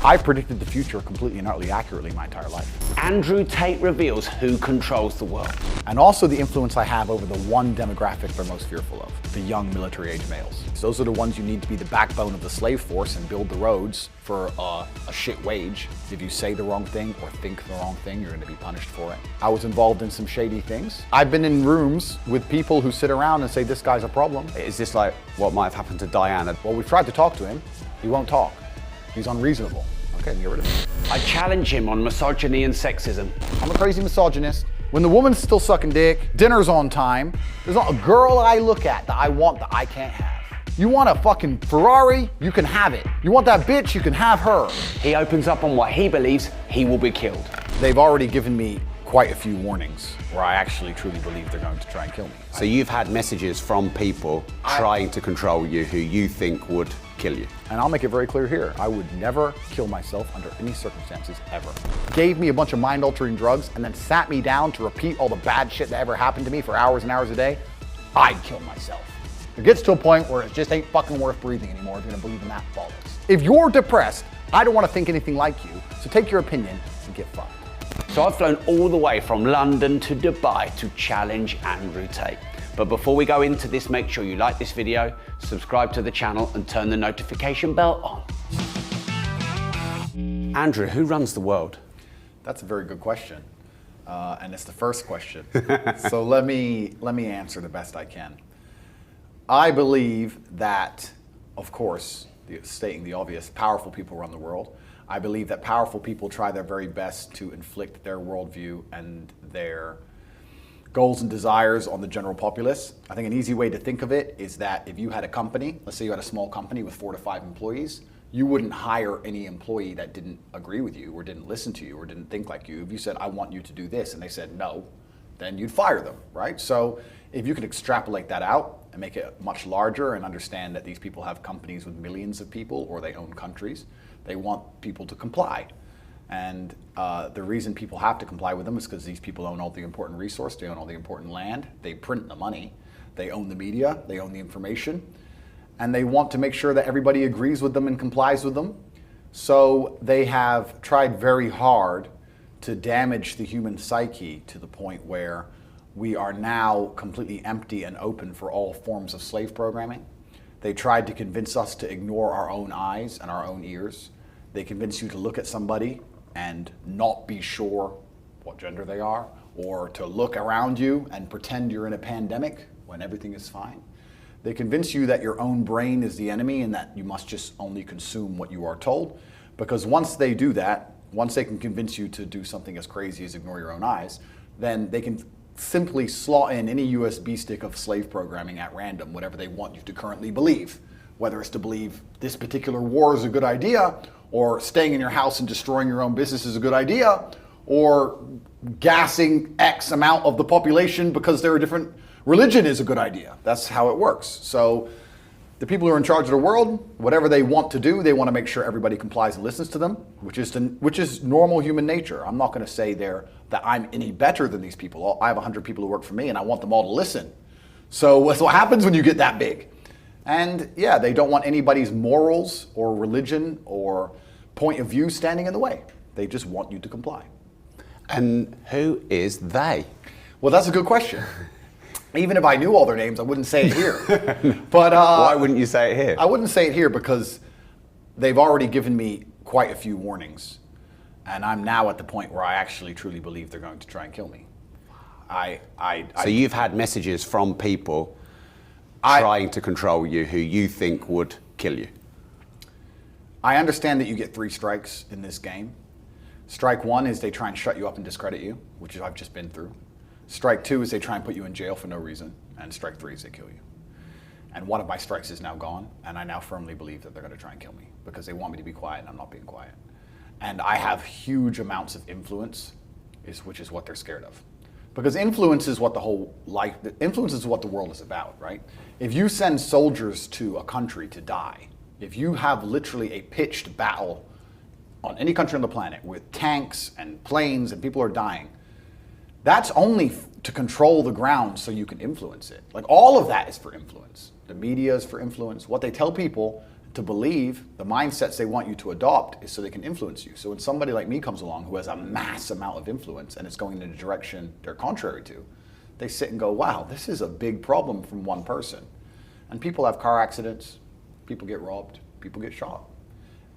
I predicted the future completely and utterly accurately my entire life. Andrew Tate reveals who controls the world. And also the influence I have over the one demographic they're most fearful of, the young military-age males. So those are the ones you need to be the backbone of the slave force and build the roads for a shit wage. If you say the wrong thing or think the wrong thing, you're going to be punished for it. I was involved in some shady things. I've been in rooms with people who sit around and say, this guy's a problem. Is this like what might have happened to Diana? Well, we've tried to talk to him. He won't talk. He's unreasonable. Okay, get rid of him. I challenge him on misogyny and sexism. I'm a crazy misogynist. When the woman's still sucking dick, dinner's on time, there's not a girl I look at that I want that I can't have. You want a fucking Ferrari? You can have it. You want that bitch? You can have her. He opens up on what he believes he will be killed. They've already given me quite a few warnings where I actually truly believe they're going to try and kill me. So you've had messages from people trying to control you who you think would kill you. And I'll make it very clear here, I would never kill myself under any circumstances ever. Gave me a bunch of mind-altering drugs and then sat me down to repeat all the bad shit that ever happened to me for hours and hours a day, I'd kill myself. It gets to a point where it just ain't fucking worth breathing anymore if you're gonna believe in that bollocks. If you're depressed, I don't wanna think anything like you, so take your opinion and get fucked. So I've flown all the way from London to Dubai to challenge Andrew Tate. But before we go into this, make sure you like this video, subscribe to the channel and turn the notification bell on. Andrew, who runs the world? That's a very good question. And it's the first question. So let me answer the best I can. I believe that, of course, stating the obvious, powerful people run the world. I believe that powerful people try their very best to inflict their worldview and their goals and desires on the general populace. I think an easy way to think of it is that if you had a company, let's say you had a small company with 4 to 5 employees, you wouldn't hire any employee that didn't agree with you or didn't listen to you or didn't think like you. If you said, I want you to do this, and they said no, then you'd fire them, right? So if you could extrapolate that out and make it much larger and understand that these people have companies with millions of people or they own countries, they want people to comply. And the reason people have to comply with them is because these people own all the important resource, they own all the important land, they print the money, they own the media, they own the information, and they want to make sure that everybody agrees with them and complies with them. So they have tried very hard to damage the human psyche to the point where we are now completely empty and open for all forms of slave programming. They tried to convince us to ignore our own eyes and our own ears. They convince you to look at somebody and not be sure what gender they are, or to look around you and pretend you're in a pandemic when everything is fine. They convince you that your own brain is the enemy and that you must just only consume what you are told, because once they do that, once they can convince you to do something as crazy as ignore your own eyes, then they can simply slot in any USB stick of slave programming at random, whatever they want you to currently believe. Whether it's to believe this particular war is a good idea, or staying in your house and destroying your own business is a good idea, or gassing X amount of the population because they're a different religion is a good idea. That's how it works. So the people who are in charge of the world, whatever they want to do, they want to make sure everybody complies and listens to them, which is normal human nature. I'm not going to say that I'm any better than these people. I have 100 people who work for me and I want them all to listen. So that's what happens when you get that big. And yeah, they don't want anybody's morals or religion or point of view standing in the way. They just want you to comply. And who is they? Well, that's a good question. Even if I knew all their names, I wouldn't say it here. But why wouldn't you say it here? I wouldn't say it here because they've already given me quite a few warnings. And I'm now at the point where I actually truly believe they're going to try and kill me. So you've had messages from people trying to control you who you think would kill you? I understand that you get 3 strikes in this game. Strike 1 is they try and shut you up and discredit you, which I've just been through. Strike 2 is they try and put you in jail for no reason. And strike 3 is they kill you. And one of my strikes is now gone, and I now firmly believe that they're going to try and kill me because they want me to be quiet and I'm not being quiet. And I have huge amounts of influence, which is what they're scared of. Because influence is what influence is what the world is about, right? If you send soldiers to a country to die, if you have literally a pitched battle on any country on the planet with tanks and planes and people are dying, that's only to control the ground so you can influence it. Like all of that is for influence. The media is for influence. What they tell people to believe, the mindsets they want you to adopt is so they can influence you. So when somebody like me comes along who has a mass amount of influence and it's going in a direction they're contrary to, they sit and go, wow, this is a big problem from one person. And people have car accidents, people get robbed, people get shot.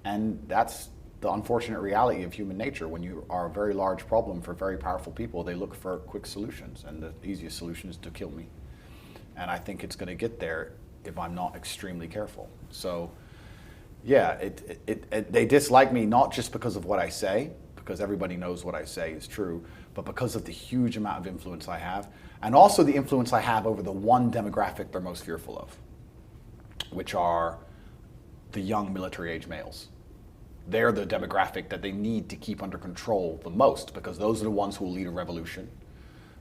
And that's the unfortunate reality of human nature. When you are a very large problem for very powerful people, they look for quick solutions, and the easiest solution is to kill me. And I think it's going to get there if I'm not extremely careful. So yeah, they dislike me not just because of what I say, because everybody knows what I say is true, but because of the huge amount of influence I have, and also the influence I have over the one demographic they're most fearful of, which are the young military-age males. They're the demographic that they need to keep under control the most, because those are the ones who will lead a revolution.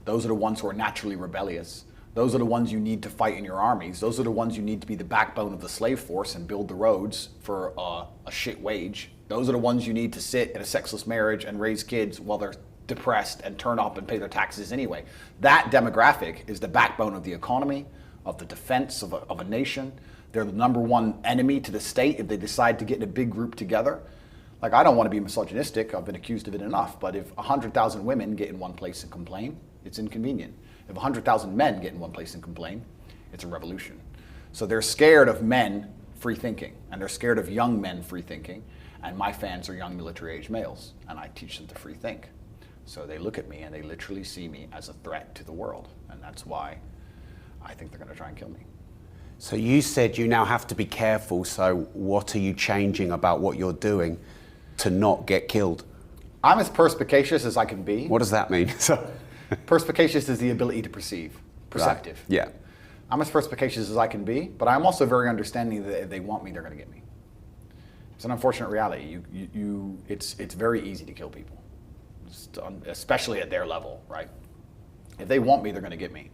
Those are the ones who are naturally rebellious. Those are the ones you need to fight in your armies. Those are the ones you need to be the backbone of the slave force and build the roads for a shit wage. Those are the ones you need to sit in a sexless marriage and raise kids while they're depressed and turn up and pay their taxes anyway. That demographic is the backbone of the economy, of the defense of a nation. They're the number one enemy to the state if they decide to get in a big group together. Like, I don't want to be misogynistic, I've been accused of it enough, but if 100,000 women get in one place and complain, it's inconvenient. If 100,000 men get in one place and complain, it's a revolution. So they're scared of men free thinking, and they're scared of young men free thinking, and my fans are young military-age males, and I teach them to free think. So they look at me and they literally see me as a threat to the world, and that's why I think they're going to try and kill me. So you said you now have to be careful, so what are you changing about what you're doing to not get killed? I'm as perspicacious as I can be. What does that mean? Perspicacious is the ability to perceive, perceptive. Right. Yeah. I'm as perspicacious as I can be, but I'm also very understanding that if they want me, they're going to get me. It's an unfortunate reality. It's very easy to kill people, especially at their level, right? If they want me, they're going to get me.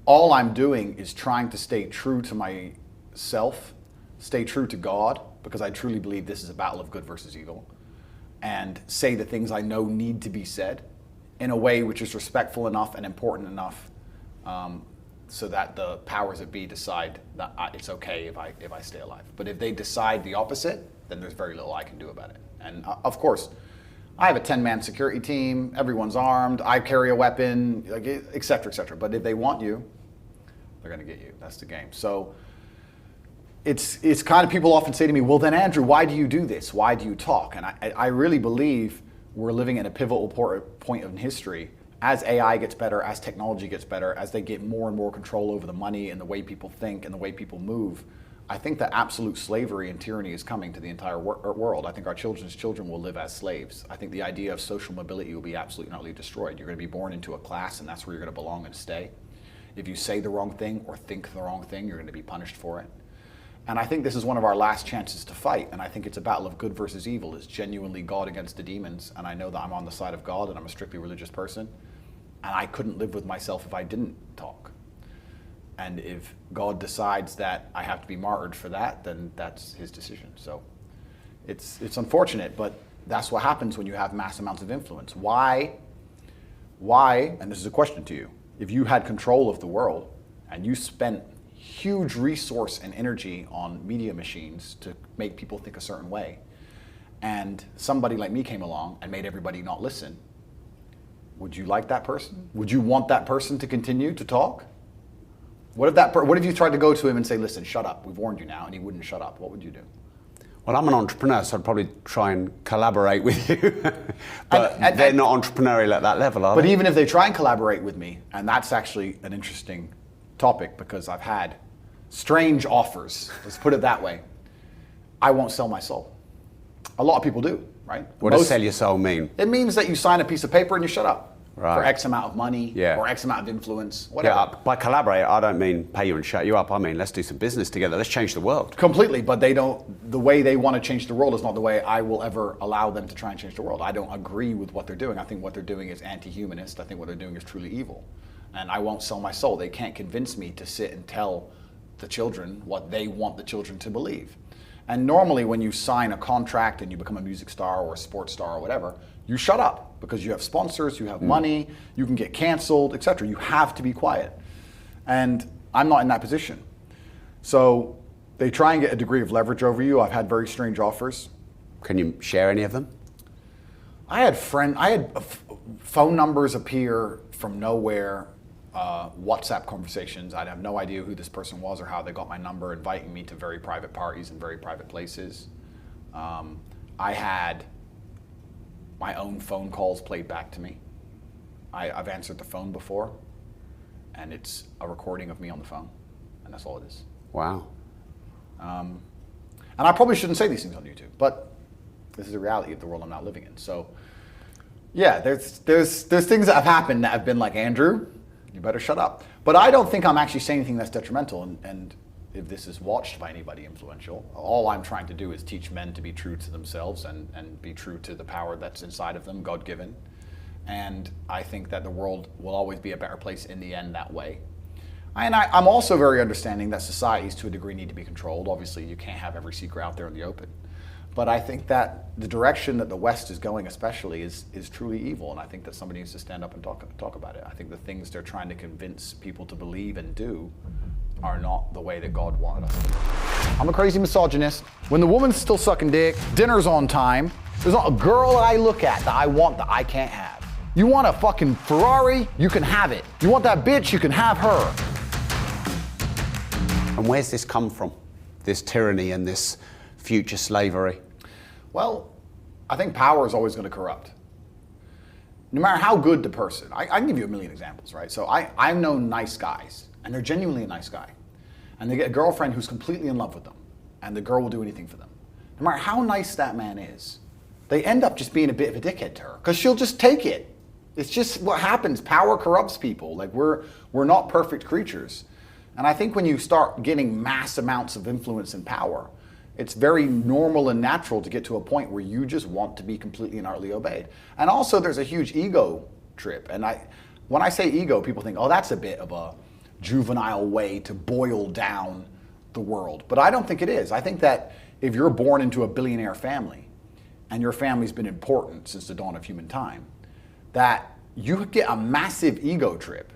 All I'm doing is trying to stay true to myself, stay true to God, because I truly believe this is a battle of good versus evil, and say the things I know need to be said in a way which is respectful enough and important enough so that the powers that be decide that it's okay if I stay alive. But if they decide the opposite, then there's very little I can do about it. And of course, I have a 10-man security team, everyone's armed, I carry a weapon, et cetera, et cetera. But if they want you, they're gonna get you. That's the game. So it's kind of, people often say to me, well then Andrew, why do you do this? Why do you talk? And I really believe we're living at a pivotal point in history. As AI gets better, as technology gets better, as they get more and more control over the money and the way people think and the way people move, I think that absolute slavery and tyranny is coming to the entire world. I think our children's children will live as slaves. I think the idea of social mobility will be absolutely and utterly destroyed. You're going to be born into a class, and that's where you're going to belong and stay. If you say the wrong thing or think the wrong thing, you're going to be punished for it. And I think this is one of our last chances to fight, and I think it's a battle of good versus evil. It's genuinely God against the demons, and I know that I'm on the side of God, and I'm a strictly religious person, and I couldn't live with myself if I didn't talk. And if God decides that I have to be martyred for that, then that's his decision. So it's unfortunate, but that's what happens when you have mass amounts of influence. Why, and this is a question to you, if you had control of the world and you spent huge resource and energy on media machines to make people think a certain way, and somebody like me came along and made everybody not listen, would you like that person? Would you want that person to continue to talk? What if you tried to go to him and say, listen, shut up, we've warned you now, and he wouldn't shut up? What would you do? Well, I'm an entrepreneur, so I'd probably try and collaborate with you. But they're not entrepreneurial at that level, are they? But even if they try and collaborate with me, and that's actually an interesting topic because I've had strange offers, let's put it that way, I won't sell my soul. A lot of people do, right? What does sell your soul mean? It means that you sign a piece of paper and you shut up. Right. For X amount of money, or X amount of influence, whatever. Yeah, by collaborate, I don't mean pay you and shut you up. I mean, let's do some business together. Let's change the world. Completely, but the way they want to change the world is not the way I will ever allow them to try and change the world. I don't agree with what they're doing. I think what they're doing is anti-humanist. I think what they're doing is truly evil. And I won't sell my soul. They can't convince me to sit and tell the children what they want the children to believe. And normally when you sign a contract and you become a music star or a sports star or whatever, you shut up because you have sponsors, you have money, you can get canceled, etc. You have to be quiet. And I'm not in that position. So They try and get a degree of leverage over you. I've had very strange offers. Can you share any of them? I had phone numbers appear from nowhere, WhatsApp conversations. I'd have no idea who this person was or how they got my number, inviting me to very private parties in very private places. I had my own phone calls played back to me. I've answered the phone before, and it's a recording of me on the phone, and that's all it is. Wow. And I probably shouldn't say these things on YouTube, but this is the reality of the world I'm not living in. So, yeah, there's things that have happened that have been like, Andrew, you better shut up. But I don't think I'm actually saying anything that's detrimental. And if this is watched by anybody influential, all I'm trying to do is teach men to be true to themselves and be true to the power that's inside of them, God-given. And I think that the world will always be a better place in the end that way. And I'm also very understanding that societies, to a degree, need to be controlled. Obviously, you can't have every secret out there in the open. But I think that the direction that the West is going, especially, is truly evil. And I think that somebody needs to stand up and talk about it. I think the things they're trying to convince people to believe and do are not the way that God wanted us to do. I'm a crazy misogynist. When the woman's still sucking dick, dinner's on time, there's not a girl I look at that I want that I can't have. You want a fucking Ferrari? You can have it. You want that bitch? You can have her. And where's this come from? This tyranny and this future slavery? Well, I think power is always going to corrupt. No matter how good the person, I can give you a million examples, right? So I've known nice guys, and they're genuinely a nice guy. And they get a girlfriend who's completely in love with them, and the girl will do anything for them. No matter how nice that man is, they end up just being a bit of a dickhead to her, because she'll just take it. It's just what happens. Power corrupts people. Like, we're not perfect creatures. And I think when you start getting mass amounts of influence and power, it's very normal and natural to get to a point where you just want to be completely and utterly obeyed. And also there's a huge ego trip. And when I say ego, people think, oh, that's a bit of a juvenile way to boil down the world. But I don't think it is. I think that if you're born into a billionaire family, and your family's been important since the dawn of human time, that you get a massive ego trip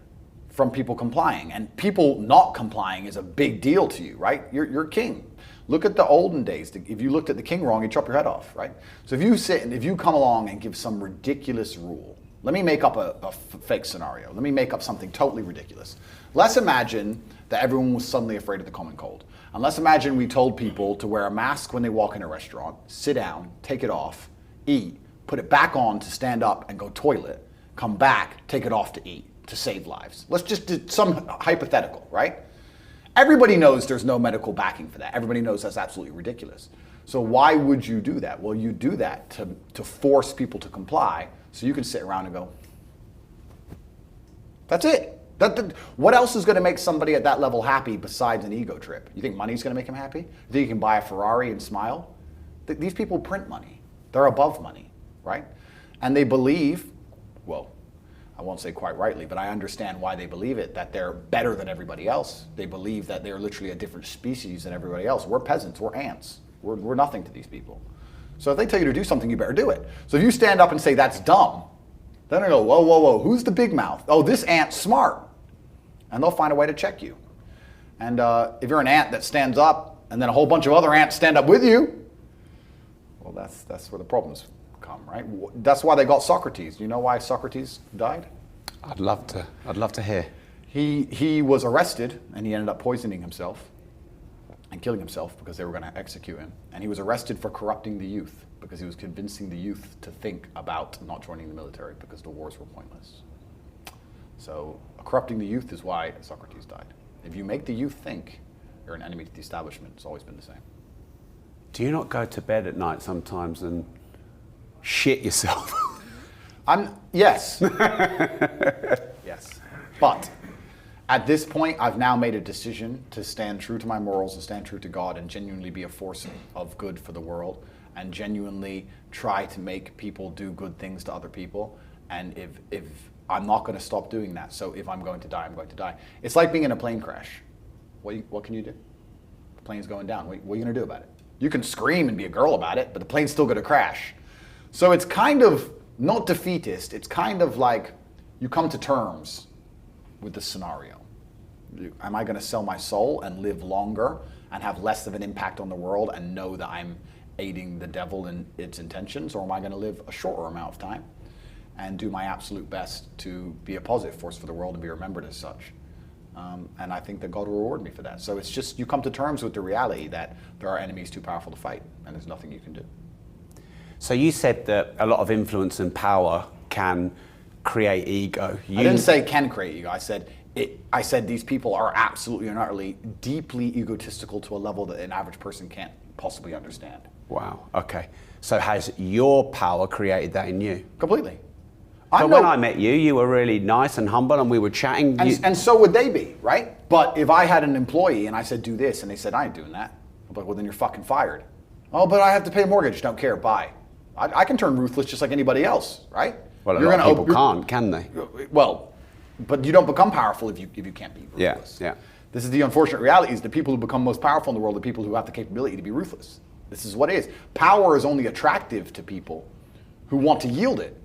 from people complying. And people not complying is a big deal to you, right? You're king. Look at the olden days. If you looked at the king wrong, he'd chop your head off, right? So if you sit and if you come along and give some ridiculous rule, let me make up a fake scenario. Let me make up something totally ridiculous. Let's imagine that everyone was suddenly afraid of the common cold. And let's imagine we told people to wear a mask when they walk in a restaurant, sit down, take it off, eat, put it back on to stand up and go toilet, come back, take it off to eat, to save lives. Let's just do some hypothetical, right? Everybody knows there's no medical backing for that. Everybody knows that's absolutely ridiculous. So why would you do that? Well, you do that to force people to comply so you can sit around and go, that's it. What else is going to make somebody at that level happy besides an ego trip? You think money's going to make them happy? You think you can buy a Ferrari and smile? These people print money. They're above money, right? And they believe, well, I won't say quite rightly, but I understand why they believe it, that they're better than everybody else. They believe that they're literally a different species than everybody else. We're peasants, we're ants. We're nothing to these people. So if they tell you to do something, you better do it. So if you stand up and say, that's dumb, then they go, whoa, whoa, whoa, who's the big mouth? Oh, this ant's smart. And they'll find a way to check you. And if you're an ant that stands up and then a whole bunch of other ants stand up with you, well, that's where the problems come, right? That's why they got Socrates. You know why Socrates died? I'd love to hear. He was arrested and he ended up poisoning himself and killing himself because they were going to execute him. And he was arrested for corrupting the youth because he was convincing the youth to think about not joining the military because the wars were pointless. So corrupting the youth is why Socrates died. If you make the youth think, you're an enemy to the establishment. It's always been the same. Do you not go to bed at night sometimes and shit yourself? Yes. Yes. But at this point, I've now made a decision to stand true to my morals and stand true to God and genuinely be a force of good for the world and genuinely try to make people do good things to other people. And if I'm not going to stop doing that. So if I'm going to die, I'm going to die. It's like being in a plane crash. What can you do? The plane's going down. What are you going to do about it? You can scream and be a girl about it, but the plane's still going to crash. So it's kind of not defeatist. It's kind of like you come to terms with the scenario. Am I going to sell my soul and live longer and have less of an impact on the world and know that I'm aiding the devil in its intentions, or am I going to live a shorter amount of time and do my absolute best to be a positive force for the world and be remembered as such? And I think that God will reward me for that. So it's just, you come to terms with the reality that there are enemies too powerful to fight, and there's nothing you can do. So you said that a lot of influence and power can create ego. I didn't say can create ego. I said these people are absolutely and utterly deeply egotistical to a level that an average person can't possibly understand. Wow. Okay. So has your power created that in you? Completely. But when I met you, you were really nice and humble, and we were chatting. And so would they be, right? But if I had an employee and I said, do this, and they said, I ain't doing that, I'm like, well, then you're fucking fired. Oh, but I have to pay a mortgage. Don't care. Bye. I can turn ruthless just like anybody else, right? Well, a lot of people can't, can they? Well, but you don't become powerful if you can't be ruthless. Yeah. This is the unfortunate reality, is the people who become most powerful in the world are people who have the capability to be ruthless. This is what it is. Power is only attractive to people who want to yield it.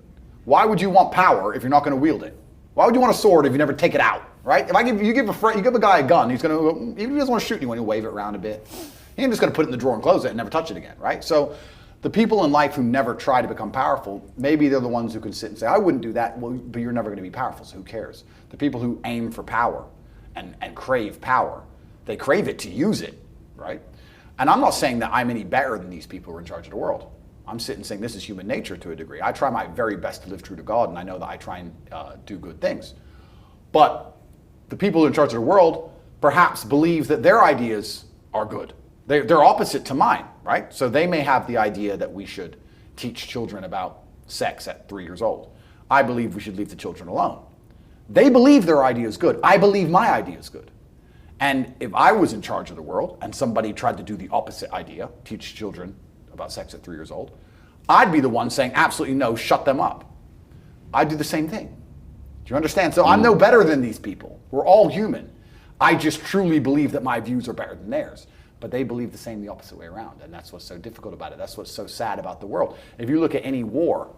Why would you want power if you're not going to wield it? Why would you want a sword if you never take it out, right? If you give a guy a gun, he's going to, even if he doesn't want to shoot you, when you wave it around a bit, he ain't just going to put it in the drawer and close it and never touch it again, right? So the people in life who never try to become powerful, maybe they're the ones who can sit and say, I wouldn't do that, well, but you're never going to be powerful, so who cares? The people who aim for power and crave power, they crave it to use it, right? And I'm not saying that I'm any better than these people who are in charge of the world. I'm sitting saying this is human nature to a degree. I try my very best to live true to God, and I know that I try and do good things. But the people in charge of the world perhaps believe that their ideas are good. They're opposite to mine, right? So they may have the idea that we should teach children about sex at 3 years old. I believe we should leave the children alone. They believe their idea is good. I believe my idea is good. And if I was in charge of the world and somebody tried to do the opposite idea, teach children about sex at 3 years old, I'd be the one saying absolutely no, shut them up. I'd do the same thing. Do you understand? So I'm no better than these people. We're all human. I just truly believe that my views are better than theirs. But they believe the same the opposite way around. And that's what's so difficult about it. That's what's so sad about the world. If you look at any war,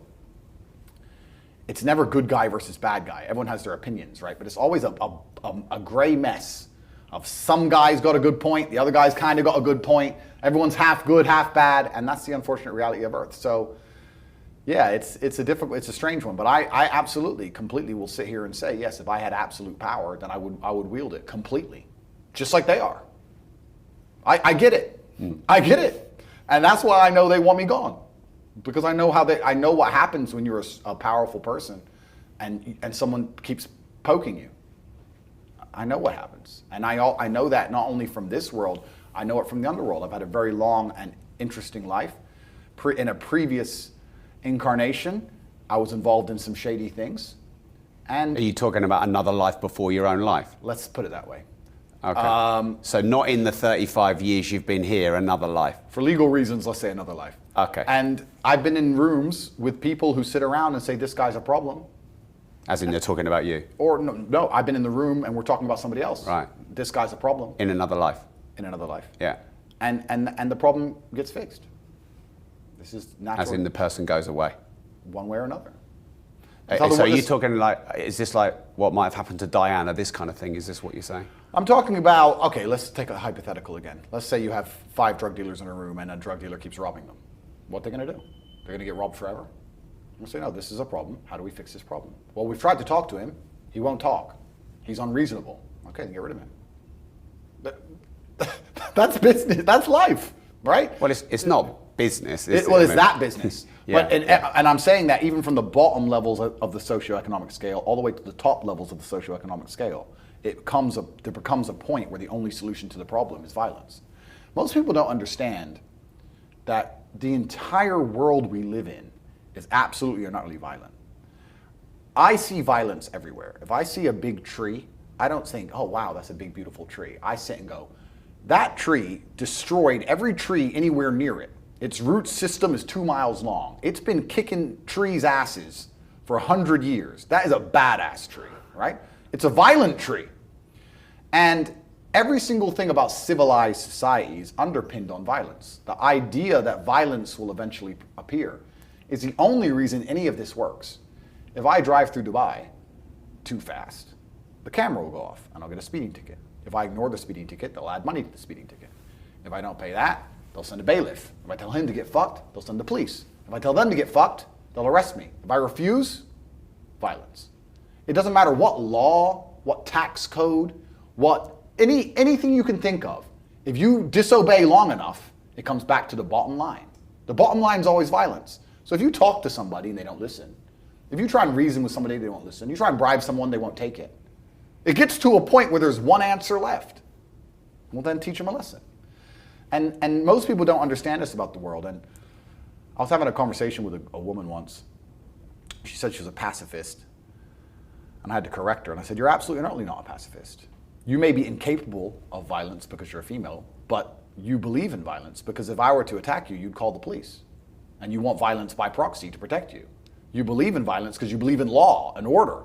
it's never good guy versus bad guy. Everyone has their opinions, right? But it's always a gray mess of some guy's got a good point, the other guy's kind of got a good point. Everyone's half good, half bad, and that's the unfortunate reality of Earth. So, yeah, it's a strange one. But I absolutely, completely will sit here and say, yes, if I had absolute power, then I would wield it completely, just like they are. I get it. I get it, and that's why I know they want me gone, because I know what happens when you're a powerful person, and someone keeps poking you. I know what happens, and I know that not only from this world, I know it from the underworld. I've had a very long and interesting life. In a previous incarnation, I was involved in some shady things. And are you talking about another life before your own life? Let's put it that way. Okay. So not in the 35 years you've been here, another life. For legal reasons, let's say another life. Okay. And I've been in rooms with people who sit around and say, this guy's a problem. As in they're talking about you? Or no, I've been in the room and we're talking about somebody else. Right. This guy's a problem. In another life? In another life. Yeah. And the problem gets fixed. This is natural. As in the person goes away? One way or another. So are you talking like, is this like what might have happened to Diana, this kind of thing? Is this what you're saying? I'm talking about, okay, let's take a hypothetical again. Let's say you have 5 drug dealers in a room and a drug dealer keeps robbing them. What are they going to do? They're going to get robbed forever? I'm going to say, no, this is a problem. How do we fix this problem? Well, we've tried to talk to him. He won't talk. He's unreasonable. Okay, then get rid of him. That's business. That's life, right? Well, it's not business. It's that business. Yeah, but and I'm saying that even from the bottom levels of the socioeconomic scale all the way to the top levels of the socioeconomic scale, there becomes a point where the only solution to the problem is violence. Most people don't understand that the entire world we live in is absolutely and utterly violent. I see violence everywhere. If I see a big tree, I don't think, oh wow, that's a big beautiful tree. I sit and go, that tree destroyed every tree anywhere near it. Its root system is 2 miles long. It's been kicking trees' asses for 100 years. That is a badass tree, right? It's a violent tree. And every single thing about civilized society is underpinned on violence. The idea that violence will eventually appear is the only reason any of this works. If I drive through Dubai too fast, the camera will go off and I'll get a speeding ticket. If I ignore the speeding ticket, they'll add money to the speeding ticket. If I don't pay that, they'll send a bailiff. If I tell him to get fucked, they'll send the police. If I tell them to get fucked, they'll arrest me. If I refuse, violence. It doesn't matter what law, what tax code, anything you can think of. If you disobey long enough, it comes back to the bottom line. The bottom line is always violence. So if you talk to somebody and they don't listen, if you try and reason with somebody, they won't listen. You try and bribe someone, they won't take it. It gets to a point where there's one answer left. Well, then teach them a lesson. And most people don't understand this about the world. And I was having a conversation with a woman once. She said she was a pacifist. And I had to correct her. And I said, you're absolutely not a pacifist. You may be incapable of violence because you're a female, but you believe in violence, because if I were to attack you, you'd call the police. And you want violence by proxy to protect you. You believe in violence because you believe in law and order.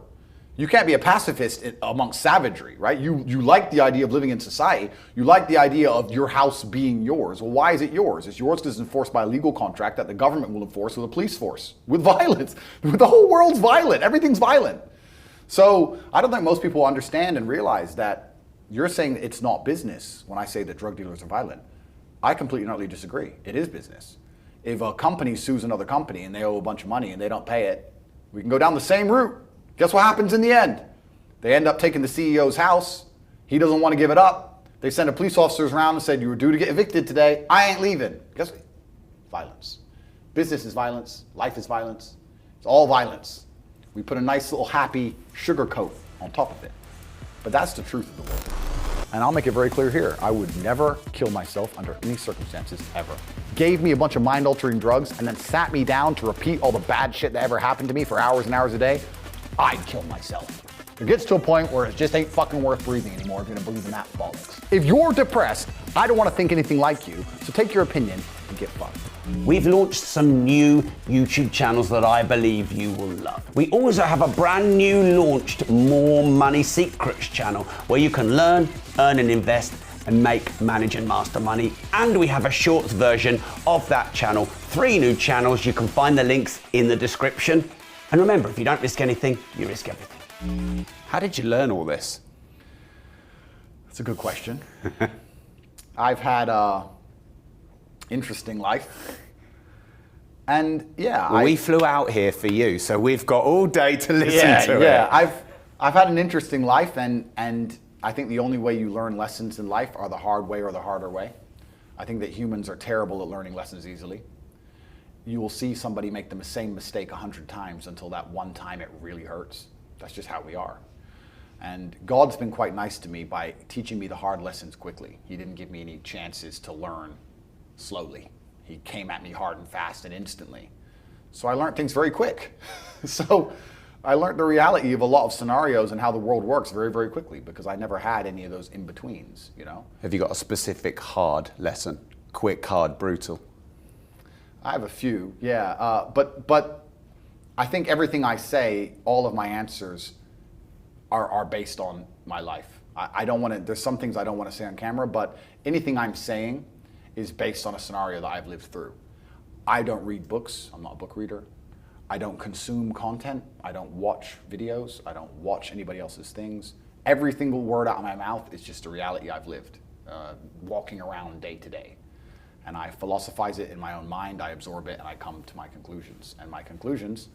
You can't be a pacifist amongst savagery, right? You like the idea of living in society. You like the idea of your house being yours. Well, why is it yours? It's yours because it's enforced by a legal contract that the government will enforce with a police force, with violence. The whole world's violent. Everything's violent. So I don't think most people understand and realize that you're saying it's not business when I say that drug dealers are violent. I completely and utterly disagree. It is business. If a company sues another company and they owe a bunch of money and they don't pay it, we can go down the same route. Guess what happens in the end? They end up taking the CEO's house. He doesn't want to give it up. They send a police officers around and said, you were due to get evicted today. I ain't leaving. Guess what? Violence. Business is violence. Life is violence. It's all violence. We put a nice little happy sugar coat on top of it. But that's the truth of the world. And I'll make it very clear here. I would never kill myself under any circumstances ever. Gave me a bunch of mind-altering drugs and then sat me down to repeat all the bad shit that ever happened to me for hours and hours a day. I'd kill myself. It gets to a point where it just ain't fucking worth breathing anymore if you're gonna believe in that bollocks. If you're depressed, I don't wanna think anything like you, so take your opinion and get fucked. We've launched some new YouTube channels that I believe you will love. We also have a brand new launched More Money Secrets channel where you can learn, earn and invest and make, manage and master money. And we have a shorts version of that channel. 3 new channels. You can find the links in the description. And remember, if you don't risk anything, you risk everything. How did you learn all this? That's a good question. I've had an interesting life. And yeah, well, we flew out here for you, so we've got all day to listen to it. Yeah, I've had an interesting life, and I think the only way you learn lessons in life are the hard way or the harder way. I think that humans are terrible at learning lessons easily. You will see somebody make the same mistake 100 times until that one time it really hurts. That's just how we are. And God's been quite nice to me by teaching me the hard lessons quickly. He didn't give me any chances to learn slowly. He came at me hard and fast and instantly. So I learned things very quick. So I learned the reality of a lot of scenarios and how the world works very, very quickly because I never had any of those in-betweens, you know? Have you got a specific hard lesson? Quick, hard, brutal? I have a few, yeah. But I think everything I say, all of my answers are based on my life. I don't want to, there's some things I don't want to say on camera, but anything I'm saying is based on a scenario that I've lived through. I don't read books. I'm not a book reader. I don't consume content. I don't watch videos. I don't watch anybody else's things. Every single word out of my mouth is just a reality I've lived, walking around day to day. And I philosophize it in my own mind, I absorb it, and I come to my conclusions. And my conclusions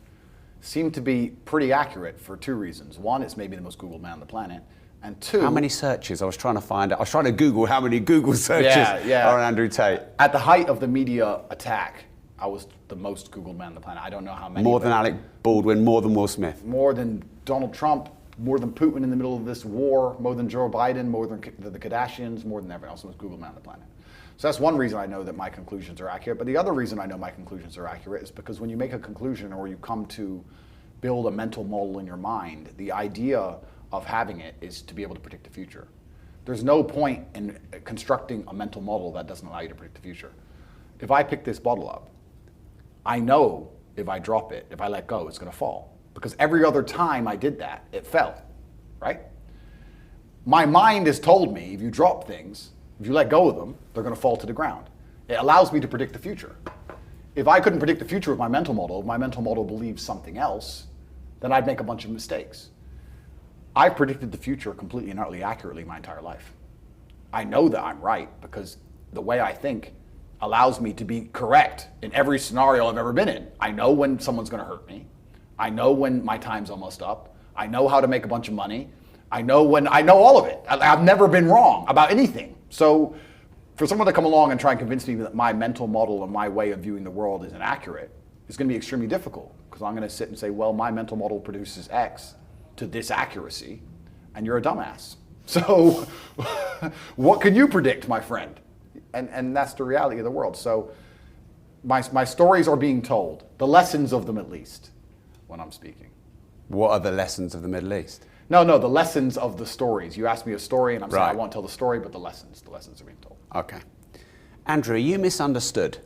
seem to be pretty accurate for 2 reasons. One, it's maybe the most Googled man on the planet. And 2... How many searches? I was trying to find out. I was trying to Google how many Google searches are on Andrew Tate. At the height of the media attack, I was the most Googled man on the planet. I don't know how many. More than Alec Baldwin, more than Will Smith. More than Donald Trump, more than Putin in the middle of this war, more than Joe Biden, more than the Kardashians, more than everyone else. The most Googled man on the planet. So that's one reason I know that my conclusions are accurate. But the other reason I know my conclusions are accurate is because when you make a conclusion or you come to build a mental model in your mind, the idea of having it is to be able to predict the future. There's no point in constructing a mental model that doesn't allow you to predict the future. If I pick this bottle up, I know if I drop it, if I let go, it's gonna fall. Because every other time I did that, it fell, right? My mind has told me if you drop things, if you let go of them, they're gonna fall to the ground. It allows me to predict the future. If I couldn't predict the future with my mental model, if my mental model believes something else, then I'd make a bunch of mistakes. I've predicted the future completely and utterly accurately my entire life. I know that I'm right because the way I think allows me to be correct in every scenario I've ever been in. I know when someone's going to hurt me. I know when my time's almost up. I know how to make a bunch of money. I know all of it. I've never been wrong about anything. So for someone to come along and try and convince me that my mental model and my way of viewing the world is inaccurate, it's going to be extremely difficult, because I'm going to sit and say, well, my mental model produces X to this accuracy, and you're a dumbass. So what can you predict, my friend? And that's the reality of the world. So my stories are being told, the lessons of them at least, when I'm speaking. What are the lessons of the Middle East? No, the lessons of the stories. You asked me a story, and I'm saying Right. I won't tell the story, but the lessons are being told. Okay. Andrew, are you misunderstood?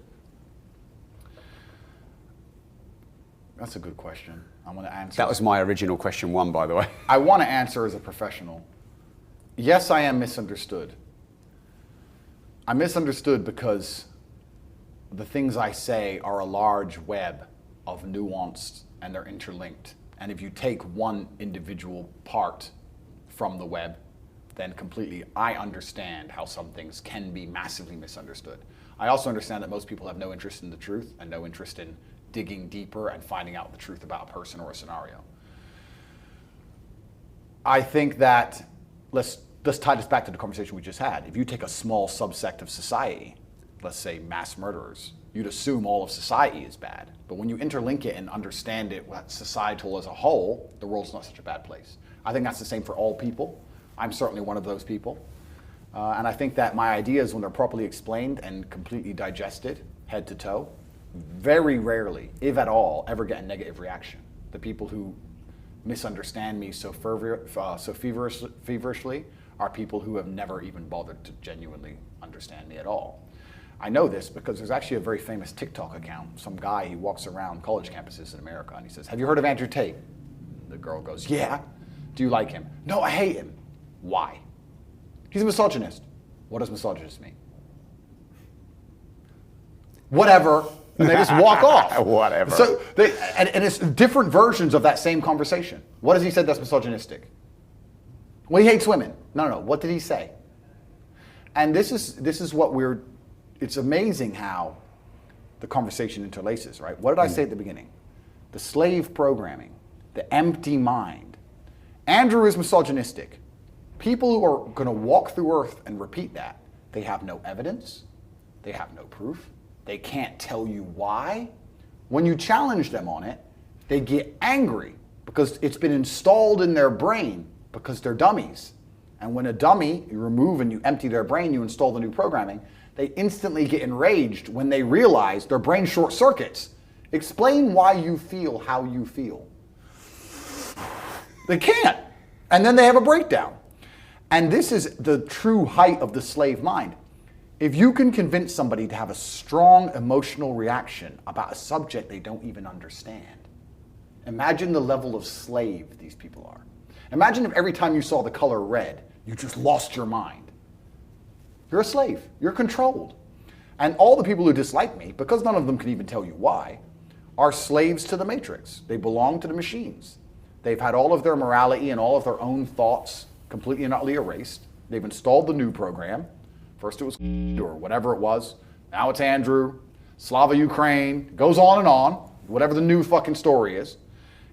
That's a good question. I'm going to answer. That was my original question 1, by the way. I want to answer as a professional. Yes, I am misunderstood. I'm misunderstood because the things I say are a large web of nuanced, and they're interlinked. And if you take one individual part from the web, then completely I understand how some things can be massively misunderstood. I also understand that most people have no interest in the truth and no interest in digging deeper and finding out the truth about a person or a scenario. I think that, let's tie this back to the conversation we just had. If you take a small subsect of society, let's say mass murderers, you'd assume all of society is bad. But when you interlink it and understand it, societal as a whole, the world's not such a bad place. I think that's the same for all people. I'm certainly one of those people. And I think that my ideas, when they're properly explained and completely digested, head to toe, very rarely, if at all, ever get a negative reaction. The people who misunderstand me so feverishly are people who have never even bothered to genuinely understand me at all. I know this because there's actually a very famous TikTok account. Some guy, he walks around college campuses in America and he says, "Have you heard of Andrew Tate?" The girl goes, "Yeah." "Do you like him?" "No, I hate him." "Why?" "He's a misogynist." "What does misogynist mean?" "Whatever." And they just walk off. Whatever. So and it's different versions of that same conversation. What has he said that's misogynistic? Well, he hates women. No. What did he say? And this is what it's amazing how the conversation interlaces, right? What did I say at the beginning? The slave programming, the empty mind. Andrew is misogynistic. People who are going to walk through earth and repeat that, they have no evidence, they have no proof, they can't tell you why. When you challenge them on it, they get angry because it's been installed in their brain because they're dummies. And when a dummy, you remove and you empty their brain, you install the new programming, they instantly get enraged when they realize their brain short circuits. Explain why you feel how you feel. They can't. And then they have a breakdown. And this is the true height of the slave mind. If you can convince somebody to have a strong emotional reaction about a subject they don't even understand, imagine the level of slave these people are. Imagine if every time you saw the color red, you just lost your mind. You're a slave. You're controlled. And all the people who dislike me, because none of them can even tell you why, are slaves to the matrix. They belong to the machines. They've had all of their morality and all of their own thoughts completely and utterly erased. They've installed the new program. First it was or whatever it was. Now it's Andrew, Slava Ukraine, goes on and on, whatever the new fucking story is.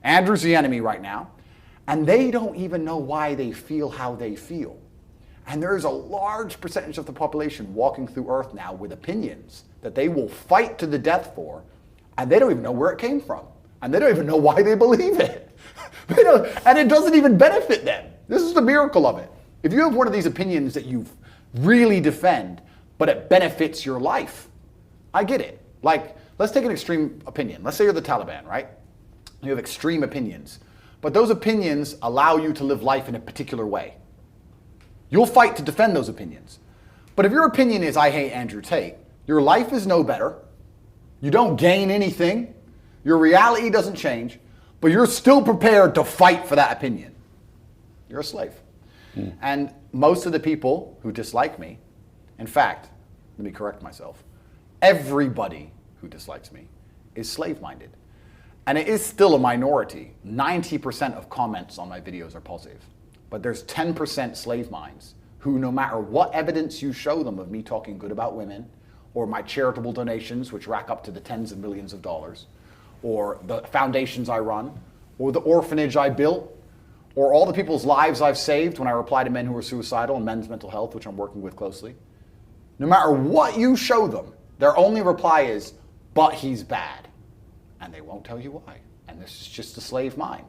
Andrew's the enemy right now. And they don't even know why they feel how they feel. And there's a large percentage of the population walking through Earth now with opinions that they will fight to the death for, and they don't even know where it came from. And they don't even know why they believe it. And it doesn't even benefit them. This is the miracle of it. If you have one of these opinions that you really defend, but it benefits your life, I get it. Like, let's take an extreme opinion. Let's say you're the Taliban, right? You have extreme opinions. But those opinions allow you to live life in a particular way. You'll fight to defend those opinions. But if your opinion is, "I hate Andrew Tate," your life is no better. You don't gain anything. Your reality doesn't change. But you're still prepared to fight for that opinion. You're a slave. And most of the people who dislike me, in fact, let me correct myself, everybody who dislikes me is slave-minded. And it is still a minority. 90% of comments on my videos are positive. But there's 10% slave minds who, no matter what evidence you show them of me talking good about women, or my charitable donations, which rack up to the tens of millions of dollars, or the foundations I run, or the orphanage I built, or all the people's lives I've saved when I reply to men who are suicidal and men's mental health, which I'm working with closely. No matter what you show them, their only reply is, but he's bad. And they won't tell you why. And this is just the slave mind.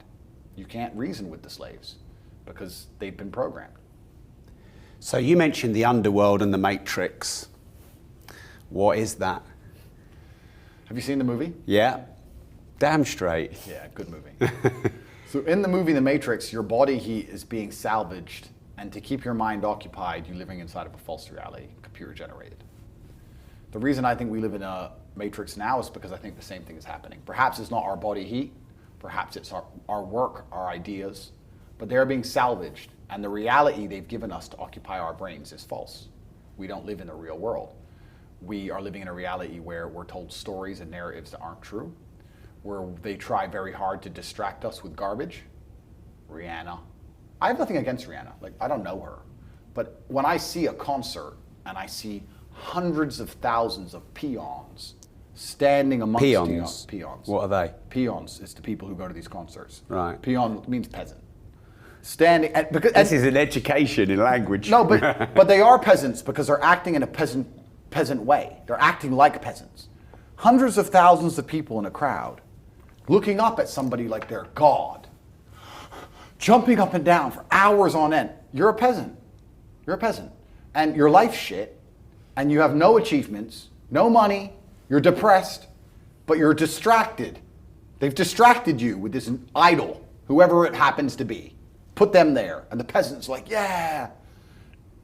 You can't reason with the slaves because they've been programmed. So you mentioned the underworld and the Matrix. What is that? Have you seen the movie? Yeah, damn straight. Yeah, good movie. So in the movie The Matrix, your body heat is being salvaged, and to keep your mind occupied, you're living inside of a false reality, computer generated. The reason I think we live in a matrix now is because I think the same thing is happening. Perhaps it's not our body heat, perhaps it's our work, our ideas, but they're being salvaged, and the reality they've given us to occupy our brains is false. We don't live in the real world. We are living in a reality where we're told stories and narratives that aren't true, where they try very hard to distract us with garbage. Rihanna. I have nothing against Rihanna. Like, I don't know her. But when I see a concert and I see hundreds of thousands of peons standing amongst Peons? Peons. What are they? Peons is the people who go to these concerts. Right. Peon means peasant. Standing, This is an education in language. no, but they are peasants because they're acting in a peasant way. They're acting like peasants. Hundreds of thousands of people in a crowd looking up at somebody like they're God, jumping up and down for hours on end. You're a peasant. You're a peasant. And your life's shit, and you have no achievements, no money, you're depressed, but you're distracted. They've distracted you with this idol, whoever it happens to be. Put them there. And the peasant's like, yeah.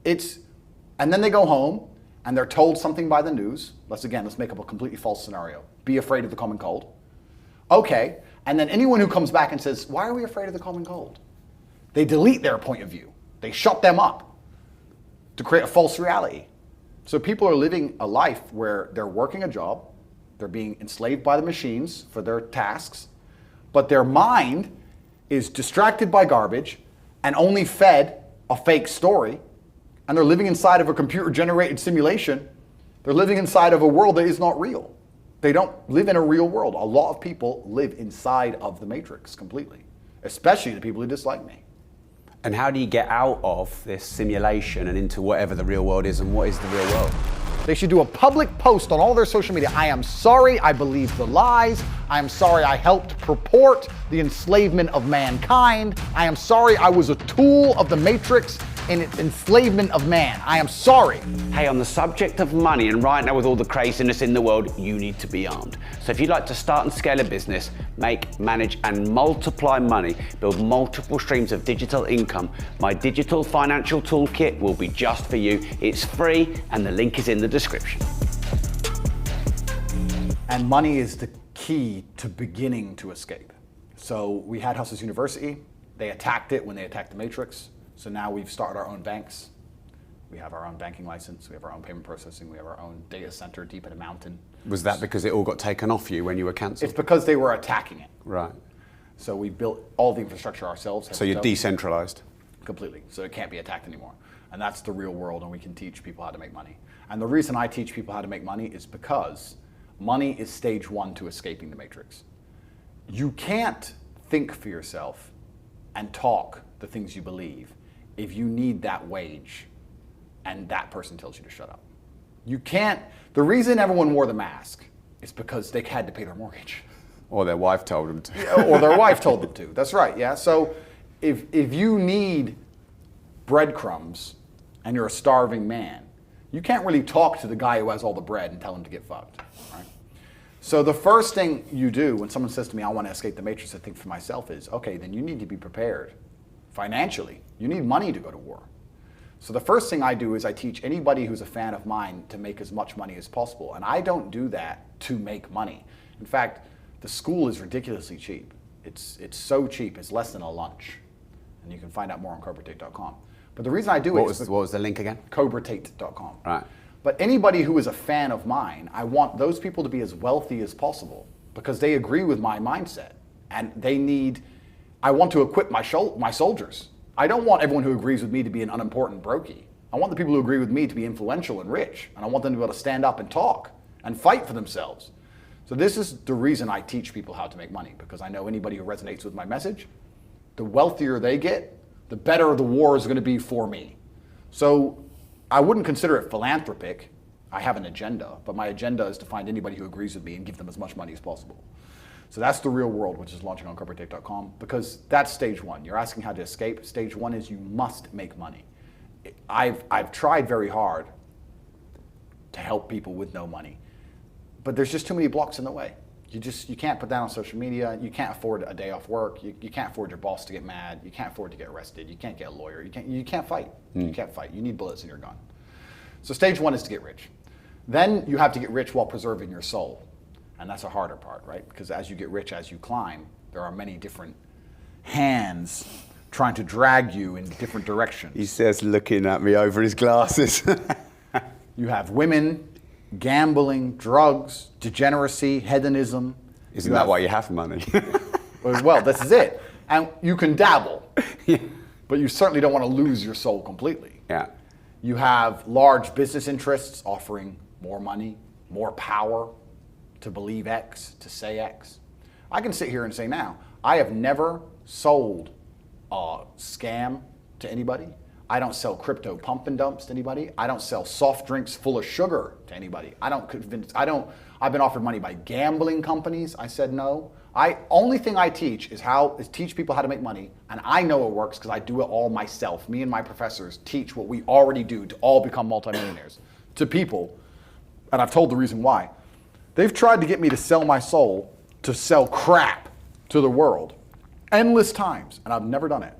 And then they go home, and they're told something by the news. Let's make up a completely false scenario. Be afraid of the common cold. Okay, and then anyone who comes back and says, why are we afraid of the common cold? They delete their point of view. They shut them up to create a false reality. So people are living a life where they're working a job, they're being enslaved by the machines for their tasks, but their mind is distracted by garbage and only fed a fake story, and they're living inside of a computer-generated simulation. They're living inside of a world that is not real. They don't live in a real world. A lot of people live inside of the matrix completely, especially the people who dislike me. And how do you get out of this simulation and into whatever the real world is, and what is the real world? They should do a public post on all their social media. I am sorry I believed the lies. I am sorry I helped purport the enslavement of mankind. I am sorry I was a tool of the matrix in its enslavement of man. I am sorry. Hey, on the subject of money, and right now with all the craziness in the world, you need to be armed. So if you'd like to start and scale a business, make, manage, and multiply money, build multiple streams of digital income, my digital financial toolkit will be just for you. It's free, and the link is in the description. And money is the key to beginning to escape. So we had Hustlers University. They attacked it when they attacked the matrix. So now we've started our own banks. We have our own banking license. We have our own payment processing. We have our own data center deep in a mountain. Was that because it all got taken off you when you were cancelled? It's because they were attacking it. Right. So we built all the infrastructure ourselves. So you're decentralized? Completely. So it can't be attacked anymore. And that's the real world, and we can teach people how to make money. And the reason I teach people how to make money is because money is stage one to escaping the matrix. You can't think for yourself and talk the things you believe if you need that wage and that person tells you to shut up. You can't. The reason everyone wore the mask is because they had to pay their mortgage. Or their wife told them to. Yeah, or their wife told them to. That's right, yeah. So if you need breadcrumbs and you're a starving man, you can't really talk to the guy who has all the bread and tell him to get fucked, right? So the first thing you do when someone says to me, I want to escape the matrix, I think for myself is, okay, then you need to be prepared financially. You need money to go to war. So the first thing I do is I teach anybody who's a fan of mine to make as much money as possible. And I don't do that to make money. In fact, the school is ridiculously cheap. It's so cheap, it's less than a lunch. And you can find out more on cobratate.com. But the reason I do What was the link again? cobratate.com. Right. But anybody who is a fan of mine, I want those people to be as wealthy as possible because they agree with my mindset. And I want to equip my soldiers. I don't want everyone who agrees with me to be an unimportant brokey. I want the people who agree with me to be influential and rich. And I want them to be able to stand up and talk and fight for themselves. So this is the reason I teach people how to make money, because I know anybody who resonates with my message, the wealthier they get, the better the war is going to be for me. So I wouldn't consider it philanthropic. I have an agenda, but my agenda is to find anybody who agrees with me and give them as much money as possible. So that's the real world, which is launching on corporatetake.com, because that's stage one. You're asking how to escape. Stage one is you must make money. I've tried very hard to help people with no money, but there's just too many blocks in the way. You can't put that on social media. You can't afford a day off work. You can't afford your boss to get mad. You can't afford to get arrested. You can't get a lawyer. You can't fight. You can't fight. You need bullets in your gun. So stage one is to get rich. Then you have to get rich while preserving your soul. And that's a harder part, right? Because as you get rich, as you climb, there are many different hands trying to drag you in different directions. He says, looking at me over his glasses. You have women, gambling, drugs, degeneracy, hedonism. Isn't that why you have money? Well, this is it. And you can dabble, but you certainly don't want to lose your soul completely. Yeah. You have large business interests offering more money, more power to believe X, to say X. I can sit here and say now, I have never sold a scam to anybody. I don't sell crypto pump and dumps to anybody. I don't sell soft drinks full of sugar to anybody. I've been offered money by gambling companies. I said no. Only thing I teach is teach people how to make money, and I know it works because I do it all myself. Me and my professors teach what we already do to all become multimillionaires to people, and I've told the reason why. They've tried to get me to sell my soul to sell crap to the world endless times, and I've never done it.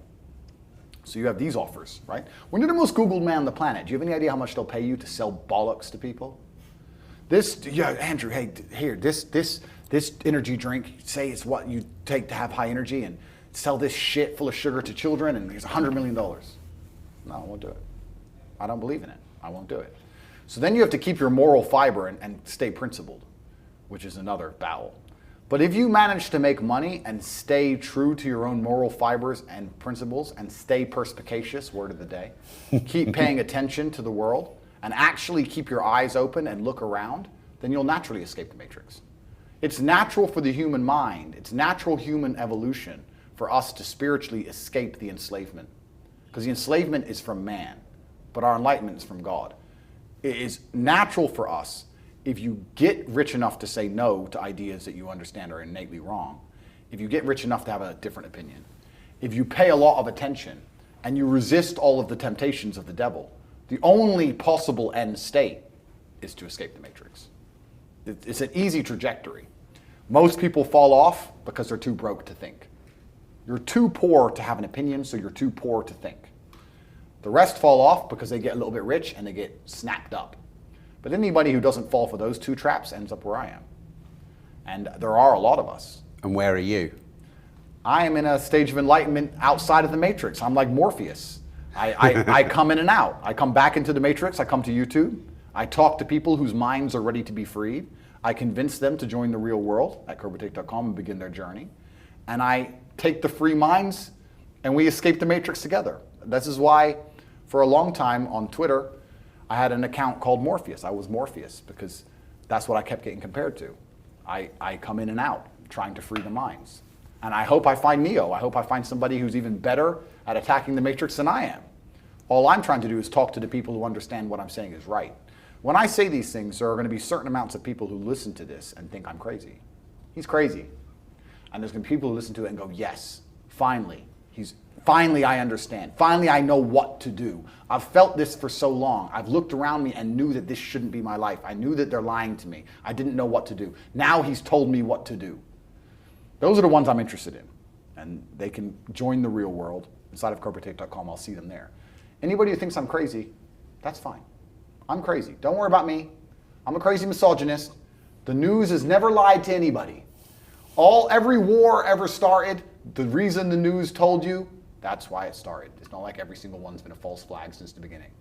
So you have these offers, right? When you're the most Googled man on the planet, do you have any idea how much they'll pay you to sell bollocks to people? Andrew, hey, here, this energy drink, say it's what you take to have high energy, and sell this shit full of sugar to children, and here's $100 million. No, I won't do it. I don't believe in it. I won't do it. So then you have to keep your moral fiber and stay principled, which is another battle. But if you manage to make money and stay true to your own moral fibers and principles and stay perspicacious, word of the day, keep paying attention to the world and actually keep your eyes open and look around, then you'll naturally escape the matrix. It's natural for the human mind, it's natural human evolution for us to spiritually escape the enslavement. Because the enslavement is from man, but our enlightenment is from God. It is natural for us, if you get rich enough to say no to ideas that you understand are innately wrong, if you get rich enough to have a different opinion, if you pay a lot of attention and you resist all of the temptations of the devil, the only possible end state is to escape the matrix. It's an easy trajectory. Most people fall off because they're too broke to think. You're too poor to have an opinion, so you're too poor to think. The rest fall off because they get a little bit rich and they get snapped up. But anybody who doesn't fall for those two traps ends up where I am. And there are a lot of us. And where are you? I am in a stage of enlightenment outside of the matrix. I'm like Morpheus. I come in and out. I come back into the matrix. I come to YouTube. I talk to people whose minds are ready to be freed. I convince them to join the real world at corporatete.com and begin their journey. And I take the free minds and we escape the matrix together. This is why for a long time on Twitter, I had an account called Morpheus. I was Morpheus because that's what I kept getting compared to. I come in and out trying to free the minds. And I hope I find Neo. I hope I find somebody who's even better at attacking the matrix than I am. All I'm trying to do is talk to the people who understand what I'm saying is right. When I say these things, there are going to be certain amounts of people who listen to this and think I'm crazy. He's crazy. And there's going to be people who listen to it and go, yes, finally. Finally I understand. Finally I know what to do. I've felt this for so long. I've looked around me and knew that this shouldn't be my life. I knew that they're lying to me. I didn't know what to do. Now he's told me what to do. Those are the ones I'm interested in. And they can join the real world. Inside of corporatete.com, I'll see them there. Anybody who thinks I'm crazy, that's fine. I'm crazy. Don't worry about me. I'm a crazy misogynist. The news has never lied to anybody. Every war ever started, the reason the news told you, that's why it started. It's not like every single one's been a false flag since the beginning.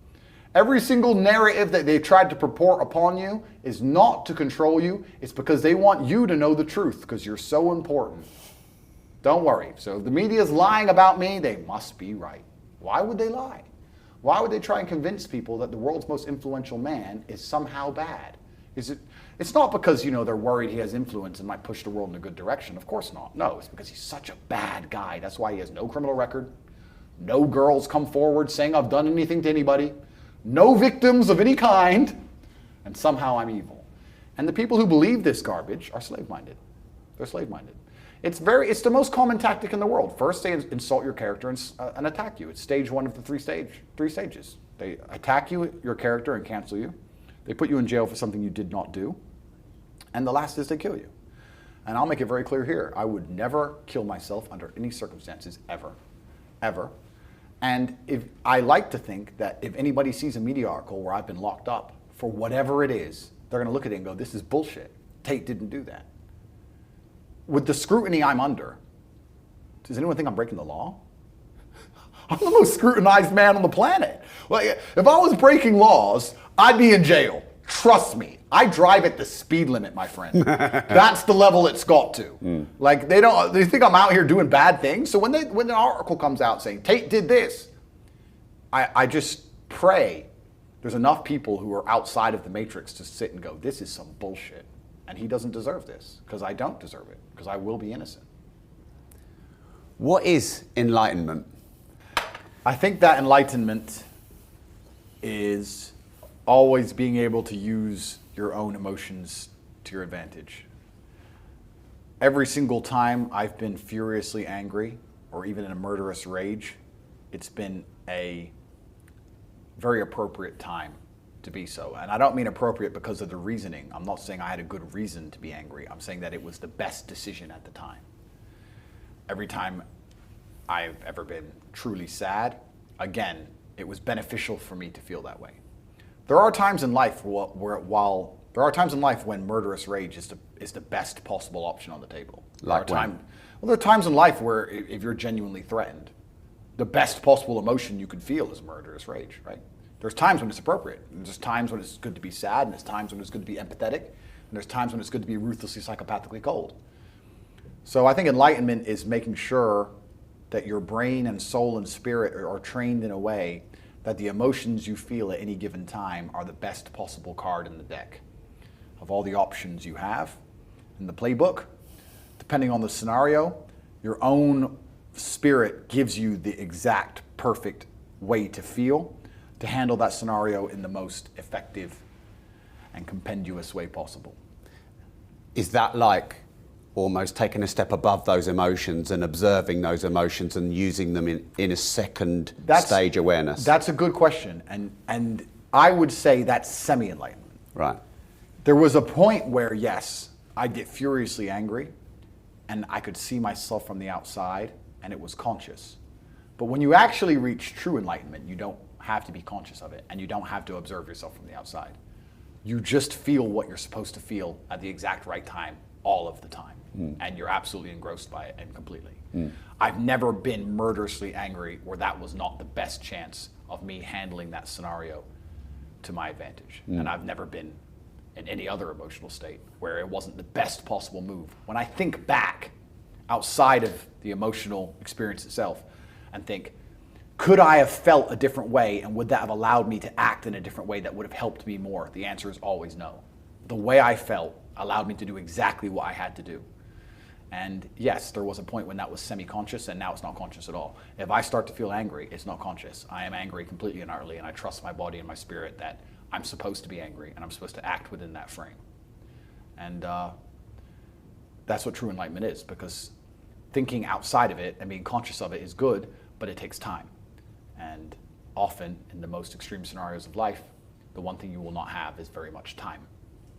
Every single narrative that they've tried to purport upon you is not to control you. It's because they want you to know the truth because you're so important. Don't worry. So if the media is lying about me, they must be right. Why would they lie? Why would they try and convince people that the world's most influential man is somehow bad? It's not because, they're worried he has influence and might push the world in a good direction. Of course not. No, it's because he's such a bad guy. That's why he has no criminal record. No girls come forward saying I've done anything to anybody. No victims of any kind. And somehow I'm evil. And the people who believe this garbage are slave-minded. They're slave-minded. It's the most common tactic in the world. First, they insult your character and attack you. It's stage one of the three stages. They attack you, your character, and cancel you. They put you in jail for something you did not do. And the last is they kill you. And I'll make it very clear here. I would never kill myself under any circumstances, ever. Ever. And I like to think that if anybody sees a media article where I've been locked up for whatever it is, they're going to look at it and go, this is bullshit. Tate didn't do that. With the scrutiny I'm under, does anyone think I'm breaking the law? I'm the most scrutinized man on the planet. Like, if I was breaking laws, I'd be in jail. Trust me. I drive at the speed limit, my friend. That's the level it's got to. Like, they think I'm out here doing bad things. So when an article comes out saying Tate did this, I just pray there's enough people who are outside of the matrix to sit and go, this is some bullshit. And he doesn't deserve this, because I don't deserve it, because I will be innocent. What is enlightenment? I think that enlightenment is always being able to use your own emotions to your advantage. Every single time I've been furiously angry, or even in a murderous rage, it's been a very appropriate time to be so. And I don't mean appropriate because of the reasoning. I'm not saying I had a good reason to be angry. I'm saying that it was the best decision at the time. Every time I've ever been truly sad, again, it was beneficial for me to feel that way. There are times in life when murderous rage is the best possible option on the table. There are times in life where if you're genuinely threatened, the best possible emotion you could feel is murderous rage, right? There's times when it's appropriate. And there's times when it's good to be sad, and there's times when it's good to be empathetic, and there's times when it's good to be ruthlessly psychopathically cold. So I think enlightenment is making sure that your brain and soul and spirit are trained in a way that the emotions you feel at any given time are the best possible card in the deck. Of all the options you have in the playbook, depending on the scenario, your own spirit gives you the exact perfect way to feel to handle that scenario in the most effective and compendious way possible. Is that like almost taking a step above those emotions and observing those emotions and using them in a second stage awareness? That's a good question. And I would say that's semi-enlightenment. Right. There was a point where, yes, I'd get furiously angry and I could see myself from the outside and it was conscious. But when you actually reach true enlightenment, you don't have to be conscious of it and you don't have to observe yourself from the outside. You just feel what you're supposed to feel at the exact right time, all of the time. And you're absolutely engrossed by it and completely. I've never been murderously angry where that was not the best chance of me handling that scenario to my advantage. And I've never been in any other emotional state where it wasn't the best possible move. When I think back outside of the emotional experience itself and think, could I have felt a different way and would that have allowed me to act in a different way that would have helped me more? The answer is always no. The way I felt allowed me to do exactly what I had to do. And yes, there was a point when that was semi-conscious and now it's not conscious at all. If I start to feel angry, it's not conscious. I am angry completely and utterly and I trust my body and my spirit that I'm supposed to be angry and I'm supposed to act within that frame. And that's what true enlightenment is, because thinking outside of it and being conscious of it is good, but it takes time. And often in the most extreme scenarios of life, the one thing you will not have is very much time.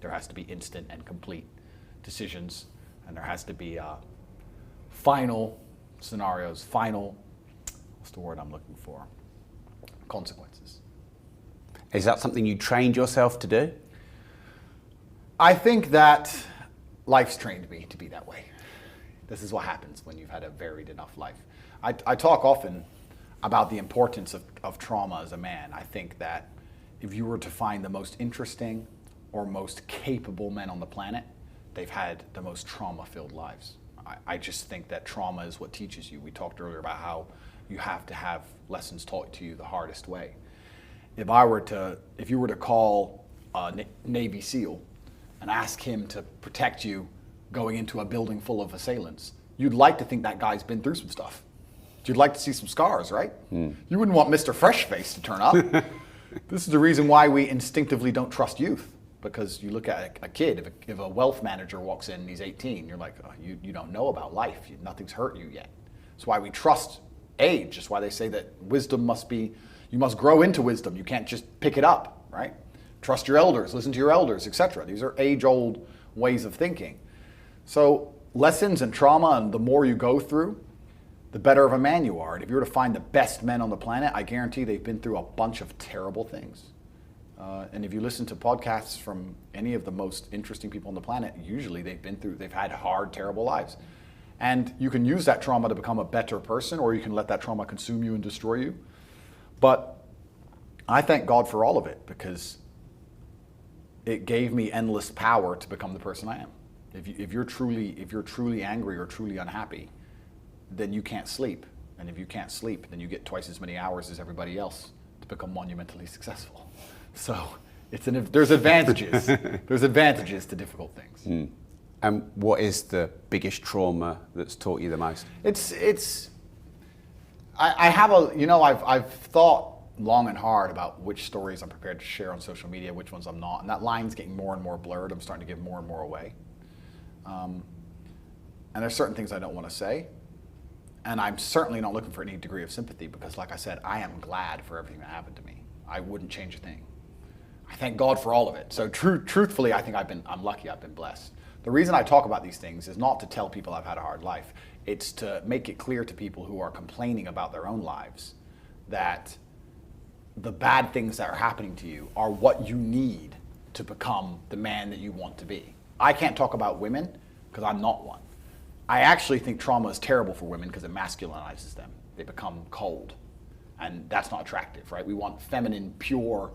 There has to be instant and complete decisions, and there has to be final scenarios, what's the word I'm looking for? Consequences. Is that something you trained yourself to do? I think that life's trained me to be that way. This is what happens when you've had a varied enough life. I talk often about the importance of trauma as a man. I think that if you were to find the most interesting or most capable men on the planet, they've had the most trauma-filled lives. I just think that trauma is what teaches you. We talked earlier about how you have to have lessons taught to you the hardest way. if you were to call a Navy SEAL and ask him to protect you going into a building full of assailants, you'd like to think that guy's been through some stuff. You'd like to see some scars, right? You wouldn't want Mr. Freshface to turn up. This is the reason why we instinctively don't trust youth. Because you look at a kid, if a wealth manager walks in and he's 18, you're like, oh, you don't know about life. Nothing's hurt you yet. That's why we trust age. That's why they say that wisdom you must grow into wisdom. You can't just pick it up, right? Trust your elders, listen to your elders, etc. These are age-old ways of thinking. So lessons and trauma, and the more you go through, the better of a man you are. And if you were to find the best men on the planet, I guarantee they've been through a bunch of terrible things. And if you listen to podcasts from any of the most interesting people on the planet, usually they've had hard, terrible lives. And you can use that trauma to become a better person, or you can let that trauma consume you and destroy you. But I thank God for all of it, because it gave me endless power to become the person I am. If you're truly angry or truly unhappy, then you can't sleep. And if you can't sleep, then you get twice as many hours as everybody else to become monumentally successful. So there's advantages. There's advantages to difficult things. And what is the biggest trauma that's taught you the most? I've thought long and hard about which stories I'm prepared to share on social media, which ones I'm not, and that line's getting more and more blurred. I'm starting to give more and more away. And there's certain things I don't want to say. And I'm certainly not looking for any degree of sympathy, because like I said, I am glad for everything that happened to me. I wouldn't change a thing. I thank God for all of it. So truthfully, I think I'm lucky, I've been blessed. The reason I talk about these things is not to tell people I've had a hard life. It's to make it clear to people who are complaining about their own lives that the bad things that are happening to you are what you need to become the man that you want to be. I can't talk about women because I'm not one. I actually think trauma is terrible for women because it masculinizes them. They become cold. And that's not attractive, right? We want feminine, pure,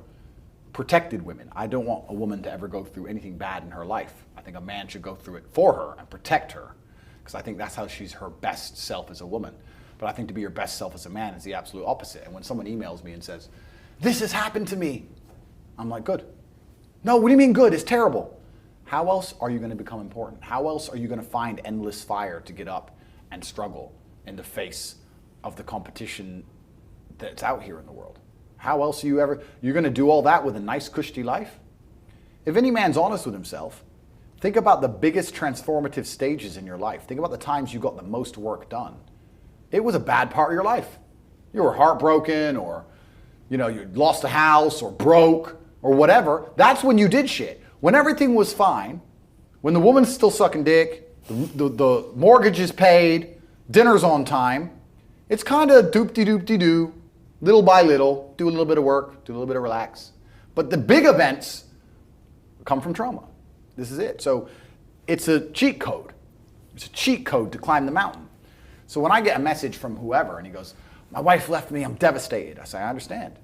protected women. I don't want a woman to ever go through anything bad in her life. I think a man should go through it for her and protect her, because I think that's how she's her best self as a woman. But I think to be your best self as a man is the absolute opposite. And when someone emails me and says, "This has happened to me," I'm like, good. No, what do you mean good? It's terrible. How else are you going to become important? How else are you going to find endless fire to get up and struggle in the face of the competition that's out here in the world? How else are you're going to do all that with a nice, cushy life? If any man's honest with himself, think about the biggest transformative stages in your life. Think about the times you got the most work done. It was a bad part of your life. You were heartbroken, or you lost a house, or broke, or whatever. That's when you did shit. When everything was fine, when the woman's still sucking dick, the mortgage is paid, dinner's on time, it's kind of doop-de-doop-de-doo, little by little, do a little bit of work, do a little bit of relax. But the big events come from trauma. This is it. So it's a cheat code. It's a cheat code to climb the mountain. So when I get a message from whoever and he goes, "My wife left me, I'm devastated," I say, I understand.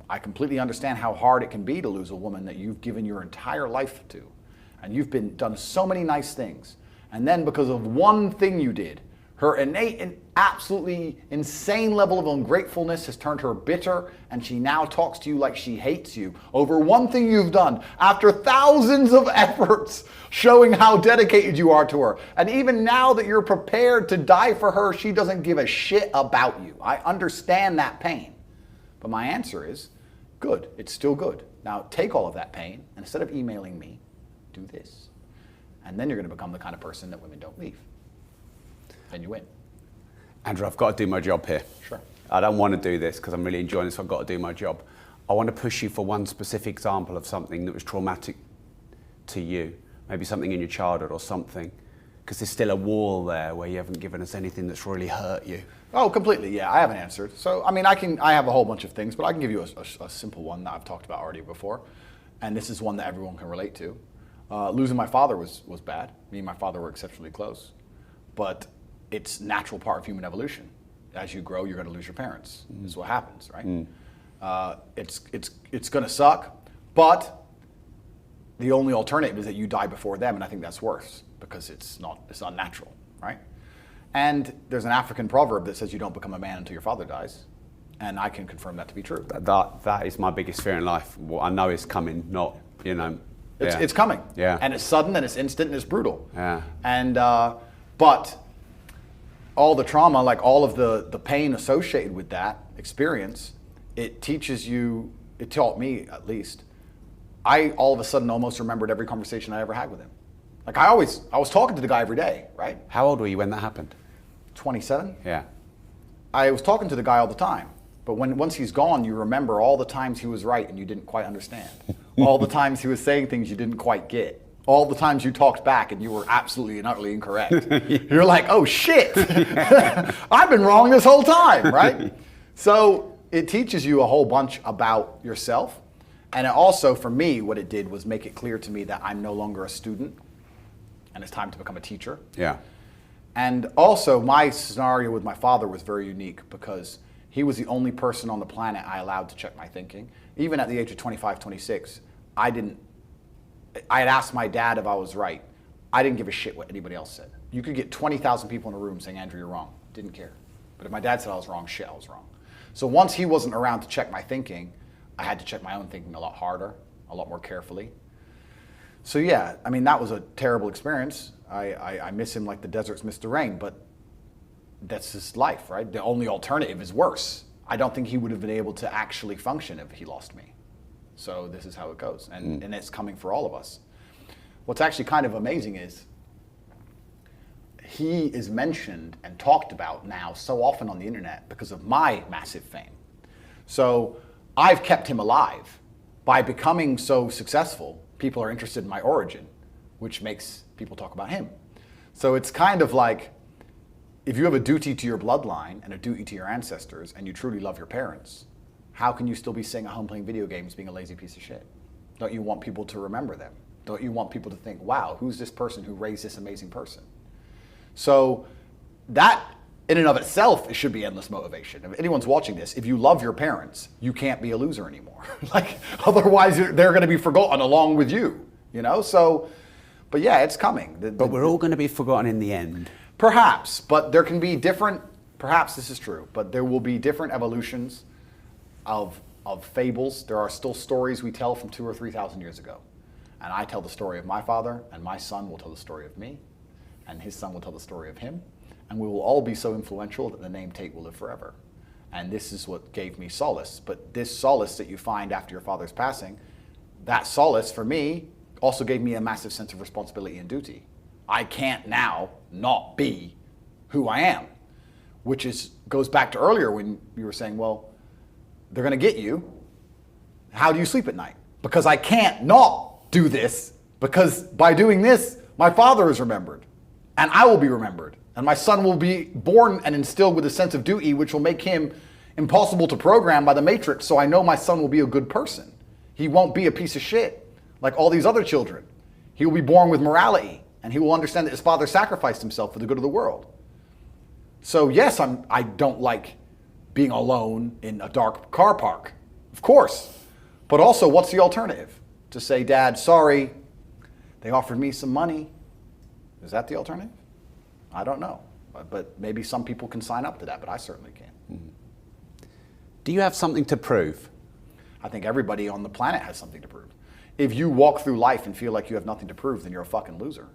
I completely understand how hard it can be to lose a woman that you've given your entire life to. And you've done so many nice things. And then because of one thing you did, her innate and absolutely insane level of ungratefulness has turned her bitter, and she now talks to you like she hates you over one thing you've done after thousands of efforts showing how dedicated you are to her. And even now that you're prepared to die for her, she doesn't give a shit about you. I understand that pain. But my answer is, good, it's still good. Now take all of that pain, and instead of emailing me, do this. And then you're going to become the kind of person that women don't leave. Then you win. Andrew, I've got to do my job here. Sure. I don't want to do this because I'm really enjoying this, so I've got to do my job. I want to push you for one specific example of something that was traumatic to you, maybe something in your childhood or something, because there's still a wall there where you haven't given us anything that's really hurt you. Oh, completely, yeah, I haven't answered. So, I mean, I have a whole bunch of things, but I can give you a simple one that I've talked about already before. And this is one that everyone can relate to. Losing my father was bad. Me and my father were exceptionally close. But it's a natural part of human evolution. As you grow, you're going to lose your parents. This is what happens, right? It's going to suck, but the only alternative is that you die before them, and I think that's worse because it's unnatural, right? And there's an African proverb that says you don't become a man until your father dies. And I can confirm that to be true. That is my biggest fear in life. What I know is coming, not, you know. It's coming. Yeah. And it's sudden and it's instant and it's brutal. Yeah. And, but all the trauma, like all of the pain associated with that experience, it teaches you, it taught me at least, I all of a sudden almost remembered every conversation I ever had with him. Like I was talking to the guy every day, right? How old were you when that happened? 27. Yeah. I was talking to the guy all the time. But once he's gone, you remember all the times he was right and you didn't quite understand. All the times he was saying things you didn't quite get. All the times you talked back and you were absolutely and utterly incorrect. You're like, oh shit, I've been wrong this whole time, right? So it teaches you a whole bunch about yourself. And it also, for me, what it did was make it clear to me that I'm no longer a student and it's time to become a teacher. Yeah. And also my scenario with my father was very unique because he was the only person on the planet I allowed to check my thinking. Even at the age of 25, 26, I had asked my dad if I was right. I didn't give a shit what anybody else said. You could get 20,000 people in a room saying, Andrew, you're wrong. Didn't care. But if my dad said I was wrong, shit, I was wrong. So once he wasn't around to check my thinking, I had to check my own thinking a lot harder, a lot more carefully. So yeah, I mean, that was a terrible experience. I miss him like the deserts miss the rain, but that's his life, right? The only alternative is worse. I don't think he would have been able to actually function if he lost me. So this is how it goes, and it's coming for all of us. What's actually kind of amazing is he is mentioned and talked about now so often on the internet because of my massive fame. So I've kept him alive. By becoming so successful, people are interested in my origin, which makes people talk about him. So it's kind of like, if you have a duty to your bloodline and a duty to your ancestors and you truly love your parents, how can you still be sitting at home playing video games being a lazy piece of shit? Don't you want people to remember them? Don't you want people to think, wow, who's this person who raised this amazing person? So that in and of itself, it should be endless motivation. If anyone's watching this, if you love your parents, you can't be a loser anymore. Like, otherwise they're going to be forgotten along with you, you know? So, but yeah, it's coming. But we're all going to be forgotten in the end. Perhaps, but there can be different, perhaps this is true, but there will be different evolutions of fables. There are still stories we tell from 2,000 or 3,000 years ago. And I tell the story of my father, and my son will tell the story of me, and his son will tell the story of him. And we will all be so influential that the name Tate will live forever. And this is what gave me solace. But this solace that you find after your father's passing, that solace for me also gave me a massive sense of responsibility and duty. I can't now not be who I am, which goes back to earlier when you were saying, well, they're going to get you. How do you sleep at night? Because I can't not do this, because by doing this, my father is remembered, and I will be remembered, and my son will be born and instilled with a sense of duty, which will make him impossible to program by the Matrix, so I know my son will be a good person. He won't be a piece of shit like all these other children. He will be born with morality, and he will understand that his father sacrificed himself for the good of the world. So yes, I don't like being alone in a dark car park, of course. But also, what's the alternative? To say, Dad, sorry, they offered me some money. Is that the alternative? I don't know. But maybe some people can sign up to that, but I certainly can't. Mm-hmm. Do you have something to prove? I think everybody on the planet has something to prove. If you walk through life and feel like you have nothing to prove, then you're a fucking loser.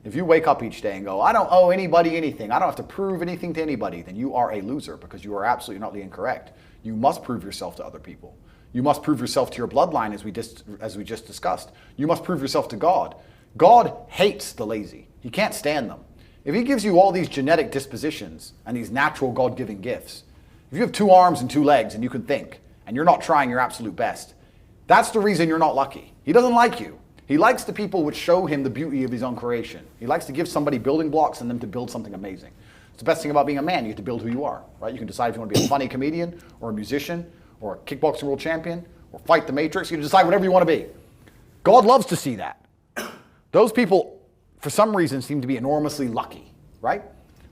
If you wake up each day and go, I don't owe anybody anything, I don't have to prove anything to anybody, then you are a loser, because you are absolutely not incorrect. You must prove yourself to other people. You must prove yourself to your bloodline, as we just discussed. You must prove yourself to God. God hates the lazy. He can't stand them. If he gives you all these genetic dispositions and these natural God-given gifts, if you have 2 arms and 2 legs and you can think, and you're not trying your absolute best, that's the reason you're not lucky. He doesn't like you. He likes the people which show him the beauty of his own creation. He likes to give somebody building blocks and them to build something amazing. It's the best thing about being a man. You get to build who you are, right? You can decide if you want to be a funny comedian or a musician or a kickboxing world champion or fight the Matrix. You can decide whatever you want to be. God loves to see that. Those people, for some reason, seem to be enormously lucky, right?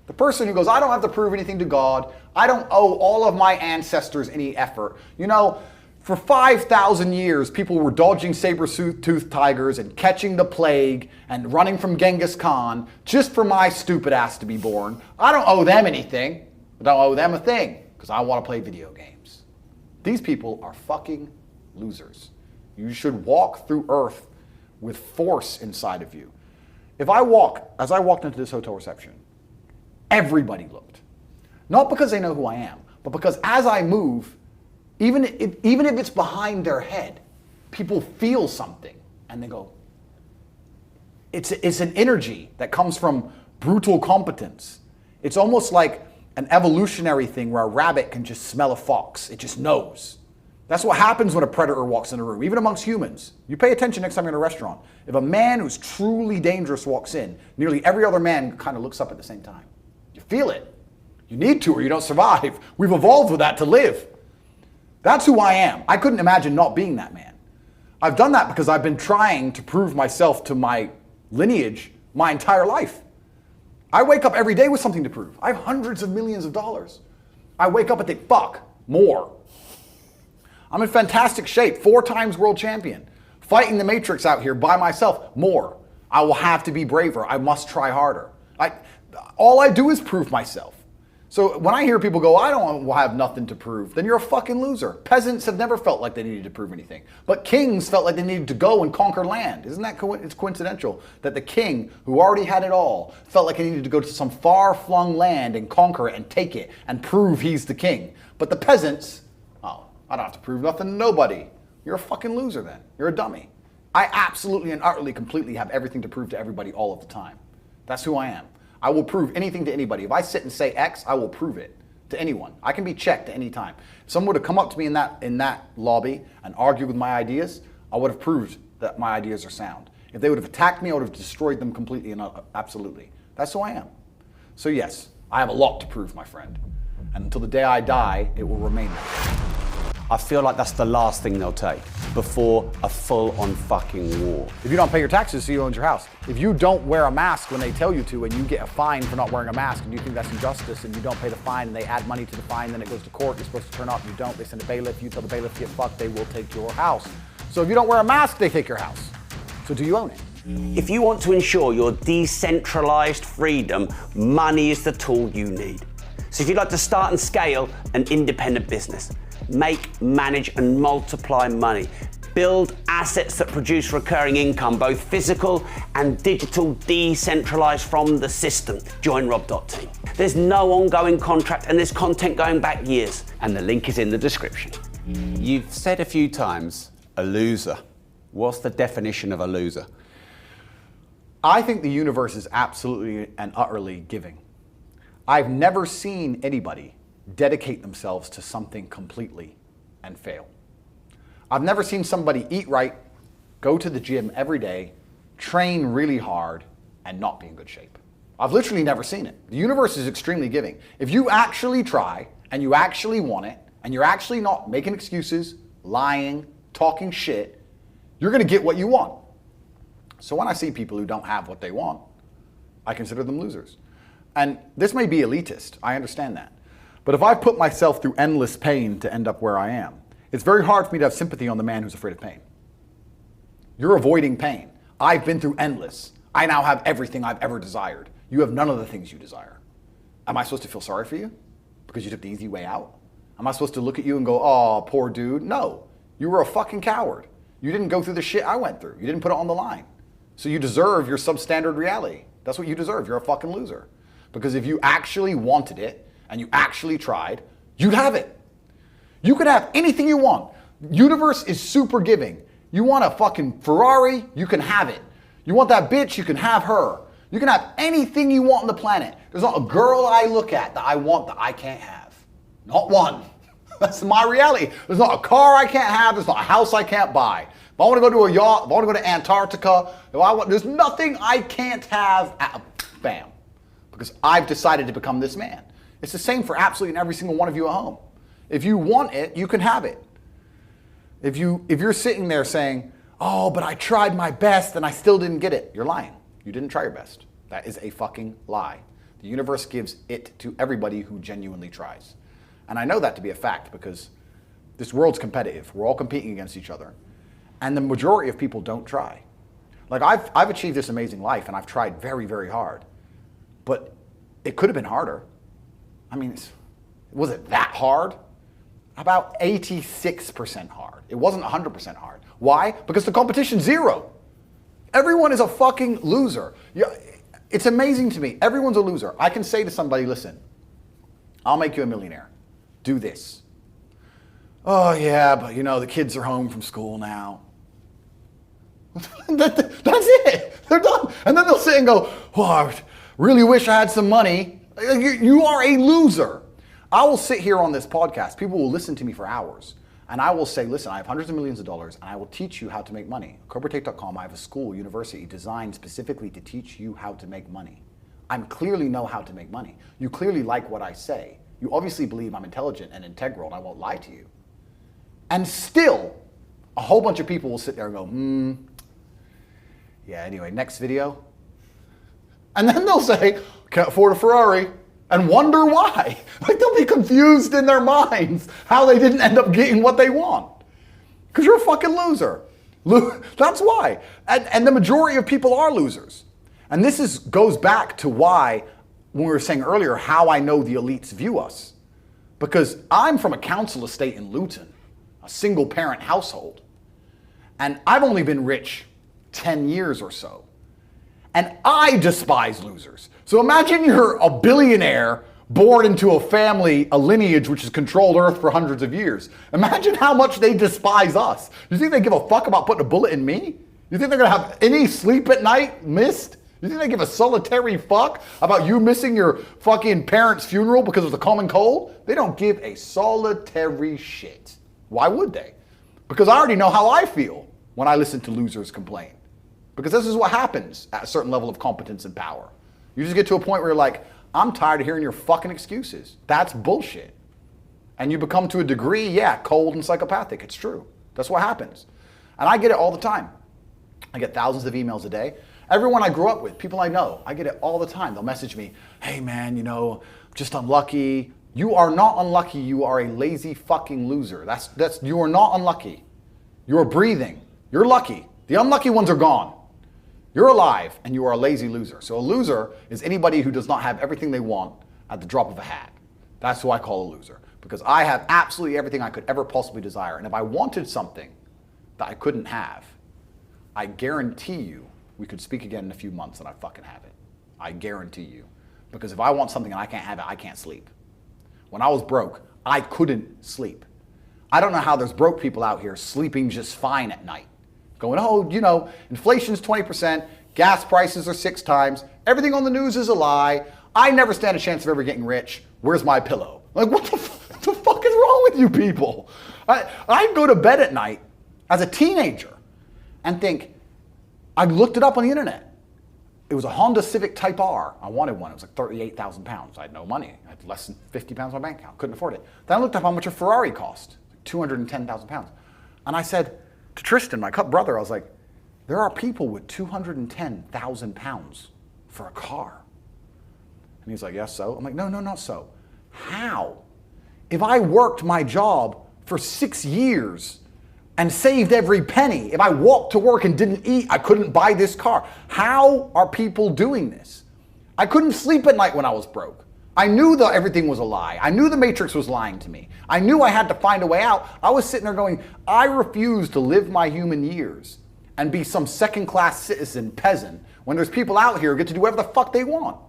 The person who goes, I don't have to prove anything to God. I don't owe all of my ancestors any effort. You know, for 5,000 years, people were dodging saber-toothed tigers and catching the plague and running from Genghis Khan just for my stupid ass to be born. I don't owe them anything. I don't owe them a thing. because I want to play video games. These people are fucking losers. You should walk through earth with force inside of you. As I walked into this hotel reception, everybody looked. Not because they know who I am, but because as I move, even if it's behind their head, people feel something and they go, it's an energy that comes from brutal competence. It's almost like an evolutionary thing where a rabbit can just smell a fox. It just knows. That's what happens when a predator walks in a room, even amongst humans. You pay attention next time you're in a restaurant. If a man who's truly dangerous walks in, nearly every other man kind of looks up at the same time. You feel it. You need to or you don't survive. We've evolved with that to live. That's who I am. I couldn't imagine not being that man. I've done that because I've been trying to prove myself to my lineage my entire life. I wake up every day with something to prove. I have hundreds of millions of dollars. I wake up and think, fuck, more. I'm in fantastic shape, 4 times world champion. Fighting the Matrix out here by myself, more. I will have to be braver. I must try harder. All I do is prove myself. So when I hear people go, I don't have nothing to prove, then you're a fucking loser. Peasants have never felt like they needed to prove anything. But kings felt like they needed to go and conquer land. Isn't that it's coincidental that the king, who already had it all, felt like he needed to go to some far-flung land and conquer it and take it and prove he's the king. But the peasants, I don't have to prove nothing to nobody. You're a fucking loser then. You're a dummy. I absolutely and utterly, completely have everything to prove to everybody all of the time. That's who I am. I will prove anything to anybody. If I sit and say X, I will prove it to anyone. I can be checked at any time. If someone would have come up to me in that lobby and argued with my ideas, I would have proved that my ideas are sound. If they would have attacked me, I would have destroyed them completely and absolutely. That's who I am. So yes, I have a lot to prove, my friend. And until the day I die, it will remain that. I feel like that's the last thing they'll take before a full-on fucking war. If you don't pay your taxes, so you own your house. If you don't wear a mask when they tell you to and you get a fine for not wearing a mask and you think that's injustice and you don't pay the fine and they add money to the fine, then it goes to court, you're supposed to turn up, you don't, they send a bailiff, you tell the bailiff to get fucked, they will take your house. So if you don't wear a mask, they take your house. So do you own it? If you want to ensure your decentralized freedom, money is the tool you need. So if you'd like to start and scale an independent business, make, manage, and multiply money. Build assets that produce recurring income, both physical and digital, decentralized from the system. Join Rob.team. There's no ongoing contract and there's content going back years, and the link is in the description. You've said a few times, a loser. What's the definition of a loser? I think the universe is absolutely and utterly giving. I've never seen anybody dedicate themselves to something completely and fail. I've never seen somebody eat right, go to the gym every day, train really hard, and not be in good shape. I've literally never seen it. The universe is extremely giving. If you actually try, and you actually want it, and you're actually not making excuses, lying, talking shit, you're gonna get what you want. So when I see people who don't have what they want, I consider them losers. And this may be elitist, I understand that. But if I put myself through endless pain to end up where I am, it's very hard for me to have sympathy on the man who's afraid of pain. You're avoiding pain. I've been through endless. I now have everything I've ever desired. You have none of the things you desire. Am I supposed to feel sorry for you because you took the easy way out? Am I supposed to look at you and go, oh, poor dude? No, you were a fucking coward. You didn't go through the shit I went through. You didn't put it on the line. So you deserve your substandard reality. That's what you deserve. You're a fucking loser. Because if you actually wanted it, and you actually tried, you'd have it. You could have anything you want. Universe is super giving. You want a fucking Ferrari, you can have it. You want that bitch, you can have her. You can have anything you want on the planet. There's not a girl I look at that I want that I can't have. Not one. That's my reality. There's not a car I can't have. There's not a house I can't buy. If I want to go to a yacht, if I want to go to Antarctica, there's nothing I can't have. Bam. Because I've decided to become this man. It's the same for absolutely every single one of you at home. If you want it, you can have it. If you're sitting there saying, oh, but I tried my best and I still didn't get it, you're lying. You didn't try your best. That is a fucking lie. The universe gives it to everybody who genuinely tries. And I know that to be a fact because this world's competitive. We're all competing against each other. And the majority of people don't try. Like I've achieved this amazing life and I've tried very, very hard. But it could have been harder. I mean, Was it that hard? About 86% hard. It wasn't 100% hard. Why? Because the competition's zero. Everyone is a fucking loser. It's amazing to me. Everyone's a loser. I can say to somebody, listen, I'll make you a millionaire. Do this. Oh yeah, but the kids are home from school now. That's it. They're done. And then they'll sit and go, oh, I really wish I had some money. You are a loser. I will sit here on this podcast. People will listen to me for hours. And I will say, listen, I have hundreds of millions of dollars and I will teach you how to make money. CobraTate.com, I have a school, university designed specifically to teach you how to make money. I clearly know how to make money. You clearly like what I say. You obviously believe I'm intelligent and integral and I won't lie to you. And still, a whole bunch of people will sit there and go, yeah, anyway, next video. And then they'll say, can't afford a Ferrari, and wonder why. Like they'll be confused in their minds how they didn't end up getting what they want. Because you're a fucking loser. That's why. And the majority of people are losers. And this goes back to why, when we were saying earlier, how I know the elites view us. Because I'm from a council estate in Luton, a single parent household. And I've only been rich 10 years or so. And I despise losers. So imagine you're a billionaire born into a family, a lineage which has controlled Earth for hundreds of years. Imagine how much they despise us. You think they give a fuck about putting a bullet in me? You think they're gonna have any sleep at night missed? You think they give a solitary fuck about you missing your fucking parents' funeral because of the common cold? They don't give a solitary shit. Why would they? Because I already know how I feel when I listen to losers complain. Because this is what happens at a certain level of competence and power. You just get to a point where you're like, I'm tired of hearing your fucking excuses. That's bullshit. And you become, to a degree, cold and psychopathic. It's true. That's what happens. And I get it all the time. I get thousands of emails a day. Everyone I grew up with, people I know, I get it all the time. They'll message me, hey man, just unlucky. You are not unlucky. You are a lazy fucking loser. You are not unlucky. You are breathing. You're lucky. The unlucky ones are gone. You're alive and you are a lazy loser. So a loser is anybody who does not have everything they want at the drop of a hat. That's who I call a loser. Because I have absolutely everything I could ever possibly desire. And if I wanted something that I couldn't have, I guarantee you we could speak again in a few months and I fucking have it. I guarantee you. Because if I want something and I can't have it, I can't sleep. When I was broke, I couldn't sleep. I don't know how there's broke people out here sleeping just fine at night. Going, inflation's 20%, gas prices are 6 times, everything on the news is a lie, I never stand a chance of ever getting rich, where's my pillow? Like, what the fuck is wrong with you people? I go to bed at night as a teenager and think, I looked it up on the internet. It was a Honda Civic Type R. I wanted one. It was like 38,000 pounds. I had no money. I had less than 50 pounds in my bank account. Couldn't afford it. Then I looked up how much a Ferrari cost, 210,000 pounds. And I said to Tristan, my brother, I was like, there are people with 210,000 pounds for a car. And he's like, yes, so? I'm like, no, not so. How? If I worked my job for 6 years and saved every penny, if I walked to work and didn't eat, I couldn't buy this car. How are people doing this? I couldn't sleep at night when I was broke. I knew that everything was a lie. I knew the Matrix was lying to me. I knew I had to find a way out. I was sitting there going, I refuse to live my human years and be some second-class citizen peasant when there's people out here who get to do whatever the fuck they want.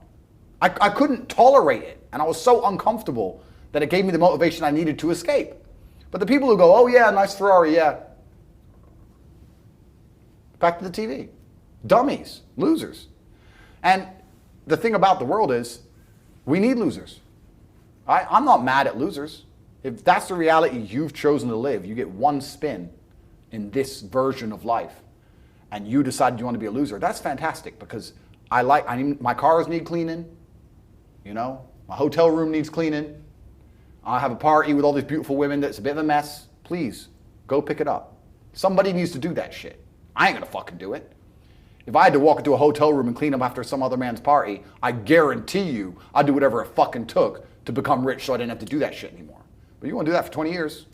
I couldn't tolerate it, and I was so uncomfortable that it gave me the motivation I needed to escape. But the people who go, oh yeah, nice Ferrari, yeah. Back to the TV. Dummies, losers. And the thing about the world is, we need losers. I'm not mad at losers. If that's the reality you've chosen to live, you get one spin in this version of life, and you decide you want to be a loser, that's fantastic, because my cars need cleaning, my hotel room needs cleaning, I have a party with all these beautiful women that's a bit of a mess. Please, go pick it up. Somebody needs to do that shit. I ain't gonna fucking do it. If I had to walk into a hotel room and clean up after some other man's party, I guarantee you I'd do whatever it fucking took to become rich so I didn't have to do that shit anymore. But you want to do that for 20 years?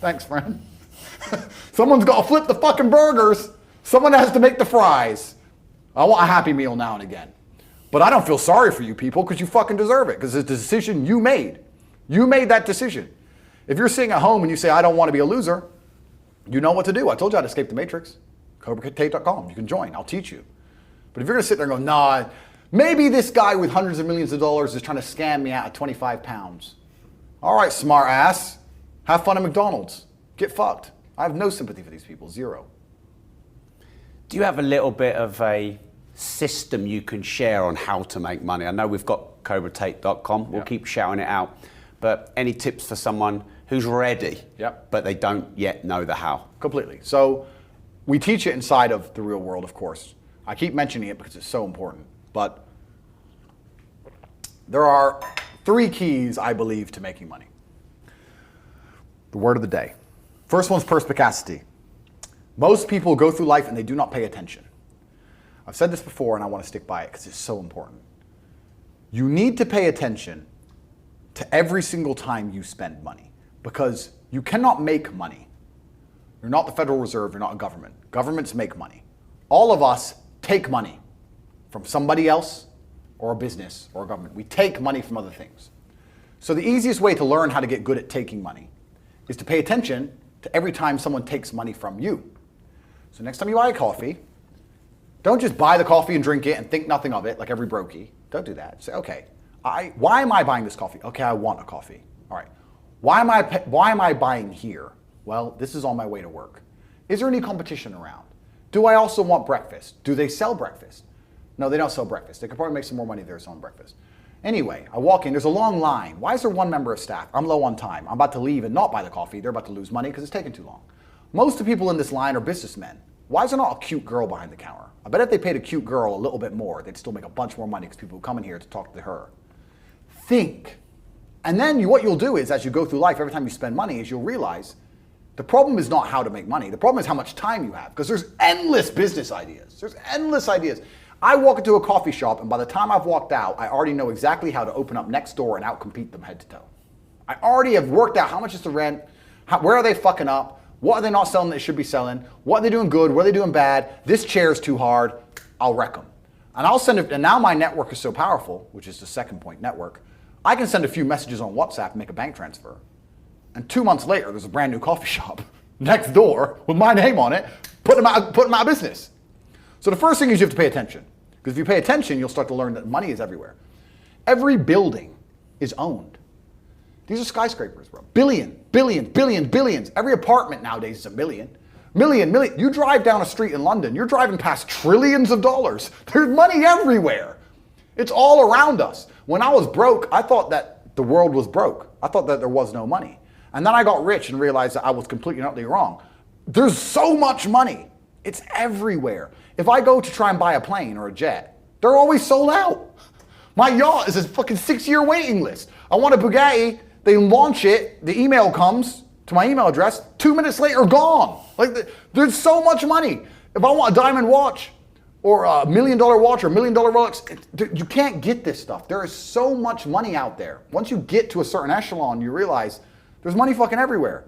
Thanks, friend. Someone's got to flip the fucking burgers. Someone has to make the fries. I want a Happy Meal now and again. But I don't feel sorry for you people because you fucking deserve it because it's a decision you made. You made that decision. If you're sitting at home and you say, I don't want to be a loser, you know what to do. I told you how to escape the matrix. CobraTate.com. You can join. I'll teach you. But if you're going to sit there and go, nah, maybe this guy with hundreds of millions of dollars is trying to scam me out of 25 pounds. All right, smart ass. Have fun at McDonald's. Get fucked. I have no sympathy for these people. Zero. Do you have a little bit of a system you can share on how to make money? I know we've got CobraTate.com. We'll keep shouting it out. But any tips for someone who's ready, but they don't yet know the how? Completely. So we teach it inside of the real world, of course. I keep mentioning it because it's so important. But there are 3 keys, I believe, to making money. The word of the day. First one's perspicacity. Most people go through life and they do not pay attention. I've said this before and I want to stick by it because it's so important. You need to pay attention to every single time you spend money because you cannot make money. You're not the Federal Reserve, you're not a government. Governments make money. All of us take money from somebody else or a business or a government. We take money from other things. So the easiest way to learn how to get good at taking money is to pay attention to every time someone takes money from you. So next time you buy a coffee, don't just buy the coffee and drink it and think nothing of it like every brokey. Don't do that. Say, okay, why am I buying this coffee? Okay, I want a coffee. All right. Why am I buying here? Well, this is on my way to work. Is there any competition around? Do I also want breakfast? Do they sell breakfast? No, they don't sell breakfast. They could probably make some more money if they're selling breakfast. Anyway, I walk in, there's a long line. Why is there one member of staff? I'm low on time. I'm about to leave and not buy the coffee. They're about to lose money because it's taking too long. Most of the people in this line are businessmen. Why is there not a cute girl behind the counter? I bet if they paid a cute girl a little bit more, they'd still make a bunch more money because people would come in here to talk to her. Think. And then what you'll do is, as you go through life, every time you spend money, is you'll realize the problem is not how to make money. The problem is how much time you have because there's endless business ideas. There's endless ideas. I walk into a coffee shop and by the time I've walked out, I already know exactly how to open up next door and outcompete them head to toe. I already have worked out how much is the rent, where are they fucking up, what are they not selling that they should be selling, what are they doing good, what are they doing bad, this chair's too hard, I'll wreck them. And I'll send it, and now my network is so powerful, which is the second point, network, I can send a few messages on WhatsApp and make a bank transfer. And 2 months later, there's a brand new coffee shop next door with my name on it, putting them out of business. So the first thing is you have to pay attention. Because if you pay attention, you'll start to learn that money is everywhere. Every building is owned. These are skyscrapers, bro. Billions. Every apartment nowadays is a million. Million. You drive down a street in London, you're driving past trillions of dollars. There's money everywhere. It's all around us. When I was broke, I thought that the world was broke. I thought that there was no money. And then I got rich and realized that I was completely and utterly wrong. There's so much money. It's everywhere. If I go to try and buy a plane or a jet, they're always sold out. My yacht is a fucking 6-year waiting list. I want a Bugatti, they launch it, the email comes to my email address, 2 minutes later, gone. Like, there's so much money. If I want a diamond watch, or a $1 million watch, or $1 million Rolex, you can't get this stuff. There is so much money out there. Once you get to a certain echelon, you realize there's money fucking everywhere.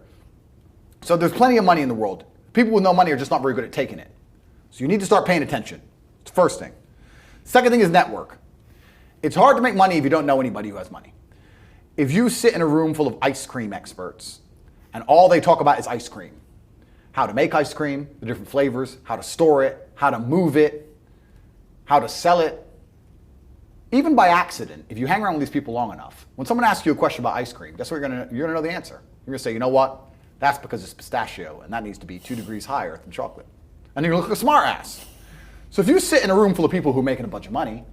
So there's plenty of money in the world. People with no money are just not very good at taking it. So you need to start paying attention. It's the first thing. Second thing is network. It's hard to make money if you don't know anybody who has money. If you sit in a room full of ice cream experts and all they talk about is ice cream, how to make ice cream, the different flavors, how to store it, how to move it, how to sell it, even by accident, if you hang around with these people long enough, when someone asks you a question about ice cream, guess what you're gonna know the answer. You're gonna say, you know what? That's because it's pistachio, and that needs to be 2 degrees higher than chocolate. And you're gonna look like a smart ass. So if you sit in a room full of people who are making a bunch of money,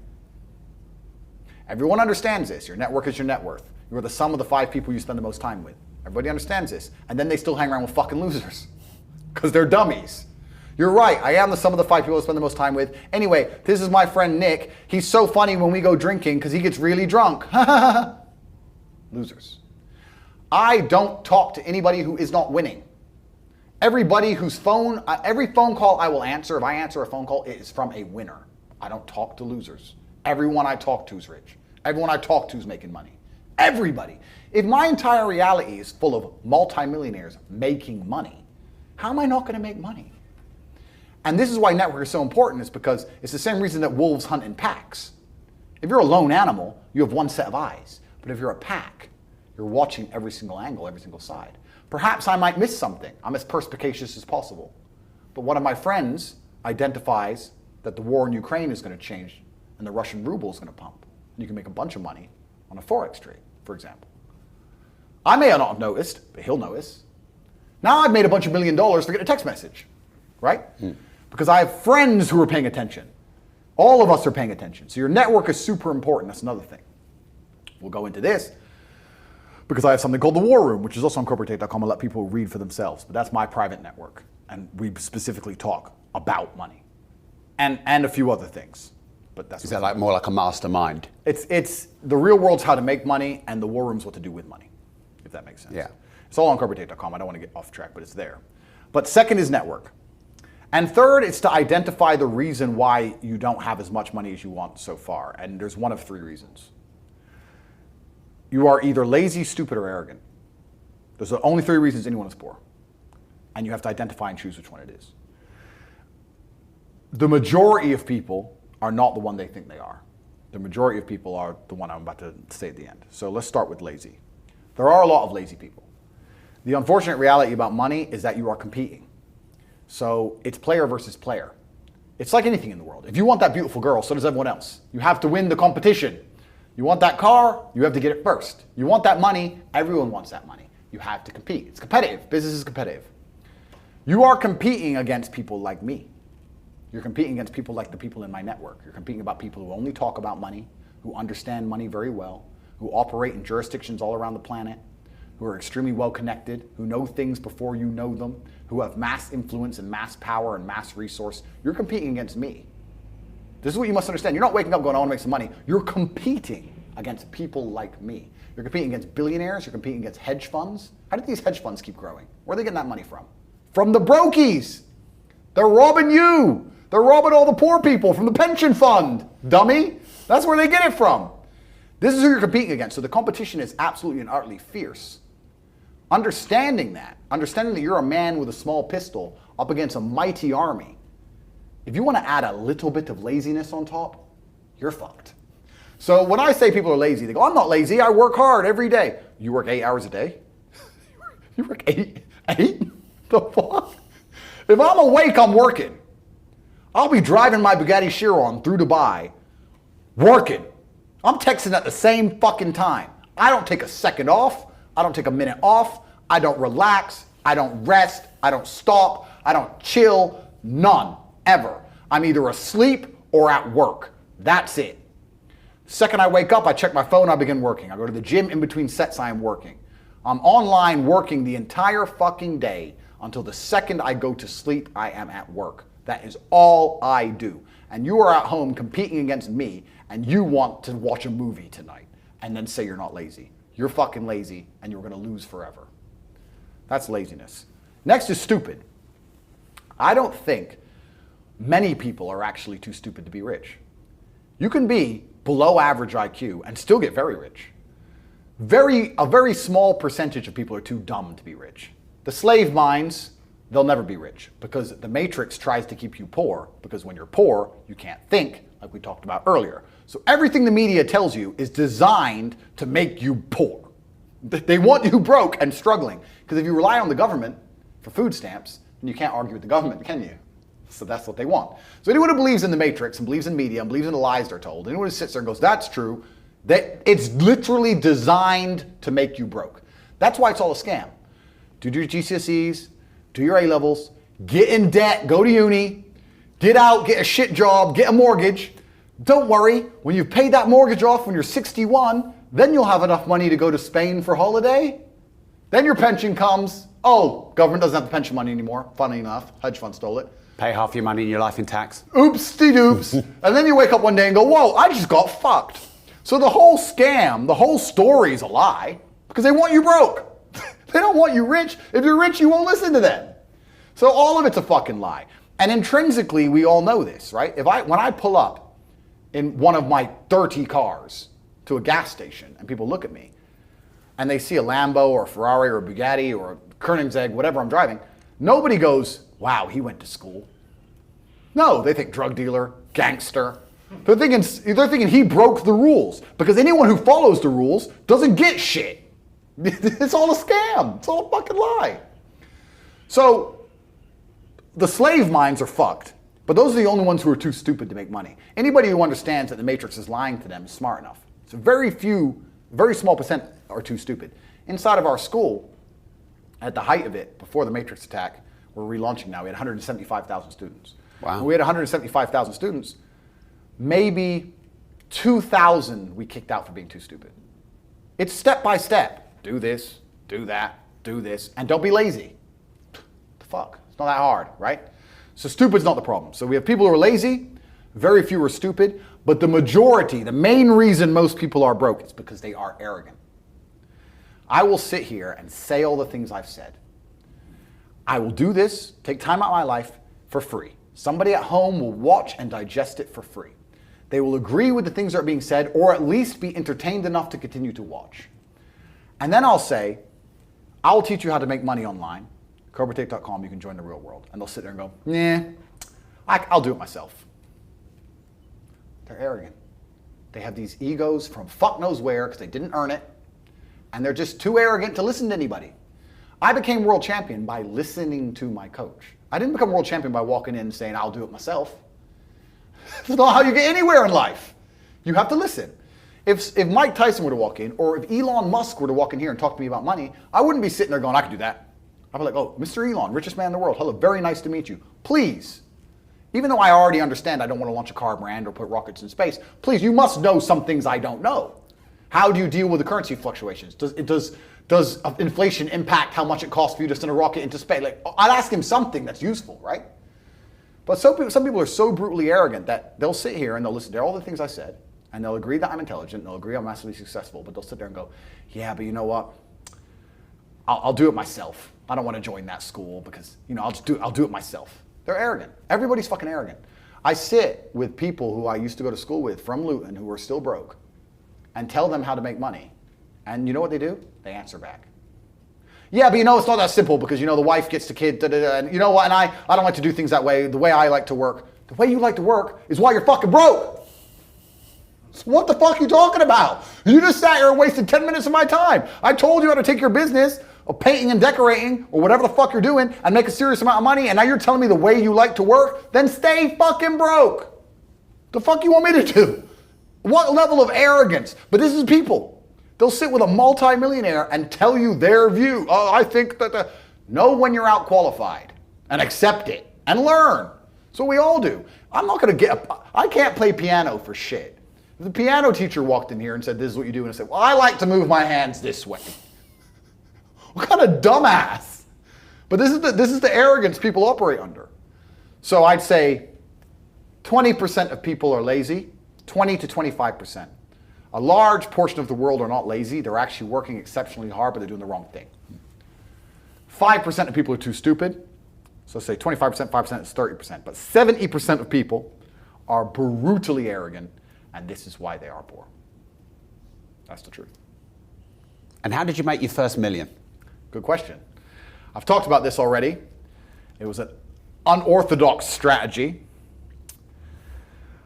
everyone understands this. Your network is your net worth. You're the sum of the 5 people you spend the most time with. Everybody understands this. And then they still hang around with fucking losers because they're dummies. You're right, I am the sum of the 5 people I spend the most time with. Anyway, this is my friend Nick. He's so funny when we go drinking because he gets really drunk. Losers. I don't talk to anybody who is not winning. Everybody whose phone, every phone call I will answer, if I answer a phone call, it is from a winner. I don't talk to losers. Everyone I talk to is rich. Everyone I talk to is making money. Everybody. If my entire reality is full of multimillionaires making money, how am I not going to make money? And this is why network is so important, is because it's the same reason that wolves hunt in packs. If you're a lone animal, you have one set of eyes. But if you're a pack, you're watching every single angle, every single side. Perhaps I might miss something. I'm as perspicacious as possible. But one of my friends identifies that the war in Ukraine is going to change and the Russian ruble is going to pump. And you can make a bunch of money on a forex trade, for example. I may not have noticed, but he'll notice. Now I've made a bunch of $1 million for getting a text message, right? Because I have friends who are paying attention. All of us are paying attention. So your network is super important. That's another thing. We'll go into this because I have something called the War Room, which is also on corporatate.com. I'll let people read for themselves. But that's my private network. And we specifically talk about money and a few other things. But that's Is that like more like a mastermind? It's the real world's how to make money, and the War Room's what to do with money, if that makes sense. Yeah. It's all on corporatate.com. I don't want to get off track, but it's there. But second is network. And third, it's to identify the reason why you don't have as much money as you want so far. And there's one of three reasons. You are either lazy, stupid, or arrogant. Those are the only three reasons anyone is poor. And you have to identify and choose which one it is. The majority of people are not the one they think they are. The majority of people are the one I'm about to say at the end. So let's start with lazy. There are a lot of lazy people. The unfortunate reality about money is that you are competing. So it's player versus player. It's like anything in the world. If you want that beautiful girl, so does everyone else. You have to win the competition. You want that car, you have to get it first. You want that money, everyone wants that money. You have to compete. It's competitive. Business is competitive. You are competing against people like me. You're competing against people like the people in my network. You're competing about people who only talk about money, who understand money very well, who operate in jurisdictions all around the planet, who are extremely well connected, who know things before you know them, who have mass influence and mass power and mass resource. You're competing against me. This is what you must understand. You're not waking up going, I want to make some money. You're competing against people like me. You're competing against billionaires. You're competing against hedge funds. How did these hedge funds keep growing? Where are they getting that money from? From the brokies. They're robbing you. They're robbing all the poor people from the pension fund, dummy. That's where they get it from. This is who you're competing against. So the competition is absolutely and utterly fierce. Understanding that you're a man with a small pistol up against a mighty army, if you want to add a little bit of laziness on top, you're fucked. So when I say people are lazy, they go, I'm not lazy, I work hard every day. You work 8 hours a day? You work eight? The fuck? If I'm awake, I'm working. I'll be driving my Bugatti Chiron through Dubai, working. I'm texting at the same fucking time. I don't take a second off. I don't take a minute off. I don't relax. I don't rest. I don't stop. I don't chill. None. Ever. I'm either asleep or at work. That's it. The second I wake up, I check my phone, I begin working. I go to the gym in between sets, I am working. I'm online working the entire fucking day until the second I go to sleep, I am at work. That is all I do. And you are at home competing against me, and you want to watch a movie tonight and then say you're not lazy. You're fucking lazy, and you're going to lose forever. That's laziness. Next is stupid. I don't think many people are actually too stupid to be rich. You can be below average IQ and still get very rich. A very small percentage of people are too dumb to be rich. The slave minds, they'll never be rich because the matrix tries to keep you poor, because when you're poor, you can't think, like we talked about earlier. So everything the media tells you is designed to make you poor. They want you broke and struggling, because if you rely on the government for food stamps, then you can't argue with the government, can you? So that's what they want. So anyone who believes in the matrix and believes in media and believes in the lies they're told, anyone who sits there and goes, that's true, that it's literally designed to make you broke. That's why it's all a scam. Do your GCSEs, do your A-levels, get in debt, go to uni, get out, get a shit job, get a mortgage. Don't worry, when you've paid that mortgage off when you're 61, then you'll have enough money to go to Spain for holiday. Then your pension comes. Oh, government doesn't have the pension money anymore. Funny enough, hedge fund stole it. Pay half your money in your life in tax. Oops-de-doops. And then you wake up one day and go, whoa, I just got fucked. So the whole scam, the whole story is a lie because they want you broke. They don't want you rich. If you're rich, you won't listen to them. So all of it's a fucking lie. And intrinsically, we all know this, right? When I pull up in one of my 30 cars to a gas station and people look at me and they see a Lambo or a Ferrari or a Bugatti or a Koenigsegg, whatever I'm driving, nobody goes, wow, he went to school. No, they think drug dealer, gangster, They're thinking he broke the rules, because anyone who follows the rules doesn't get shit. It's all a scam. It's all a fucking lie. So the slave minds are fucked, but those are the only ones who are too stupid to make money. Anybody who understands that the Matrix is lying to them is smart enough. So very small percent are too stupid. Inside of our school, at the height of it, before the Matrix attack, we're relaunching now, we had 175,000 students. Wow. When we had 175,000 students, maybe 2,000 we kicked out for being too stupid. It's step by step. Do this, do that, do this, and don't be lazy. The fuck? It's not that hard, right? So stupid's not the problem. So we have people who are lazy, very few are stupid, but the majority, the main reason most people are broke is because they are arrogant. I will sit here and say all the things I've said. I will do this, take time out of my life for free. Somebody at home will watch and digest it for free. They will agree with the things that are being said, or at least be entertained enough to continue to watch. And then I'll say, I'll teach you how to make money online. CobraTate.com, you can join the real world. And they'll sit there and go, nah, I'll do it myself. They're arrogant. They have these egos from fuck knows where because they didn't earn it. And they're just too arrogant to listen to anybody. I became world champion by listening to my coach. I didn't become world champion by walking in and saying, I'll do it myself. That's not how you get anywhere in life. You have to listen. If Mike Tyson were to walk in, or if Elon Musk were to walk in here and talk to me about money, I wouldn't be sitting there going, I can do that. I'd be like, oh, Mr. Elon, richest man in the world. Hello, very nice to meet you. Please, even though I already understand I don't want to launch a car brand or put rockets in space, please, you must know some things I don't know. How do you deal with the currency fluctuations? Does inflation impact how much it costs for you to send a rocket into space? Like, I'd ask him something that's useful, right? But some people are so brutally arrogant that they'll sit here and they'll listen to all the things I said, and they'll agree that I'm intelligent, and they'll agree I'm massively successful, but they'll sit there and go, yeah, but you know what? I'll do it myself. I don't want to join that school because, I'll do it myself. They're arrogant. Everybody's fucking arrogant. I sit with people who I used to go to school with from Luton who are still broke and tell them how to make money. And you know what they do? They answer back. Yeah, but it's not that simple because, the wife gets the kid, and you know what, and I don't like to do things that way. The way I like to work, the way you like to work is why you're fucking broke. So what the fuck are you talking about? You just sat here and wasted 10 minutes of my time. I told you how to take your business of painting and decorating or whatever the fuck you're doing and make a serious amount of money, and now you're telling me the way you like to work? Then stay fucking broke. The fuck you want me to do? What level of arrogance? But this is people. They'll sit with a multimillionaire and tell you their view. Oh, I think that know when you're out qualified and accept it and learn. So we all do. I'm not going to I can't play piano for shit. If the piano teacher walked in here and said, this is what you do, and I said, well, I like to move my hands this way. What kind of dumbass? But this is the arrogance people operate under. So I'd say 20% of people are lazy, 20 to 25%. A large portion of the world are not lazy. They're actually working exceptionally hard, but they're doing the wrong thing. 5% of people are too stupid. So say 25%, 5% is 30%. But 70% of people are brutally arrogant, and this is why they are poor. That's the truth. And how did you make your first million? Good question. I've talked about this already. It was an unorthodox strategy.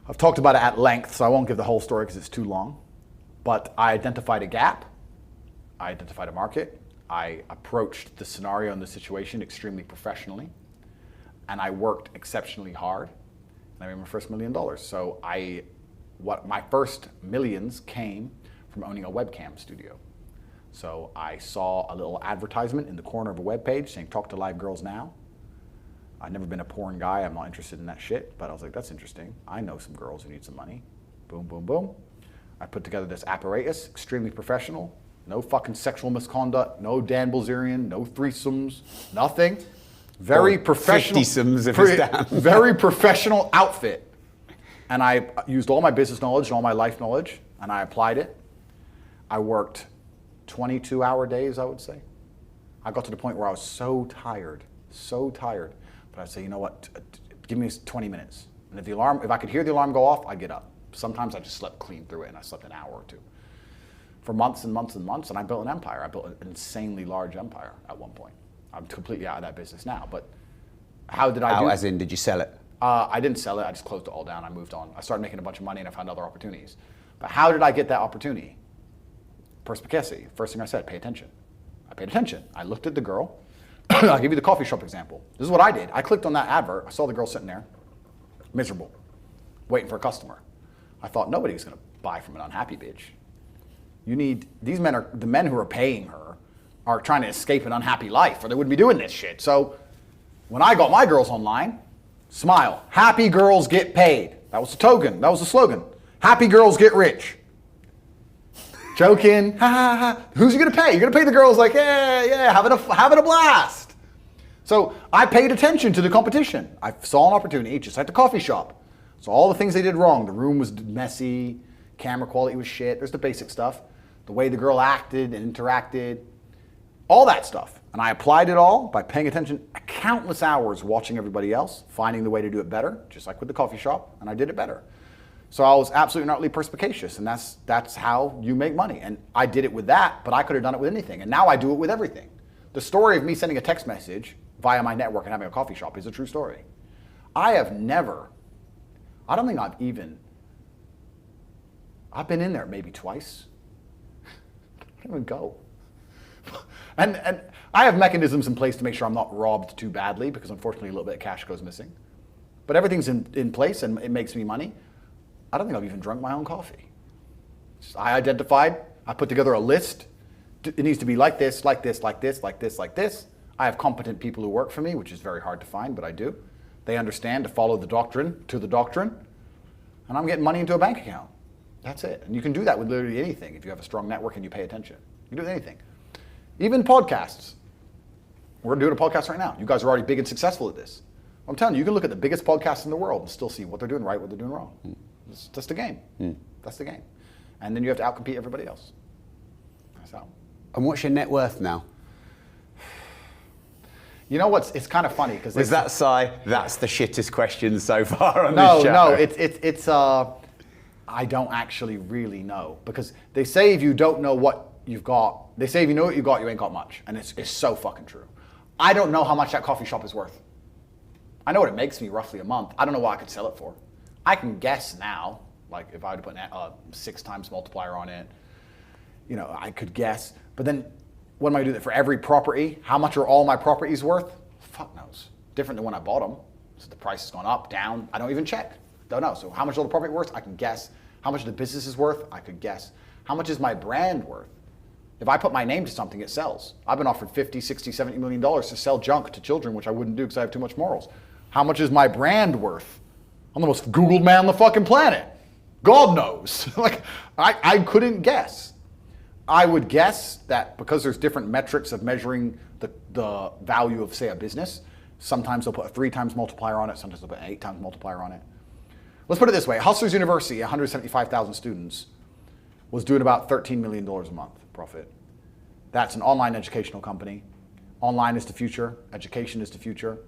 I've talked about it at length, so I won't give the whole story because it's too long. But I identified a gap. I identified a market. I approached the scenario and the situation extremely professionally. And I worked exceptionally hard. And I made my first $1 million. So my first millions came from owning a webcam studio. So I saw a little advertisement in the corner of a web page saying, talk to live girls now. I've never been a porn guy. I'm not interested in that shit. But I was like, that's interesting. I know some girls who need some money. Boom, boom, boom. I put together this apparatus, extremely professional. No fucking sexual misconduct. No Dan Bilzerian. No threesomes. Nothing. Very professional. 50-somes if it's down. Very professional outfit. And I used all my business knowledge and all my life knowledge, and I applied it. I worked 22-hour days, I would say. I got to the point where I was so tired. But I'd say, you know what, give me 20 minutes. And if I could hear the alarm go off, I'd get up. Sometimes I just slept clean through it, and I slept an hour or two. For months and months and months, and I built an empire. I built an insanely large empire at one point. I'm completely out of that business now, but how did I do it? As in, did you sell it? I didn't sell it. I just closed it all down. I moved on. I started making a bunch of money and I found other opportunities. But how did I get that opportunity? Perspicacity. First thing I said, pay attention. I paid attention. I looked at the girl. I'll give you the coffee shop example. This is what I did. I clicked on that advert. I saw the girl sitting there, miserable, waiting for a customer. I thought nobody's going to buy from an unhappy bitch. The men who are paying her are trying to escape an unhappy life or they wouldn't be doing this shit. So when I got my girls online, smile. Happy girls get paid. That was the token. That was the slogan. Happy girls get rich. Joking. Ha ha ha. Who's you going to pay? You're going to pay the girls like, yeah, having a blast. So I paid attention to the competition. I saw an opportunity, just like the coffee shop. So all the things they did wrong. The room was messy. Camera quality was shit. There's the basic stuff. The way the girl acted and interacted. All that stuff. And I applied it all by paying attention countless hours watching everybody else, finding the way to do it better, just like with the coffee shop, and I did it better. So I was absolutely and utterly perspicacious, and that's how you make money. And I did it with that, but I could have done it with anything. And now I do it with everything. The story of me sending a text message via my network and having a coffee shop is a true story. I've been in there maybe twice. I don't even go. And I have mechanisms in place to make sure I'm not robbed too badly because unfortunately a little bit of cash goes missing. But everything's in place and it makes me money. I don't think I've even drunk my own coffee. I put together a list. It needs to be like this, like this, like this, like this, like this. I have competent people who work for me, which is very hard to find, but I do. They understand to follow the doctrine to the doctrine. And I'm getting money into a bank account. That's it. And you can do that with literally anything if you have a strong network and you pay attention. You can do anything. Even podcasts. We're doing a podcast right now. You guys are already big and successful at this. I'm telling you, you can look at the biggest podcasts in the world and still see what they're doing right, what they're doing wrong. That's the game. That's the game. And then you have to outcompete everybody else. That's how. And what's your net worth now? You know what's? It's kind of funny because Was that sigh? That's the shittest question so far on this show. No. It's. I don't actually really know because they say if you don't know what you've got, they say if you know what you got, you ain't got much, and it's so fucking true. I don't know how much that coffee shop is worth. I know what it makes me roughly a month. I don't know what I could sell it for. I can guess now, like if I were to put a 6 times multiplier on it, I could guess. But then, what am I doing for every property? How much are all my properties worth? Fuck knows. Different than when I bought them. So the price has gone up, down. I don't even check. Don't know. So how much are the property worth? I can guess. How much the business is worth? I could guess. How much is my brand worth? If I put my name to something, it sells. I've been offered $50, $60, $70 million to sell junk to children, which I wouldn't do because I have too much morals. How much is my brand worth? I'm the most Googled man on the fucking planet. God knows. I couldn't guess. I would guess that because there's different metrics of measuring the value of, say, a business, sometimes they'll put a 3 times multiplier on it, sometimes they'll put an 8 times multiplier on it. Let's put it this way. Hustlers University, 175,000 students, was doing about $13 million a month profit. That's an online educational company. Online is the future. Education is the future.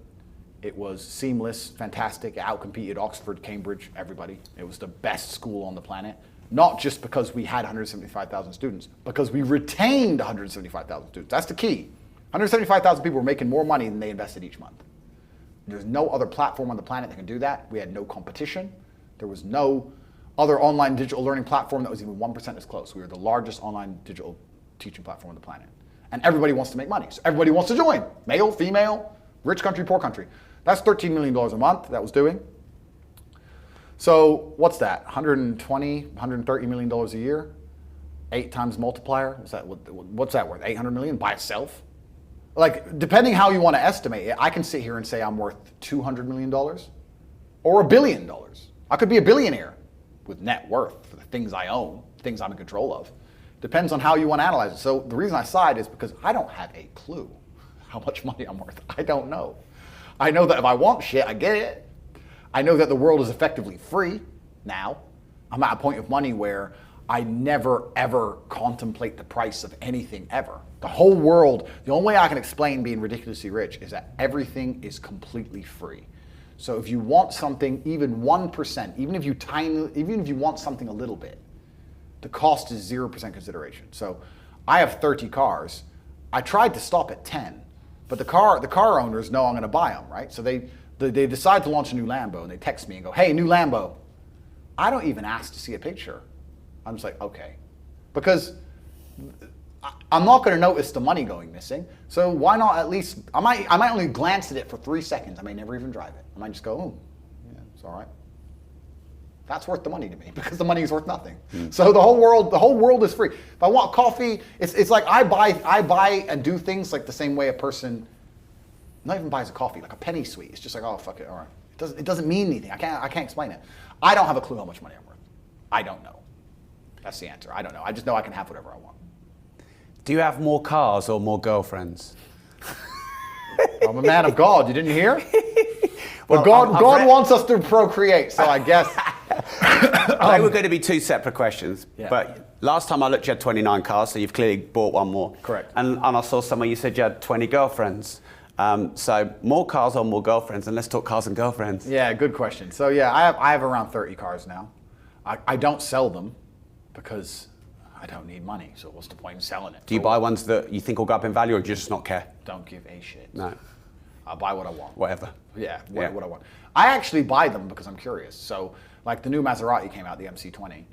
It was seamless, fantastic. It outcompeted Oxford, Cambridge, everybody. It was the best school on the planet. Not just because we had 175,000 students, because we retained 175,000 students. That's the key. 175,000 people were making more money than they invested each month. There's no other platform on the planet that can do that. We had no competition. There was no other online digital learning platform that was even 1% as close. We were the largest online digital teaching platform on the planet. And everybody wants to make money. So everybody wants to join. Male, female, rich country, poor country. That's $13 million a month that was doing. So what's that? $120, $130 million a year? 8 times multiplier? What's that worth? 800 million by itself? Like, depending how you want to estimate it, I can sit here and say I'm worth $200 million or $1 billion. I could be a billionaire with net worth for the things I own, things I'm in control of. Depends on how you want to analyze it. So the reason I sighed is because I don't have a clue how much money I'm worth. I don't know. I know that if I want shit, I get it. I know that the world is effectively free now. I'm at a point of money where I never, ever contemplate the price of anything ever. The whole world, the only way I can explain being ridiculously rich is that everything is completely free. So if you want something, even 1%, even if you want something a little bit, the cost is 0% consideration. So I have 30 cars. I tried to stop at 10, but the car owners know I'm going to buy them, right? So They decide to launch a new Lambo and they text me and go, hey, new Lambo. I don't even ask to see a picture. I'm just like, okay. Because I'm not going to notice the money going missing. So why not at least, I might only glance at it for 3 seconds. I may never even drive it. I might just go, oh, yeah, it's all right. That's worth the money to me because the money is worth nothing. So the whole world is free. If I want coffee, it's like I buy and do things like the same way a person not even buys a coffee, like a penny sweet. It's just like, oh, fuck it, all right. It doesn't mean anything. I can't explain it. I don't have a clue how much money I'm worth. I don't know. That's the answer. I don't know. I just know I can have whatever I want. Do you have more cars or more girlfriends? I'm a man of God. You didn't hear? Well, God wants us to procreate, so I guess. They were going to be two separate questions. Yeah. But last time I looked, you had 29 cars, so you've clearly bought one more. Correct. And I saw somewhere you said you had 20 girlfriends. So more cars or more girlfriends? And let's talk cars and girlfriends. Yeah, good question. So yeah, I have around 30 cars now. I don't sell them because I don't need money. So what's the point in selling it? Do you buy ones that you think will go up in value, or do you just not care? Don't give a shit. No. I'll buy what I want. Whatever. Yeah, what I want. I actually buy them because I'm curious. So like the new Maserati came out, the MC20.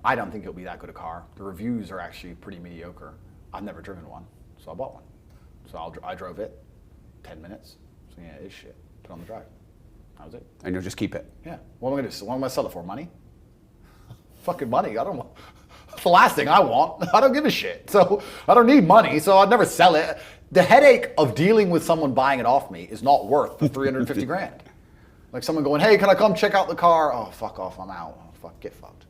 I don't think it'll be that good a car. The reviews are actually pretty mediocre. I've never driven one, so I bought one. So I drove it 10 minutes. So yeah, it's shit. Put it on the drive. That was it. And you'll just keep it? Yeah. What am I going to do? So what am I going to sell it for? Money? Fucking money. I don't want. That's the last thing I want. I don't give a shit. So I don't need money, so I'd never sell it. The headache of dealing with someone buying it off me is not worth the 350 grand. Like someone going, hey, can I come check out the car? Oh, fuck off, I'm out. Oh, fuck, get fucked.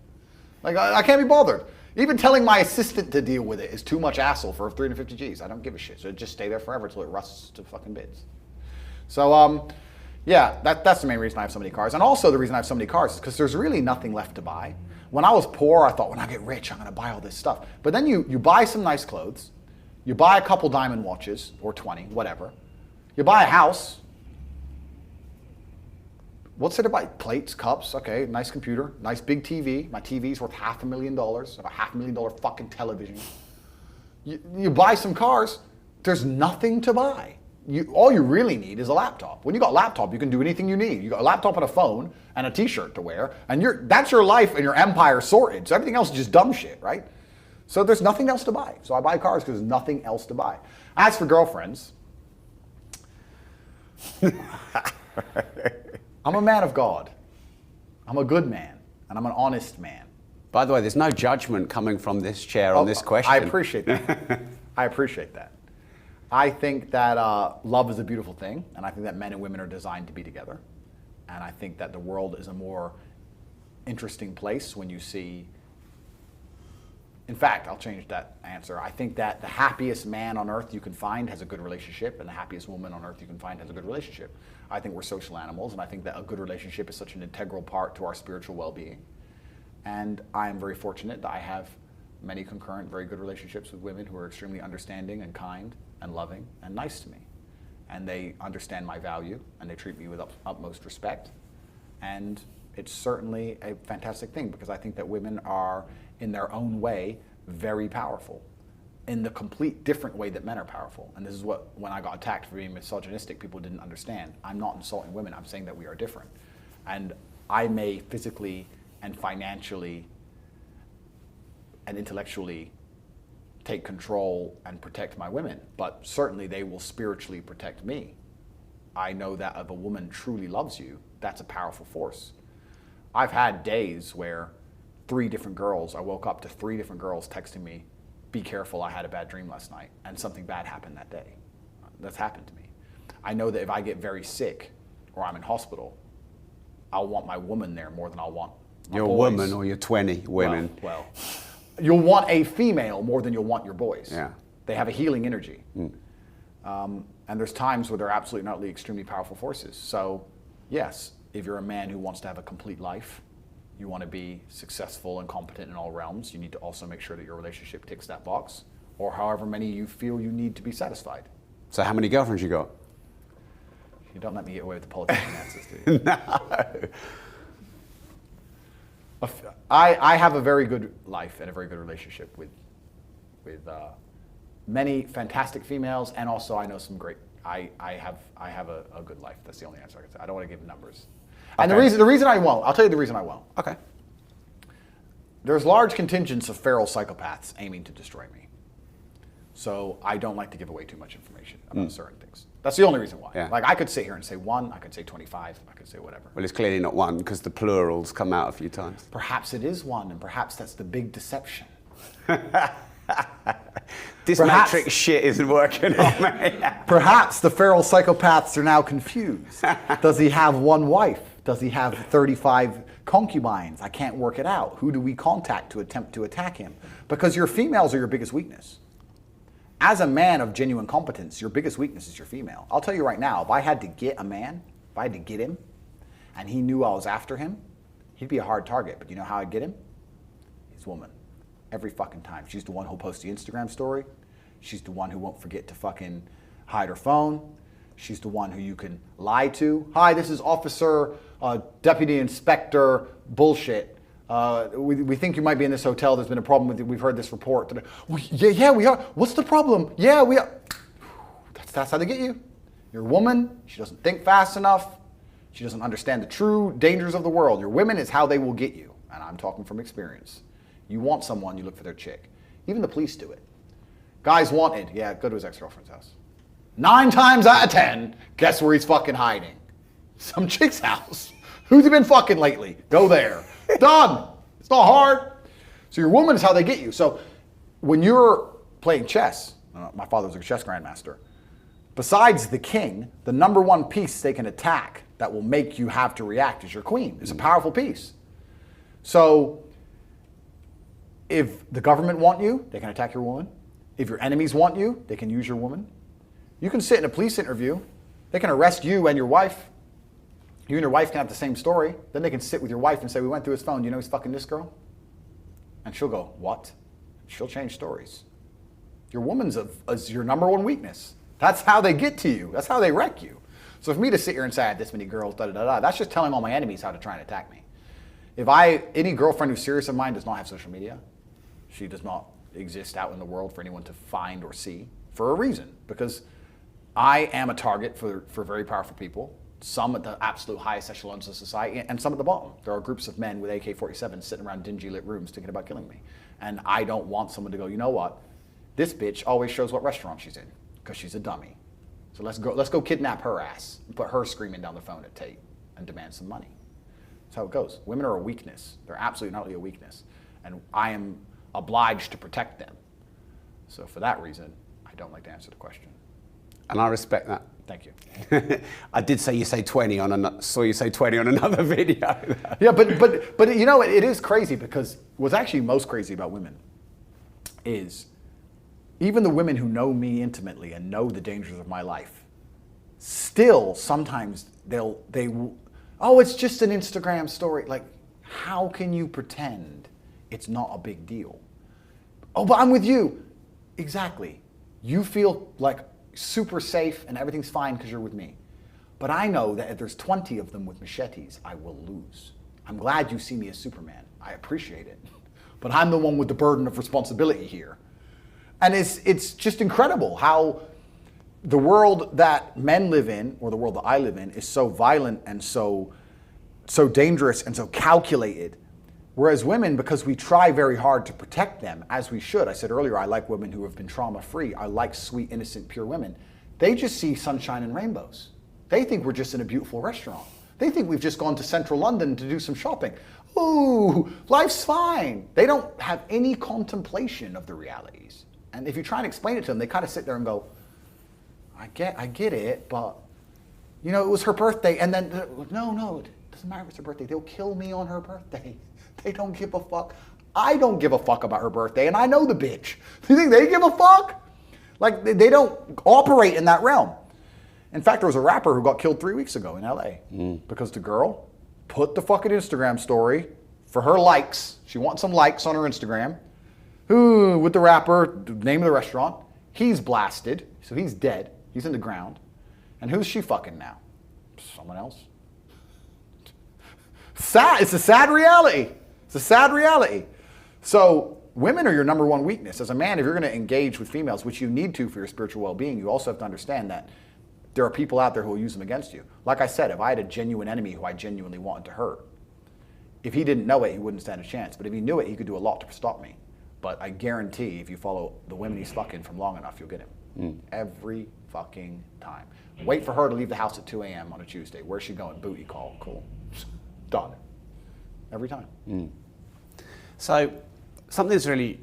Like, I can't be bothered. Even telling my assistant to deal with it is too much hassle for 350 G's. I don't give a shit. So it just stay there forever until it rusts to fucking bits. So, yeah, that's the main reason I have so many cars. And also the reason I have so many cars is because there's really nothing left to buy. When I was poor, I thought, when I get rich, I'm going to buy all this stuff. But then you buy some nice clothes. You buy a couple diamond watches, or 20, whatever. You buy a house. What's it about? Plates, cups, okay, nice computer, nice big TV. My TV's worth $500,000. I have a $500,000 fucking television. You buy some cars, there's nothing to buy. All you really need is a laptop. When you got a laptop, you can do anything you need. You got a laptop and a phone and a t-shirt to wear, and that's your life and your empire sorted. So everything else is just dumb shit, right? So there's nothing else to buy. So I buy cars because there's nothing else to buy. As for girlfriends, I'm a man of God. I'm a good man, and I'm an honest man. By the way, there's no judgment coming from this chair on this question. I appreciate that. I appreciate that. I think that love is a beautiful thing, and I think that men and women are designed to be together. And I think that the world is a more interesting place when you see. In fact, I'll change that answer. I think that the happiest man on earth you can find has a good relationship, and the happiest woman on earth you can find has a good relationship. I think we're social animals, and I think that a good relationship is such an integral part to our spiritual well-being. And I am very fortunate that I have many concurrent, very good relationships with women who are extremely understanding and kind and loving and nice to me. And they understand my value, and they treat me with utmost respect. And it's certainly a fantastic thing, because I think that women are, in their own way, very powerful in the complete different way that men are powerful. And this is what, when I got attacked for being misogynistic, people didn't understand. I'm not insulting women, I'm saying that we are different. And I may physically and financially and intellectually take control and protect my women, but certainly they will spiritually protect me. I know that if a woman truly loves you, that's a powerful force. I've had days where 3 different girls, I woke up to 3 different girls texting me, be careful, I had a bad dream last night, and something bad happened that day. That's happened to me. I know that if I get very sick or I'm in hospital, I'll want my woman there more than I'll want my your boys. woman or your 20 women. Well, you'll want a female more than you'll want your boys. Yeah. They have a healing energy. And there's times where they're absolutely and utterly extremely powerful forces. So yes, if you're a man who wants to have a complete life, you want to be successful and competent in all realms, you need to also make sure that your relationship ticks that box, or however many you feel you need to be satisfied. So how many girlfriends you got? You don't let me get away with the politician answers, do you? No. I have a very good life and a very good relationship with many fantastic females, and also I know some great I have a good life. That's the only answer I can say. I don't want to give numbers. And the reason I won't, I'll tell you the reason I won't. Okay. There's large contingents of feral psychopaths aiming to destroy me. So I don't like to give away too much information about certain things. That's the only reason why. Yeah. Like I could sit here and say 1, I could say 25, I could say whatever. Well, it's clearly not 1 because the plurals come out a few times. Perhaps it is 1, and perhaps that's the big deception. This metric shit isn't working on me. Perhaps the feral psychopaths are now confused. Does he have 1 wife? Does he have 35 concubines? I can't work it out. Who do we contact to attempt to attack him? Because your females are your biggest weakness. As a man of genuine competence, your biggest weakness is your female. I'll tell you right now, if I had to get a man, if I had to get him, and he knew I was after him, he'd be a hard target. But you know how I'd get him? His woman. Every fucking time. She's the one who'll post the Instagram story. She's the one who won't forget to fucking hide her phone. She's the one who you can lie to. Hi, this is Officer Deputy Inspector bullshit. We think you might be in this hotel. There's been a problem with you. We've heard this report. Well, yeah, we are. What's the problem? Yeah, we are. That's how they get you. You're a woman. She doesn't think fast enough. She doesn't understand the true dangers of the world. Your women is how they will get you. And I'm talking from experience. You want someone, you look for their chick. Even the police do it. Guy's wanted. Yeah, go to his ex-girlfriend's house. 9 times out of 10, guess where he's fucking hiding? Some chick's house. Who's he been fucking lately? Go there. Done. It's not hard. So your woman is how they get you. So when you're playing chess, my father was a chess grandmaster, besides the king, the number 1 piece they can attack that will make you have to react is your queen. It's a powerful piece. So if the government want you, they can attack your woman. If your enemies want you, they can use your woman. You can sit in a police interview. They can arrest you and your wife. You and your wife can have the same story. Then they can sit with your wife and say, we went through his phone. Do you know he's fucking this girl? And she'll go, what? She'll change stories. Your woman's is your number 1 weakness. That's how they get to you. That's how they wreck you. So for me to sit here and say I had this many girls, that's just telling all my enemies how to try and attack me. If any girlfriend who's serious of mine does not have social media, she does not exist out in the world for anyone to find or see for a reason. Because I am a target for very powerful people, some at the absolute highest echelons of society and some at the bottom. There are groups of men with AK-47s sitting around dingy lit rooms thinking about killing me. And I don't want someone to go, you know what? This bitch always shows what restaurant she's in because she's a dummy. So let's go kidnap her ass and put her screaming down the phone at Tate and demand some money. That's how it goes. Women are a weakness. They're absolutely not really a weakness. And I am obliged to protect them. So for that reason, I don't like to answer the question. And I respect that. Thank you. I did say you say 20 saw you say 20 on another video. Yeah, but you know, it is crazy because what's actually most crazy about women is even the women who know me intimately and know the dangers of my life, still sometimes oh, it's just an Instagram story. Like, how can you pretend it's not a big deal? Oh, but I'm with you. Exactly. You feel like super safe and everything's fine because you're with me. But I know that if there's 20 of them with machetes, I will lose. I'm glad you see me as Superman. I appreciate it. But I'm the one with the burden of responsibility here. And it's just incredible how the world that men live in, or the world that I live in, is so violent and so dangerous and so calculated. Whereas women, because we try very hard to protect them, as we should. I said earlier, I like women who have been trauma-free. I like sweet, innocent, pure women. They just see sunshine and rainbows. They think we're just in a beautiful restaurant. They think we've just gone to central London to do some shopping. Ooh, life's fine. They don't have any contemplation of the realities. And if you try and explain it to them, they kind of sit there and go, I get it, but, you know, it was her birthday. And then, no, it doesn't matter if it's her birthday. They'll kill me on her birthday. They don't give a fuck. I don't give a fuck about her birthday, and I know the bitch. You think they give a fuck? Like, they don't operate in that realm. In fact, there was a rapper who got killed 3 weeks ago in LA because the girl put the fucking Instagram story for her likes. She wants some likes on her Instagram. Who, with the rapper, the name of the restaurant, he's blasted, so he's dead. He's in the ground. And who's she fucking now? Someone else. Sad. It's a sad reality. It's a sad reality. So women are your number 1 weakness. As a man, if you're going to engage with females, which you need to for your spiritual well-being, you also have to understand that there are people out there who will use them against you. Like I said, if I had a genuine enemy who I genuinely wanted to hurt, if he didn't know it, he wouldn't stand a chance. But if he knew it, he could do a lot to stop me. But I guarantee if you follow the women he's fucking from long enough, you'll get him. Every fucking time. Wait for her to leave the house at 2 a.m. on a Tuesday. Where's she going? Booty call. Cool. Done. Every time. So something that really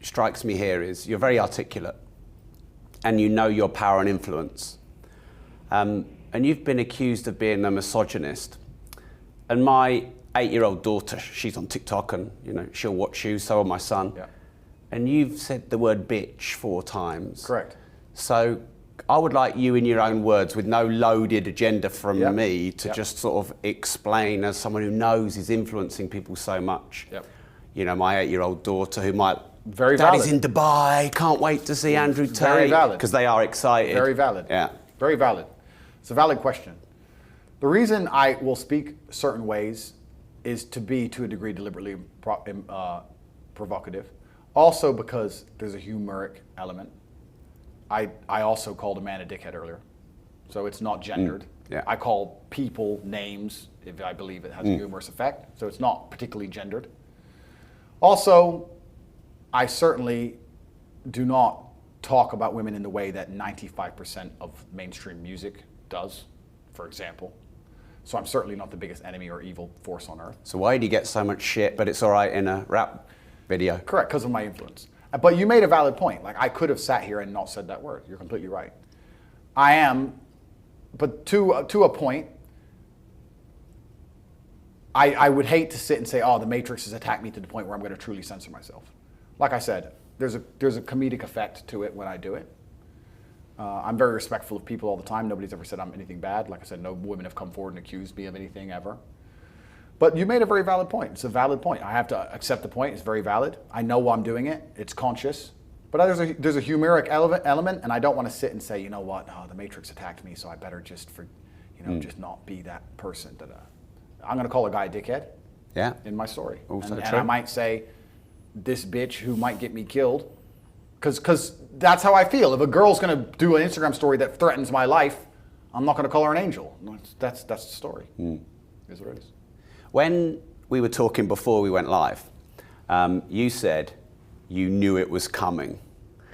strikes me here is you're very articulate and you know your power and influence. And you've been accused of being a misogynist. And my 8-year-old daughter, she's on TikTok and she'll watch you, so will my son. Yeah. And you've said the word bitch 4 times. Correct. So I would like you in your own words, with no loaded agenda from me, to just sort of explain, as someone who knows is influencing people so much. Yep. My 8-year-old daughter who might, Very Daddy's valid. in Dubai, can't wait to see Andrew Tate. Very valid. Because they are excited. Very valid. Yeah. Very valid. It's a valid question. The reason I will speak certain ways is to be, to a degree, deliberately provocative. Also because there's a humoric element. I also called a man a dickhead earlier. So it's not gendered. Yeah. I call people names if I believe it has a humorous effect. So it's not particularly gendered. Also, I certainly do not talk about women in the way that 95% of mainstream music does, for example. So I'm certainly not the biggest enemy or evil force on earth. So why do you get so much shit, but it's all right in a rap video? Correct, because of my influence. But you made a valid point. Like, I could have sat here and not said that word. You're completely right. I am, but to a point, I would hate to sit and say, oh, the Matrix has attacked me to the point where I'm going to truly censor myself. Like I said, there's a comedic effect to it when I do it. I'm very respectful of people all the time. Nobody's ever said I'm anything bad. Like I said, no women have come forward and accused me of anything ever. But you made a very valid point. It's a valid point. I have to accept the point. It's very valid. I know why I'm doing it. It's conscious. But there's a humoric element, and I don't want to sit and say, you know what, oh, the Matrix attacked me, so I better just just not be that person. I'm going to call a guy a dickhead. Yeah. In my story. Also and true. I might say, this bitch who might get me killed, because that's how I feel. If a girl's going to do an Instagram story that threatens my life, I'm not going to call her an angel. That's the story. Is what it is. When we were talking before we went live, you said you knew it was coming.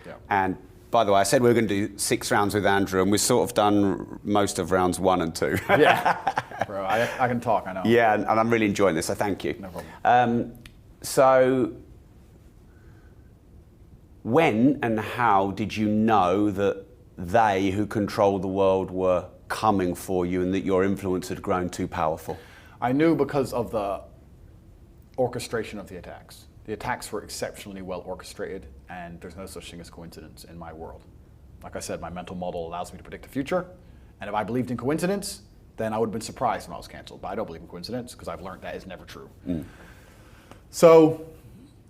Yeah. And by the way, I said we were going to do 6 rounds with Andrew, and we've sort of done most of rounds 1 and 2. Yeah, bro, I can talk, I know. Yeah, and I'm really enjoying this, so thank you. No problem. So when and how did you know that they who control the world were coming for you and that your influence had grown too powerful? I knew because of the orchestration of the attacks. The attacks were exceptionally well orchestrated, and there's no such thing as coincidence in my world. Like I said, my mental model allows me to predict the future, and if I believed in coincidence, then I would have been surprised when I was canceled. But I don't believe in coincidence because I've learned that is never true. So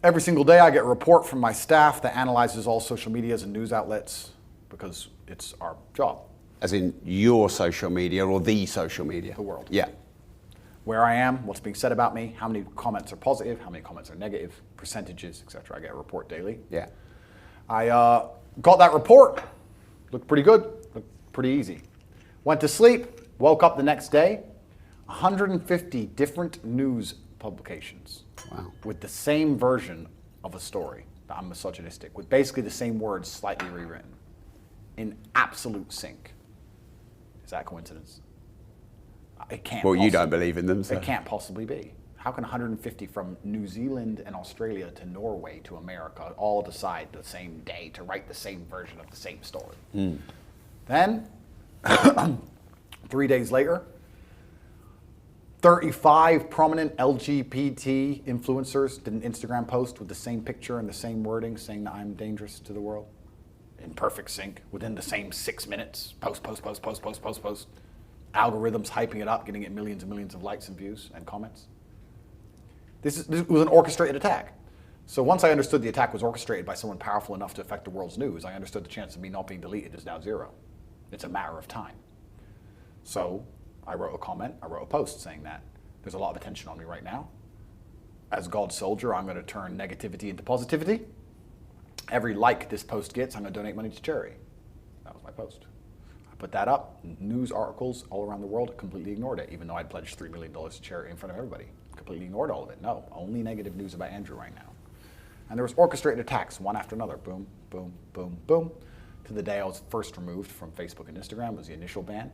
every single day I get a report from my staff that analyzes all social medias and news outlets because it's our job. As in your social media or the social media? The world. Yeah. Where I am, what's being said about me, how many comments are positive, how many comments are negative, percentages, etc. I get a report daily. Yeah. I got that report, looked pretty good, looked pretty easy. Went to sleep, woke up the next day, 150 different news publications. Wow. With the same version of a story that I'm misogynistic, with basically the same words slightly rewritten, in absolute sync. Is that a coincidence? It can't. Well, you don't believe in them, so. It can't possibly be. How can 150 from New Zealand and Australia to Norway to America all decide the same day to write the same version of the same story? Then, 3 days later, 35 prominent LGBT influencers did an Instagram post with the same picture and the same wording saying that I'm dangerous to the world. In perfect sync, within the same 6 minutes. Post. Algorithms hyping it up, getting it millions and millions of likes and views and comments. This was an orchestrated attack. So once I understood the attack was orchestrated by someone powerful enough to affect the world's news, I understood the chance of me not being deleted is now 0. It's a matter of time. So I wrote a comment, I wrote a post saying that there's a lot of attention on me right now. As God's soldier, I'm going to turn negativity into positivity. Every like this post gets, I'm going to donate money to charity. That was my post. I put that up. News articles all around the world completely ignored it, even though I'd pledged $3 million to charity in front of everybody. Completely ignored all of it. No, only negative news about Andrew right now. And there was orchestrated attacks, one after another. Boom, boom, boom, boom. To the day I was first removed from Facebook and Instagram was the initial ban.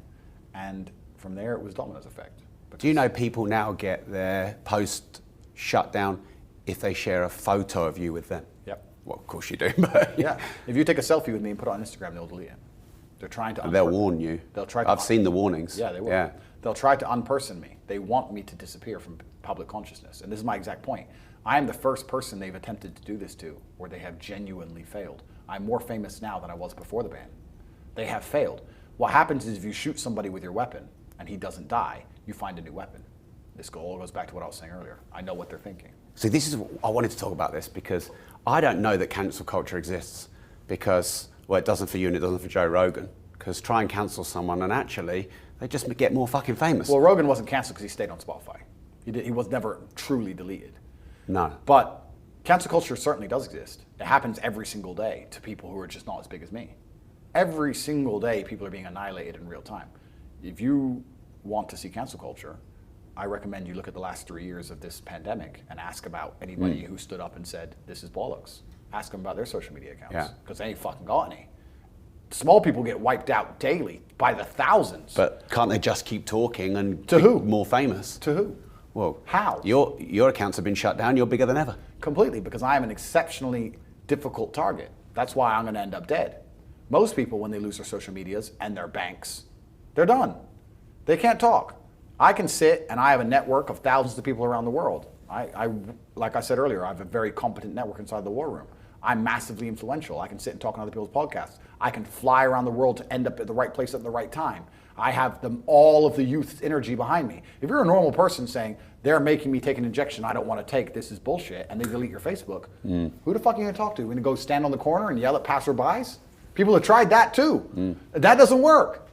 And from there, it was dominoes effect. Do you know people now get their post shut down if they share a photo of you with them? Yep. Well, of course you do, but yeah. If you take a selfie with me and put it on Instagram, they'll delete it. They're trying to. they'll warn you. They'll try. I've seen the warnings. Yeah, they will. Yeah. They'll try to unperson me. They want me to disappear from public consciousness. And this is my exact point. I am the first person they've attempted to do this to, where they have genuinely failed. I'm more famous now than I was before the ban. They have failed. What happens is if you shoot somebody with your weapon and he doesn't die, you find a new weapon. This all goes back to what I was saying earlier. I know what they're thinking. See, this is, I wanted to talk about this because I don't know that cancel culture exists because, well, it doesn't for you and it doesn't for Joe Rogan. Because try and cancel someone and actually they just get more fucking famous. Well, Rogan wasn't canceled because he stayed on Spotify. He was never truly deleted. No. But cancel culture certainly does exist. It happens every single day to people who are just not as big as me. Every single day, people are being annihilated in real time. If you want to see cancel culture, I recommend you look at the last 3 years of this pandemic and ask about anybody who stood up and said, this is bollocks. Ask them about their social media accounts, because they ain't fucking got any. Small people get wiped out daily by the thousands. But can't they just keep talking and To who? more famous? To who? Well, How? Your accounts have been shut down, you're bigger than ever. Completely, because I am an exceptionally difficult target. That's why I'm going to end up dead. Most people, when they lose their social medias and their banks, they're done. They can't talk. I can sit and I have a network of thousands of people around the world. Like I said earlier, I have a very competent network inside the war room. I'm massively influential. I can sit and talk on other people's podcasts. I can fly around the world to end up at the right place at the right time. I have all of the youth's energy behind me. If you're a normal person saying, they're making me take an injection I don't want to take, this is bullshit, and they delete your Facebook, who the fuck are you going to talk to? You're going to go stand on the corner and yell at passerbys? People have tried that too. That doesn't work.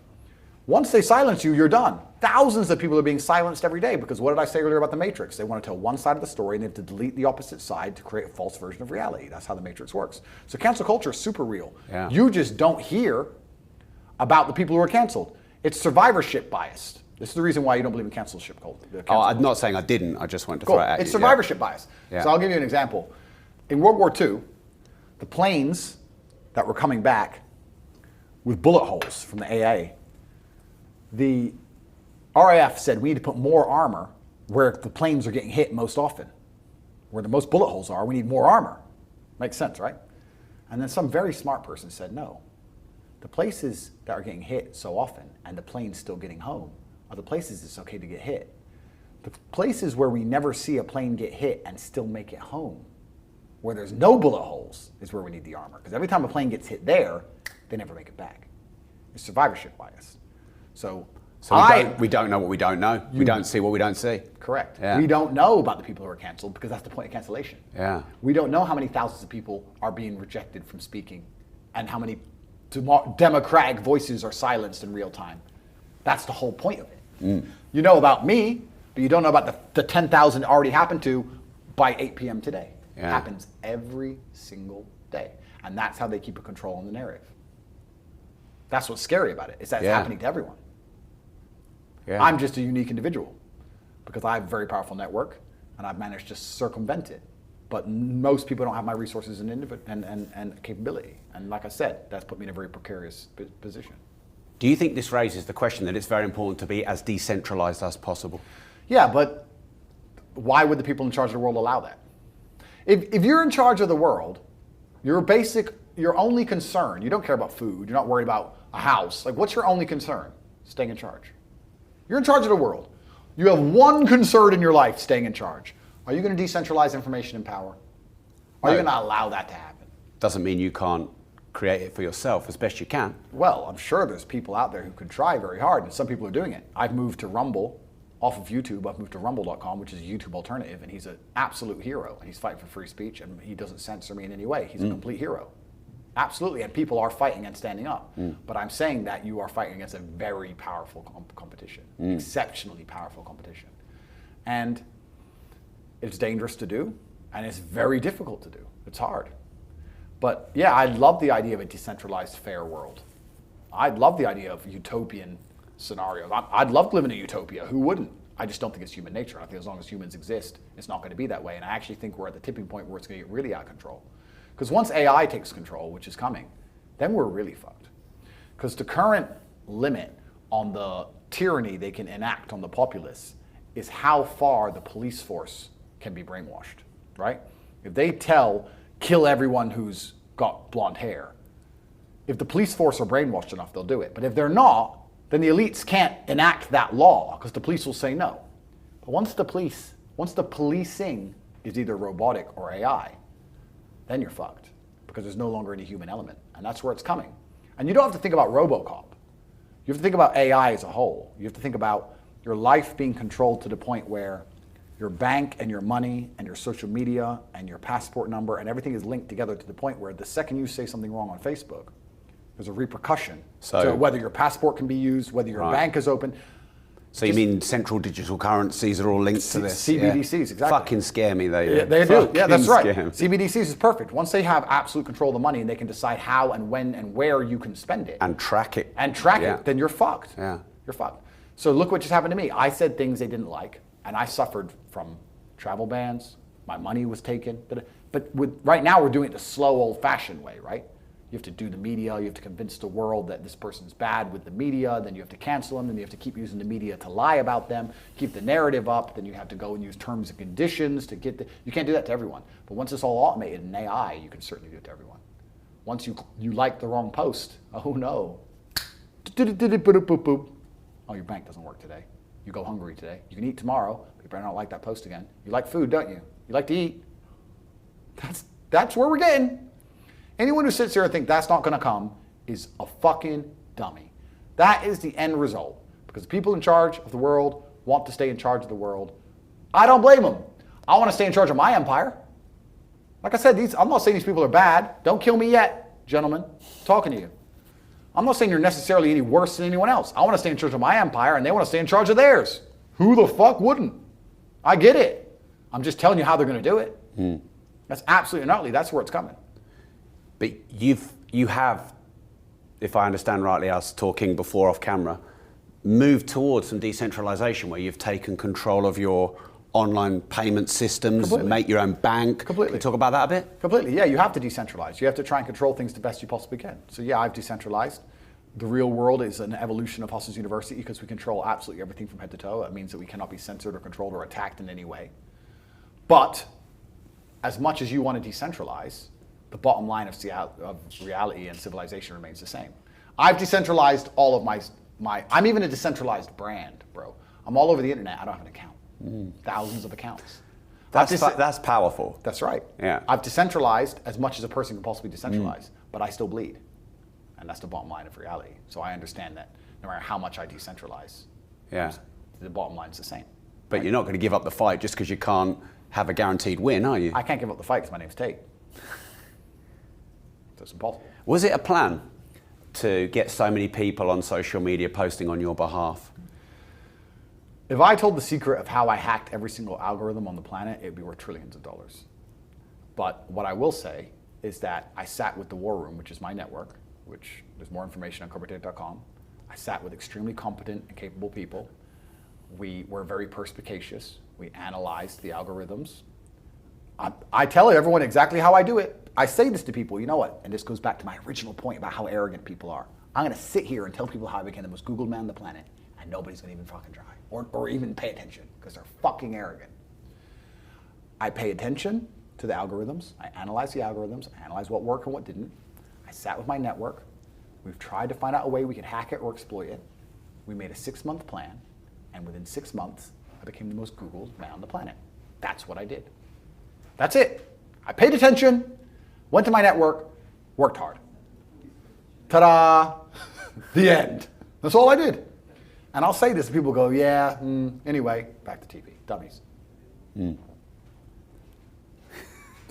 Once they silence you, you're done. Thousands of people are being silenced every day because what did I say earlier about the Matrix? They want to tell one side of the story and they have to delete the opposite side to create a false version of reality. That's how the Matrix works. So cancel culture is super real. Yeah. You just don't hear about the people who are canceled. It's survivorship bias. This is the reason why you don't believe in cancel culture. I'm not saying I didn't, I just wanted to Cool. throw it at It's you. survivorship bias. Yeah. So I'll give you an example. In World War II, the planes that were coming back with bullet holes from the AA, the RAF said we need to put more armor where the planes are getting hit most often. Where the most bullet holes are, we need more armor. Makes sense, right? And then some very smart person said, no. The places that are getting hit so often and the planes still getting home are the places it's okay to get hit. The places where we never see a plane get hit and still make it home, where there's no bullet holes, is where we need the armor. Because every time a plane gets hit there, they never make it back. It's survivorship bias. So we don't know what we don't know. We don't see what we don't see. Correct. Yeah. We don't know about the people who are canceled because that's the point of cancellation. Yeah. We don't know how many thousands of people are being rejected from speaking and how many democratic voices are silenced in real time. That's the whole point of it. You know about me, but you don't know about the 10,000 already happened to by 8 p.m. today. Yeah. It happens every single day. And that's how they keep a control on the narrative. That's what's scary about it, is that it's happening to everyone. Yeah. I'm just a unique individual because I have a very powerful network and I've managed to circumvent it. But most people don't have my resources and capability. And like I said, that's put me in a very precarious position. Do you think this raises the question that it's very important to be as decentralized as possible? Yeah, but why would the people in charge of the world allow that? If you're in charge of the world, your only concern, you don't care about food, you're not worried about a house. Like, what's your only concern? Staying in charge. You're in charge of the world. You have one concern in your life, staying in charge. Are you going to decentralize information and power? Are you going to allow that to happen? Doesn't mean you can't create it for yourself as best you can. Well, I'm sure there's people out there who could try very hard, and some people are doing it. I've moved to Rumble off of YouTube. I've moved to rumble.com, which is a YouTube alternative, and he's an absolute hero. And he's fighting for free speech, and he doesn't censor me in any way. He's a complete hero. Absolutely, and people are fighting and standing up. But I'm saying that you are fighting against a very powerful competition, exceptionally powerful competition. And it's dangerous to do, and it's very difficult to do. It's hard. But yeah, I love the idea of a decentralized, fair world. I'd love the idea of utopian scenarios. I'd love to live in a utopia. Who wouldn't? I just don't think it's human nature. I think as long as humans exist, it's not going to be that way. And I actually think we're at the tipping point where it's going to get really out of control. Because once AI takes control, which is coming, then we're really fucked. Because the current limit on the tyranny they can enact on the populace is how far the police force can be brainwashed, right? If they kill everyone who's got blonde hair, if the police force are brainwashed enough, they'll do it. But if they're not, then the elites can't enact that law because the police will say no. But once the policing is either robotic or AI, then you're fucked because there's no longer any human element. And that's where it's coming. And you don't have to think about RoboCop. You have to think about AI as a whole. You have to think about your life being controlled to the point where your bank and your money and your social media and your passport number and everything is linked together to the point where the second you say something wrong on Facebook, there's a repercussion to whether your passport can be used, whether your bank is open. So you mean central digital currencies are all linked to this? CBDCs, exactly. Fucking scare me, they do. Yeah, they do. Yeah, that's right. Scare me. CBDCs is perfect. Once they have absolute control of the money and they can decide how and when and where you can spend it. And track it. Then you're fucked. Yeah. You're fucked. So look what just happened to me. I said things they didn't like, and I suffered from travel bans. My money was taken. But right now we're doing it the slow, old-fashioned way, right? You have to do the media, you have to convince the world that this person's bad with the media, then you have to cancel them, then you have to keep using the media to lie about them, keep the narrative up, then you have to go and use terms and conditions to get you can't do that to everyone. But once it's all automated in AI, you can certainly do it to everyone. Once you like the wrong post, oh no. Oh, your bank doesn't work today. You go hungry today. You can eat tomorrow, but you better not like that post again. You like food, don't you? You like to eat. That's where we're getting. Anyone who sits here and thinks that's not going to come is a fucking dummy. That is the end result. Because the people in charge of the world want to stay in charge of the world. I don't blame them. I want to stay in charge of my empire. Like I said, I'm not saying these people are bad. Don't kill me yet, gentlemen. I'm talking to you. I'm not saying you're necessarily any worse than anyone else. I want to stay in charge of my empire and they want to stay in charge of theirs. Who the fuck wouldn't? I get it. I'm just telling you how they're going to do it. That's absolutely and utterly, that's where it's coming. But you have, if I understand rightly, us talking before off camera, moved towards some decentralization where you've taken control of your online payment systems, make your own bank. Completely. Can you talk about that a bit? Completely, yeah, you have to decentralize. You have to try and control things the best you possibly can. So yeah, I've decentralized. The real world is an evolution of Hustlers University because we control absolutely everything from head to toe. That means that we cannot be censored or controlled or attacked in any way. But as much as you want to decentralize, the bottom line of reality and civilization remains the same. I've decentralized all of my I'm even a decentralized brand, bro. I'm all over the internet. I don't have an account. Thousands of accounts. That's powerful. That's right. Yeah. I've decentralized as much as a person can possibly decentralize, but I still bleed. And that's the bottom line of reality. So I understand that no matter how much I decentralize, the bottom line's the same. But you're not going to give up the fight just because you can't have a guaranteed win, are you? I can't give up the fight because my name's Tate. So it's impossible. Was it a plan to get so many people on social media posting on your behalf? If I told the secret of how I hacked every single algorithm on the planet, it'd be worth trillions of dollars. But what I will say is that I sat with the War Room, which is my network, which there's more information on corporatate.com. I sat with extremely competent and capable people. We were very perspicacious. We analyzed the algorithms. I tell everyone exactly how I do it. I say this to people, you know what? And this goes back to my original point about how arrogant people are. I'm going to sit here and tell people how I became the most Googled man on the planet, and nobody's going to even fucking try or even pay attention because they're fucking arrogant. I pay attention to the algorithms. I analyze the algorithms. I analyze what worked and what didn't. I sat with my network. We've tried to find out a way we could hack it or exploit it. We made a 6-month plan, and within 6 months, I became the most Googled man on the planet. That's what I did. That's it. I paid attention, went to my network, worked hard. Ta-da! The end. That's all I did. And I'll say this, people go, yeah, anyway, back to TV, dummies. That's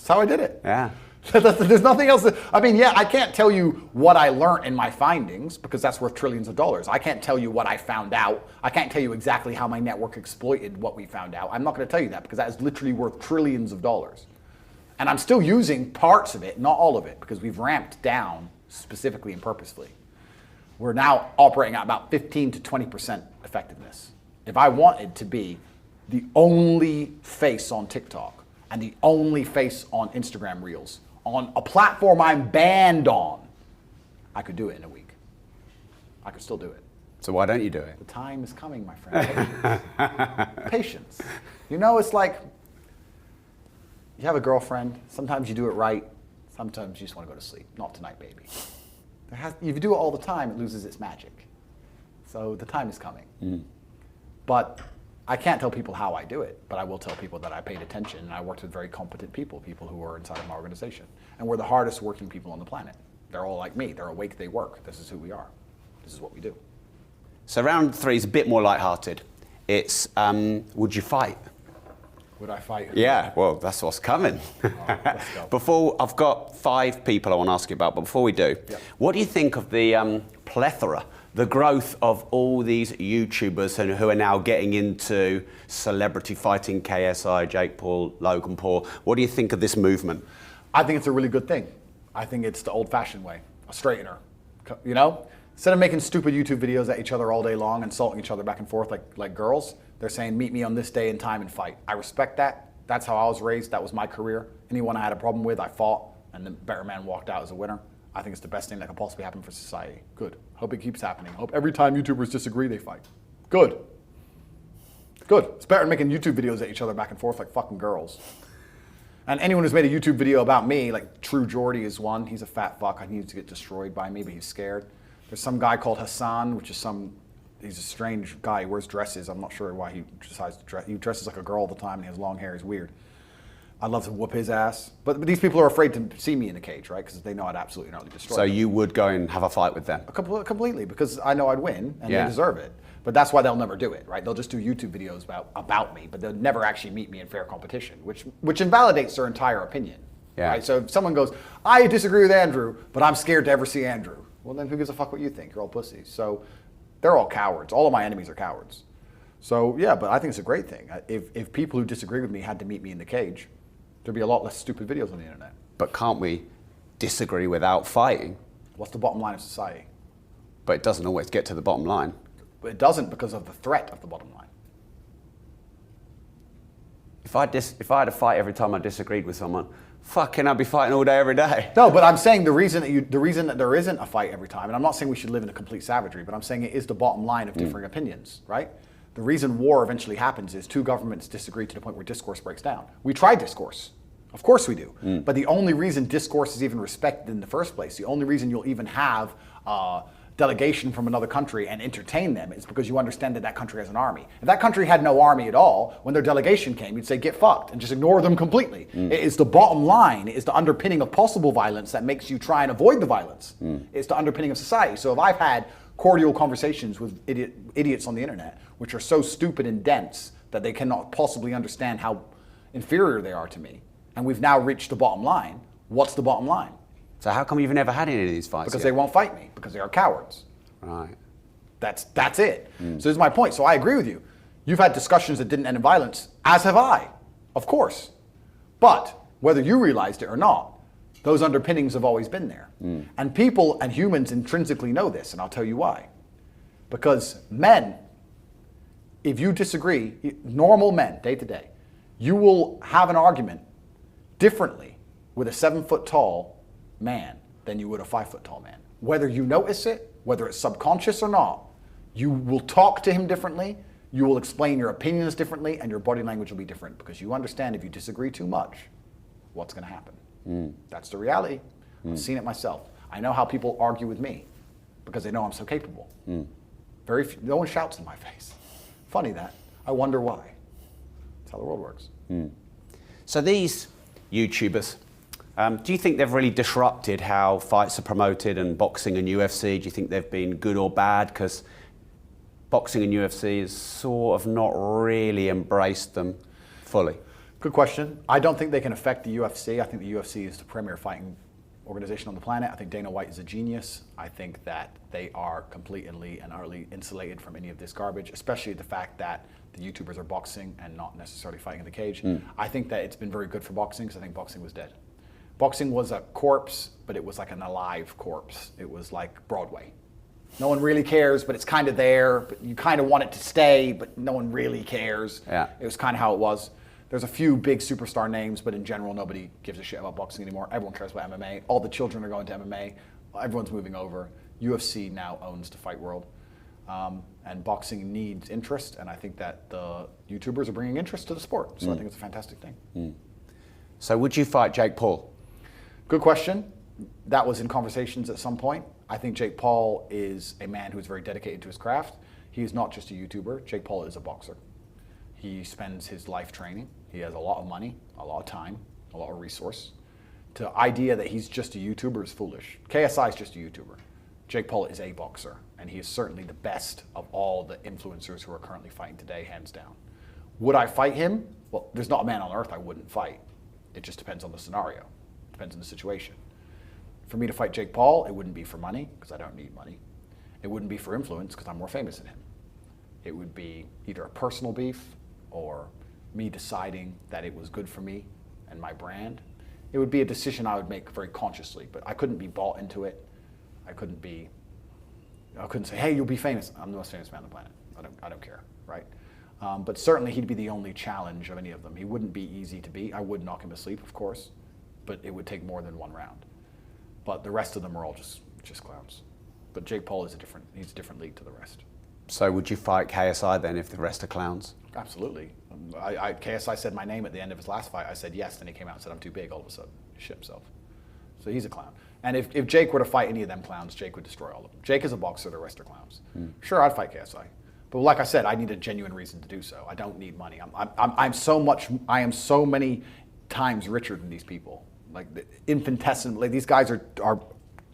how I did it. Yeah. There's nothing else. I can't tell you what I learned in my findings because that's worth trillions of dollars. I can't tell you what I found out. I can't tell you exactly how my network exploited what we found out. I'm not going to tell you that because that is literally worth trillions of dollars. And I'm still using parts of it, not all of it, because we've ramped down specifically and purposefully. we're now operating at about 15 to 20% effectiveness. If I wanted to be the only face on TikTok and the only face on Instagram Reels, on a platform I'm banned on, I could do it in a week. I could still do it. So why don't you do it? The time is coming, my friend. Patience. Patience. You know, it's like you have a girlfriend. Sometimes you do it right. Sometimes you just want to go to sleep. Not tonight, baby. If you do it all the time, it loses its magic. So the time is coming. But I can't tell people how I do it, but I will tell people that I paid attention and I worked with very competent people who are inside of my organization. And we're the hardest working people on the planet. They're all like me. They're awake, they work. This is who we are. This is what we do. So round 3 is a bit more lighthearted. It's, would you fight? Would I fight? Yeah, well, that's what's coming. Let's go. Before, I've got 5 people I want to ask you about, but before we do, what do you think of the plethora, the growth of all these YouTubers who are now getting into celebrity fighting, KSI, Jake Paul, Logan Paul? What do you think of this movement? I think it's a really good thing. I think it's the old-fashioned way, a straightener. You know, instead of making stupid YouTube videos at each other all day long, insulting each other back and forth like girls, they're saying, meet me on this day and time and fight. I respect that. That's how I was raised. That was my career. Anyone I had a problem with, I fought, and the better man walked out as a winner. I think it's the best thing that could possibly happen for society. Good. Hope it keeps happening. Hope every time YouTubers disagree, they fight. Good. Good. It's better than making YouTube videos at each other back and forth like fucking girls. And anyone who's made a YouTube video about me, like True Jordy is one. He's a fat fuck. He needs to get destroyed by me, but he's scared. There's some guy called Hassan, which is he's a strange guy. He wears dresses. I'm not sure why he decides to dress. He dresses like a girl all the time and he has long hair. He's weird. I'd love to whoop his ass. But these people are afraid to see me in the cage, right? Because they know I'd absolutely not destroy them. So you would go and have a fight with them? Completely, because I know I'd win and they deserve it. But that's why they'll never do it, right? They'll just do YouTube videos about me, but they'll never actually meet me in fair competition, which invalidates their entire opinion. Yeah. Right? So if someone goes, I disagree with Andrew, but I'm scared to ever see Andrew. Well, then who gives a fuck what you think? You're all pussies. So they're all cowards. All of my enemies are cowards. So yeah, but I think it's a great thing. If people who disagree with me had to meet me in the cage, there'd be a lot less stupid videos on the internet. But can't we disagree without fighting? What's the bottom line of society? But it doesn't always get to the bottom line. But it doesn't because of the threat of the bottom line. If I had a fight every time I disagreed with someone, fucking I'd be fighting all day, every day. No, but I'm saying the reason that there isn't a fight every time, and I'm not saying we should live in a complete savagery, but I'm saying it is the bottom line of differing opinions, right? The reason war eventually happens is two governments disagree to the point where discourse breaks down. We try discourse. Of course we do. But the only reason discourse is even respected in the first place, the only reason you'll even have delegation from another country and entertain them is because you understand that that country has an army. If that country had no army at all, when their delegation came, you'd say, get fucked, and just ignore them completely. It is the bottom line, it is the underpinning of possible violence that makes you try and avoid the violence. It's the underpinning of society. So if I've had cordial conversations with idiots on the internet, which are so stupid and dense that they cannot possibly understand how inferior they are to me, and we've now reached the bottom line, what's the bottom line? So how come you've never had any of these fights Because yet? they won't fight me, because they are cowards. Right. That's it. So this is my point. So I agree with you. You've had discussions that didn't end in violence, as have I, of course. But whether you realized it or not, those underpinnings have always been there. And people and humans intrinsically know this, and I'll tell you why. Because men, if you disagree, normal men, day to day, you will have an argument differently with a 7-foot-tall man than you would a 5-foot-tall man. Whether you notice it, whether it's subconscious or not, you will talk to him differently, you will explain your opinions differently, and your body language will be different because you understand if you disagree too much, what's going to happen. That's the reality. I've seen it myself. I know how people argue with me because they know I'm so capable. Very few, no one shouts in my face. Funny that. I wonder why. That's how the world works. So these YouTubers, do you think they've really disrupted how fights are promoted and boxing and UFC? Do you think they've been good or bad? Because boxing and UFC has sort of not really embraced them fully. Good question. I don't think they can affect the UFC. I think the UFC is the premier fighting organization on the planet. I think Dana White is a genius. I think that they are completely and utterly insulated from any of this garbage, especially the fact that the YouTubers are boxing and not necessarily fighting in the cage. I think that it's been very good for boxing because I think boxing was dead. Boxing was a corpse, but it was like an alive corpse. It was like Broadway. No one really cares, but it's kind of there. But you kind of want it to stay, but no one really cares. Yeah. It was kind of how it was. There's a few big superstar names, but in general, nobody gives a shit about boxing anymore. Everyone cares about MMA. All the children are going to MMA. Everyone's moving over. UFC now owns the fight world. And boxing needs interest, and I think that the YouTubers are bringing interest to the sport. So I think it's a fantastic thing. So would you fight Jake Paul? Good question. That was in conversations at some point. I think Jake Paul is a man who is very dedicated to his craft. He is not just a YouTuber. Jake Paul is a boxer. He spends his life training. He has a lot of money, a lot of time, a lot of resource. The idea that he's just a YouTuber is foolish. KSI is just a YouTuber. Jake Paul is a boxer, and he is certainly the best of all the influencers who are currently fighting today, hands down. Would I fight him? Well, there's not a man on earth I wouldn't fight. It just depends on the scenario. Depends on the situation. For me to fight Jake Paul, it wouldn't be for money, because I don't need money. It wouldn't be for influence, because I'm more famous than him. It would be either a personal beef or me deciding that it was good for me and my brand. It would be a decision I would make very consciously, but I couldn't be bought into it. I couldn't say, hey, you'll be famous. I'm the most famous man on the planet. I don't care, right? But certainly he'd be the only challenge of any of them. He wouldn't be easy to beat. I would knock him asleep, of course, but it would take more than one round. But the rest of them are all just clowns. But Jake Paul is he's a different league to the rest. So would you fight KSI then if the rest are clowns? Absolutely. KSI said my name at the end of his last fight. I said yes, then he came out and said I'm too big all of a sudden. He shit himself. So he's a clown. And if Jake were to fight any of them clowns, Jake would destroy all of them. Jake is a boxer, the rest are clowns. Sure, I'd fight KSI. But like I said, I need a genuine reason to do so. I don't need money. I am so many times richer than these people. Like infinitesimally, these guys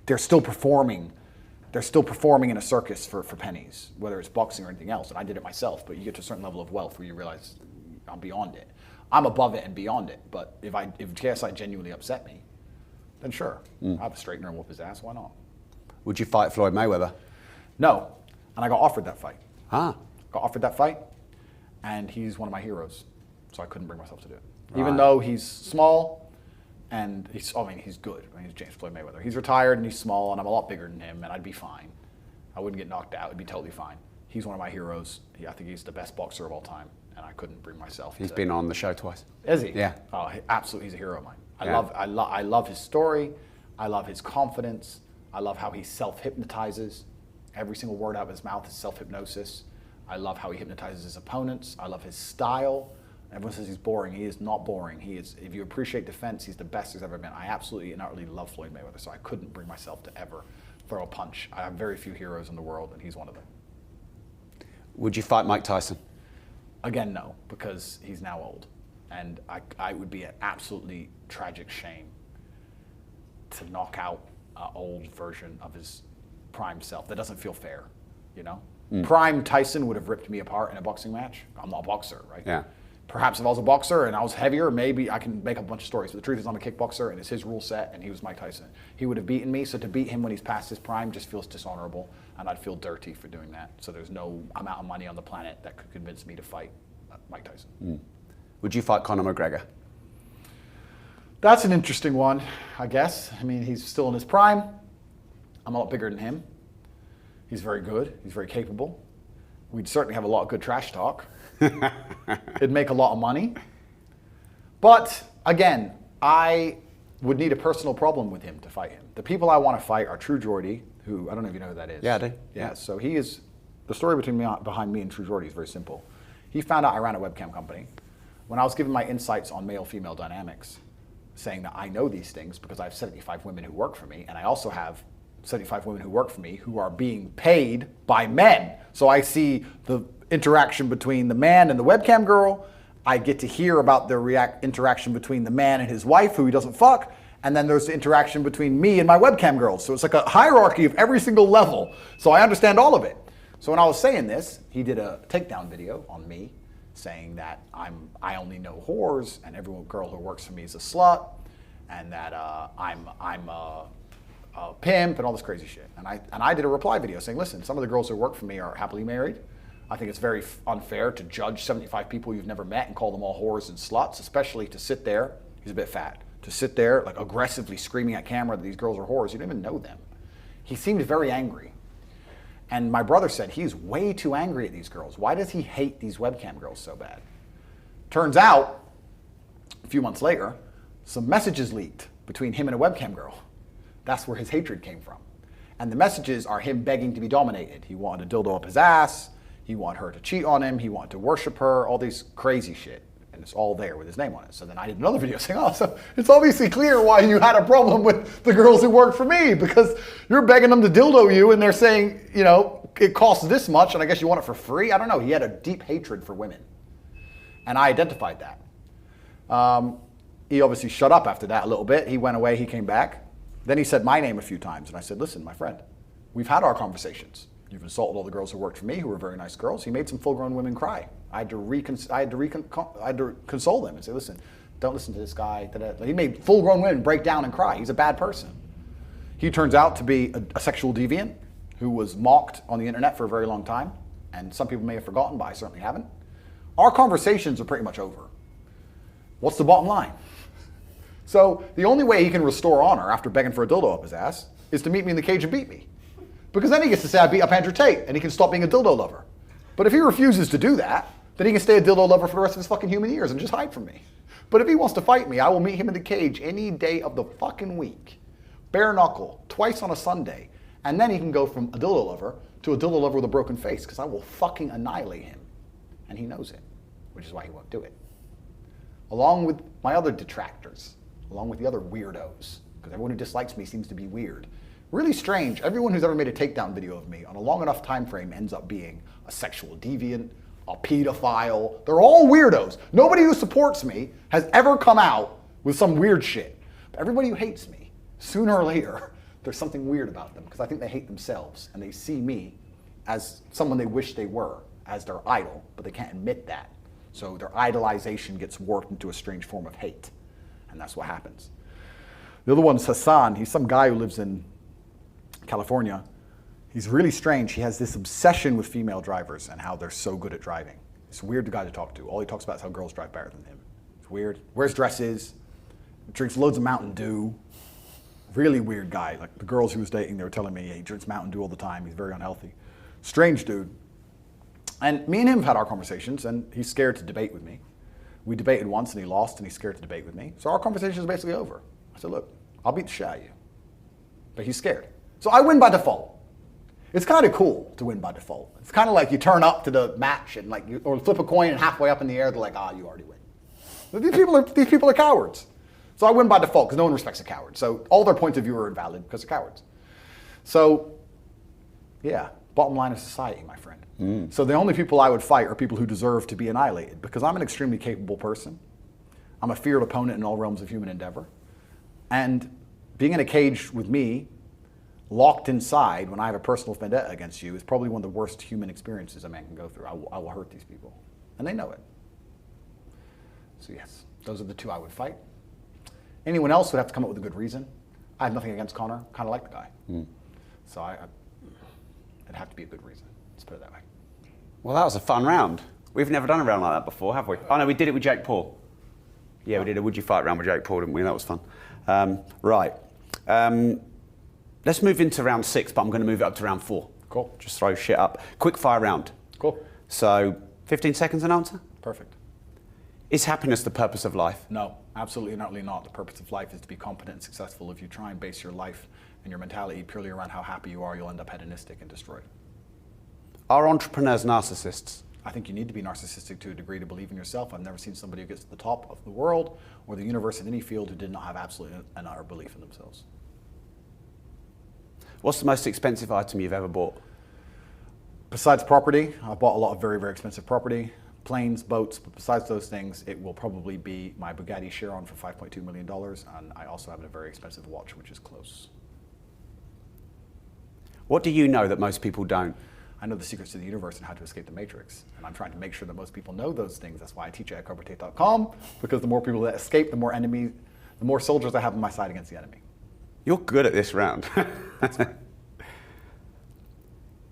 they're still performing. They're still performing in a circus for pennies, whether it's boxing or anything else. And I did it myself, but you get to a certain level of wealth where you realize I'm beyond it. I'm above it and beyond it. But if KSI genuinely upset me, then sure, I'll have a straightener and whoop his ass. Why not? Would you fight Floyd Mayweather? No, and I got offered that fight. Ah. Got offered that fight, and he's one of my heroes, so I couldn't bring myself to do it. Right. Even though he's small, and he's good. He's James Floyd Mayweather. He's retired and he's small, and I'm a lot bigger than him, and I'd be fine. I wouldn't get knocked out. It'd be totally fine. He's one of my heroes. I think he's the best boxer of all time, and I couldn't bring myself to. He's been on the show twice. Is he? Yeah. Oh, absolutely. He's a hero of mine. Yeah. I love his story. I love his confidence. I love how he self-hypnotizes. Every single word out of his mouth is self-hypnosis. I love how he hypnotizes his opponents. I love his style. Everyone says he's boring. He is not boring. He is, if you appreciate defense, he's the best there's ever been. I absolutely and utterly love Floyd Mayweather, so I couldn't bring myself to ever throw a punch. I have very few heroes in the world, and he's one of them. Would you fight Mike Tyson? Again, no, because he's now old. And I would be an absolutely tragic shame to knock out an old version of his prime self. That doesn't feel fair, you know? Prime Tyson would have ripped me apart in a boxing match. I'm not a boxer, right? Yeah. Perhaps if I was a boxer and I was heavier, maybe I can make up a bunch of stories. But the truth is I'm a kickboxer and it's his rule set and he was Mike Tyson. He would have beaten me, so to beat him when he's past his prime just feels dishonorable and I'd feel dirty for doing that. So there's no amount of money on the planet that could convince me to fight Mike Tyson. Would you fight Conor McGregor? That's an interesting one, I guess. I mean, he's still in his prime. I'm a lot bigger than him. He's very good. He's very capable. We'd certainly have a lot of good trash talk. It'd make a lot of money. But again, I would need a personal problem with him to fight him. The people I want to fight are True Geordie, who I don't know if you know who that is. Yeah, I do. Yeah, so he is, the story behind me and True Geordie is very simple. He found out I ran a webcam company. When I was giving my insights on male-female dynamics, saying that I know these things because I have 75 women who work for me, and I also have 75 women who work for me who are being paid by men. So I see the interaction between the man and the webcam girl. I get to hear about the interaction between the man and his wife who he doesn't fuck. And then there's the interaction between me and my webcam girls. So it's like a hierarchy of every single level. So I understand all of it. So when I was saying this, he did a takedown video on me saying that I only know whores and every girl who works for me is a slut and that I'm a pimp and all this crazy shit. And I did a reply video saying, listen, some of the girls who work for me are happily married. I think it's very unfair to judge 75 people you've never met and call them all whores and sluts, especially to sit there, he's a bit fat, to sit there like aggressively screaming at camera that these girls are whores. You don't even know them. He seemed very angry. And my brother said he's way too angry at these girls. Why does he hate these webcam girls so bad? Turns out, a few months later, some messages leaked between him and a webcam girl. That's where his hatred came from. And the messages are him begging to be dominated. He wanted a dildo up his ass. He wanted her to cheat on him. He wanted to worship her, all these crazy shit. And it's all there with his name on it. So then I did another video saying, oh, so it's obviously clear why you had a problem with the girls who worked for me, because you're begging them to dildo you and they're saying, you know, it costs this much and I guess you want it for free. I don't know. He had a deep hatred for women. And I identified that. He obviously shut up after that a little bit. He went away, he came back. Then he said my name a few times. And I said, listen, my friend, we've had our conversations. You've insulted all the girls who worked for me, who were very nice girls. He made some full-grown women cry. I had to console them and say, listen, don't listen to this guy. He made full-grown women break down and cry. He's a bad person. He turns out to be a sexual deviant who was mocked on the internet for a very long time. And some people may have forgotten, but I certainly haven't. Our conversations are pretty much over. What's the bottom line? So the only way he can restore honor after begging for a dildo up his ass is to meet me in the cage and beat me. Because then he gets to say I beat up Andrew Tate and he can stop being a dildo lover. But if he refuses to do that, then he can stay a dildo lover for the rest of his fucking human years and just hide from me. But if he wants to fight me, I will meet him in the cage any day of the fucking week. Bare knuckle, twice on a Sunday. And then he can go from a dildo lover to a dildo lover with a broken face, because I will fucking annihilate him. And he knows it, which is why he won't do it. Along with my other detractors, along with the other weirdos, because everyone who dislikes me seems to be weird. Really strange, everyone who's ever made a takedown video of me on a long enough time frame ends up being a sexual deviant, a pedophile. They're all weirdos. Nobody who supports me has ever come out with some weird shit. But everybody who hates me, sooner or later, there's something weird about them, because I think they hate themselves and they see me as someone they wish they were, as their idol, but they can't admit that. So their idolization gets warped into a strange form of hate. And that's what happens. The other one's Hassan. He's some guy who lives in California. He's really strange. He has this obsession with female drivers and how they're so good at driving. It's a weird guy to talk to. All he talks about is how girls drive better than him. It's weird. Wears dresses, drinks loads of Mountain Dew. Really weird guy. Like the girls he was dating, they were telling me he drinks Mountain Dew all the time. He's very unhealthy. Strange dude. And me and him have had our conversations, and he's scared to debate with me. We debated once and he lost and he's scared to debate with me. So our conversation is basically over. I said, look, I'll beat the shit out of you. But he's scared. So I win by default. It's kind of cool to win by default. It's kind of like you turn up to the match and or flip a coin and halfway up in the air, they're like, you already win. But these people are cowards. So I win by default because no one respects a coward. So all their points of view are invalid because they're cowards. So yeah, bottom line of society, my friend. So the only people I would fight are people who deserve to be annihilated, because I'm an extremely capable person. I'm a feared opponent in all realms of human endeavor. And being in a cage with me, locked inside when I have a personal vendetta against you, is probably one of the worst human experiences a man can go through. I will hurt these people. And they know it. So yes, those are the two I would fight. Anyone else would have to come up with a good reason. I have nothing against Connor. Kind of like the guy. So it'd have to be a good reason. Let's put it that way. Well, that was a fun round. We've never done a round like that before, have we? Oh no, we did it with Jake Paul. Yeah, we did a Would You Fight round with Jake Paul, didn't we? That was fun. Right. Let's move into round 6, but I'm going to move it up to round 4. Cool. Just throw shit up. Quick fire round. Cool. So, 15 seconds an answer? Perfect. Is happiness the purpose of life? No, absolutely and utterly not. The purpose of life is to be competent and successful. If you try and base your life and your mentality purely around how happy you are, you'll end up hedonistic and destroyed. Are entrepreneurs narcissists? I think you need to be narcissistic to a degree to believe in yourself. I've never seen somebody who gets to the top of the world or the universe in any field who did not have absolute and utter belief in themselves. What's the most expensive item you've ever bought? Besides property, I've bought a lot of very, very expensive property, planes, boats, but besides those things, it will probably be my Bugatti Chiron for $5.2 million, and I also have a very expensive watch, which is close. What do you know that most people don't? I know the secrets to the universe and how to escape the matrix. And I'm trying to make sure that most people know those things. That's why I teach at CobraTate.com, because the more people that escape, the more enemies, the more soldiers I have on my side against the enemy. You're good at this round. That's right.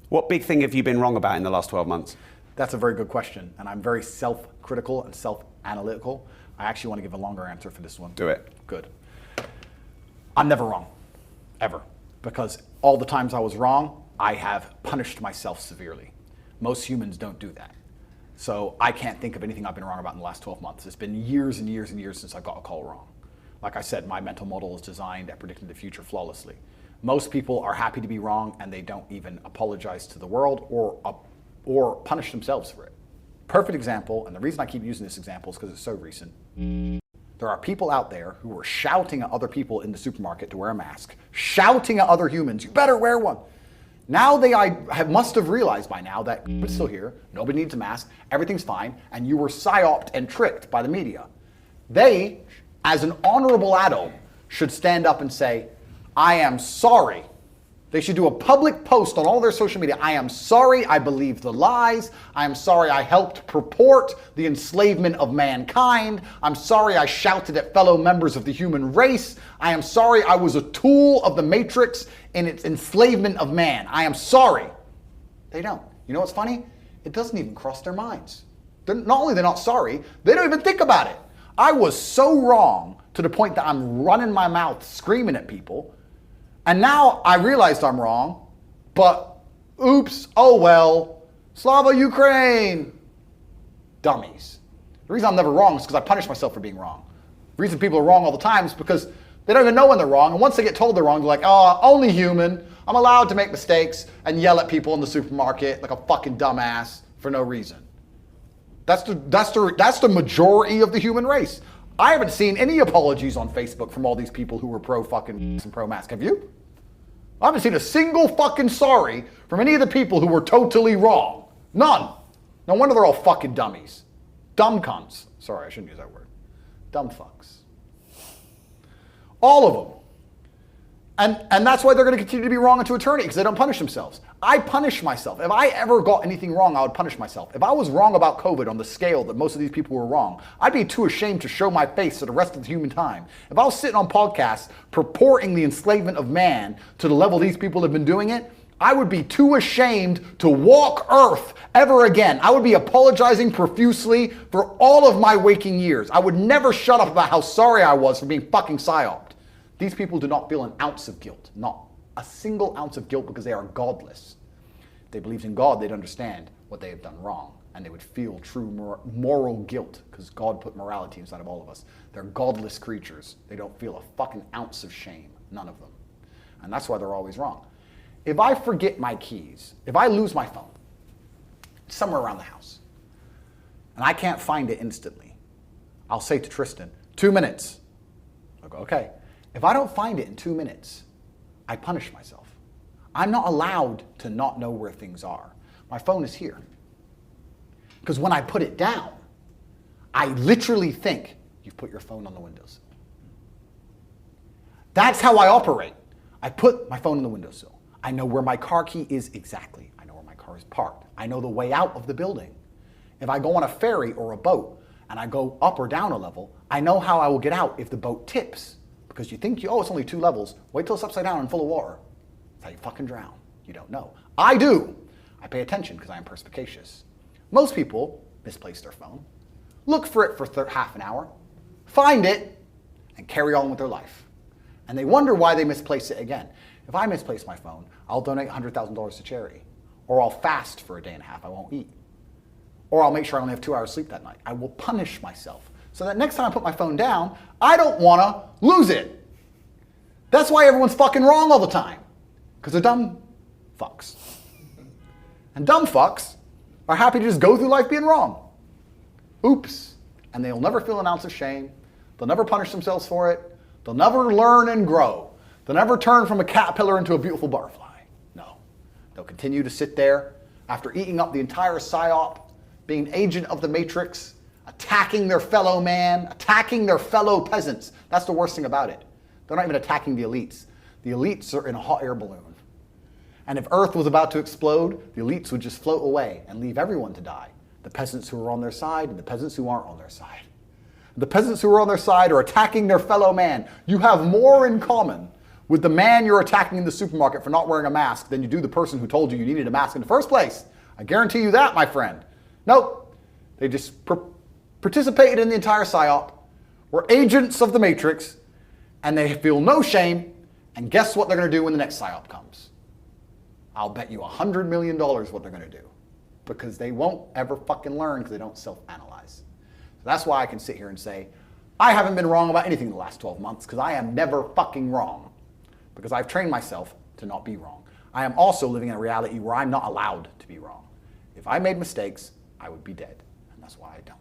What big thing have you been wrong about in the last 12 months? That's a very good question. And I'm very self-critical and self-analytical. I actually want to give a longer answer for this one. Do it. Good. I'm never wrong, ever. Because all the times I was wrong I have punished myself severely. Most humans don't do that. So I can't think of anything I've been wrong about in the last 12 months. It's been years and years and years since I got a call wrong. Like I said, my mental model is designed at predicting the future flawlessly. Most people are happy to be wrong and they don't even apologize to the world or punish themselves for it. Perfect example, and the reason I keep using this example is because it's so recent. There are people out there who are shouting at other people in the supermarket to wear a mask, shouting at other humans, you better wear one. Now they must have realized by now that it's still here, nobody needs a mask, everything's fine, and you were psyoped and tricked by the media. They, as an honorable adult, should stand up and say, I am sorry. They should do a public post on all their social media. I am sorry I believed the lies. I am sorry I helped purport the enslavement of mankind. I'm sorry I shouted at fellow members of the human race. I am sorry I was a tool of the Matrix in its enslavement of man. I am sorry. They don't. You know what's funny? It doesn't even cross their minds. Not only they're not sorry, they don't even think about it. I was so wrong to the point that I'm running my mouth screaming at people. And now I realized I'm wrong, but oops, oh well, Slava Ukraine. Dummies. The reason I'm never wrong is because I punish myself for being wrong. The reason people are wrong all the time is because they don't even know when they're wrong, and once they get told they're wrong, they're like, oh, only human. I'm allowed to make mistakes and yell at people in the supermarket like a fucking dumbass for no reason. That's the majority of the human race. I haven't seen any apologies on Facebook from all these people who were pro-fucking and pro-mask. Have you? I haven't seen a single fucking sorry from any of the people who were totally wrong. None. No wonder they're all fucking dummies. Dumb cunts. Sorry, I shouldn't use that word. Dumb fucks. All of them. And that's why they're going to continue to be wrong into eternity, because they don't punish themselves. I punish myself. If I ever got anything wrong, I would punish myself. If I was wrong about COVID on the scale that most of these people were wrong, I'd be too ashamed to show my face to the rest of the human time. If I was sitting on podcasts purporting the enslavement of man to the level these people have been doing it, I would be too ashamed to walk earth ever again. I would be apologizing profusely for all of my waking years. I would never shut up about how sorry I was for being fucking psyoped. These people do not feel an ounce of guilt, not a single ounce of guilt, because they are godless. If they believed in God, they'd understand what they have done wrong, and they would feel true moral guilt, because God put morality inside of all of us. They're godless creatures. They don't feel a fucking ounce of shame, none of them. And that's why they're always wrong. If I forget my keys, if I lose my phone somewhere around the house, and I can't find it instantly, I'll say to Tristan, 2 minutes. I'll go, okay. If I don't find it in 2 minutes, I punish myself. I'm not allowed to not know where things are. My phone is here. Because when I put it down, I literally think, you've put your phone on the windowsill. That's how I operate. I put my phone on the windowsill. I know where my car key is exactly. I know where my car is parked. I know the way out of the building. If I go on a ferry or a boat and I go up or down a level, I know how I will get out if the boat tips. Because you think, oh, it's only 2 levels. Wait till it's upside down and full of water. That's how you fucking drown. You don't know. I do. I pay attention because I am perspicacious. Most people misplace their phone, look for it for half an hour, find it, and carry on with their life. And they wonder why they misplace it again. If I misplace my phone, I'll donate $100,000 to charity. Or I'll fast for a day and a half. I won't eat. Or I'll make sure I only have 2 hours sleep that night. I will punish myself. So that next time I put my phone down, I don't want to lose it. That's why everyone's fucking wrong all the time. Because they're dumb fucks. And dumb fucks are happy to just go through life being wrong. Oops. And they'll never feel an ounce of shame. They'll never punish themselves for it. They'll never learn and grow. They'll never turn from a caterpillar into a beautiful butterfly. No. They'll continue to sit there after eating up the entire psyop, being agent of the Matrix, attacking their fellow man, attacking their fellow peasants. That's the worst thing about it. They're not even attacking the elites. The elites are in a hot air balloon. And if Earth was about to explode, the elites would just float away and leave everyone to die. The peasants who are on their side and the peasants who aren't on their side. The peasants who are on their side are attacking their fellow man. You have more in common with the man you're attacking in the supermarket for not wearing a mask than you do the person who told you you needed a mask in the first place. I guarantee you that, my friend. Nope. They just participated in the entire psyop, were agents of the Matrix, and they feel no shame, and guess what they're going to do when the next psyop comes? I'll bet you $100 million what they're going to do. Because they won't ever fucking learn because they don't self-analyze. So that's why I can sit here and say, I haven't been wrong about anything in the last 12 months because I am never fucking wrong. Because I've trained myself to not be wrong. I am also living in a reality where I'm not allowed to be wrong. If I made mistakes, I would be dead. And that's why I don't.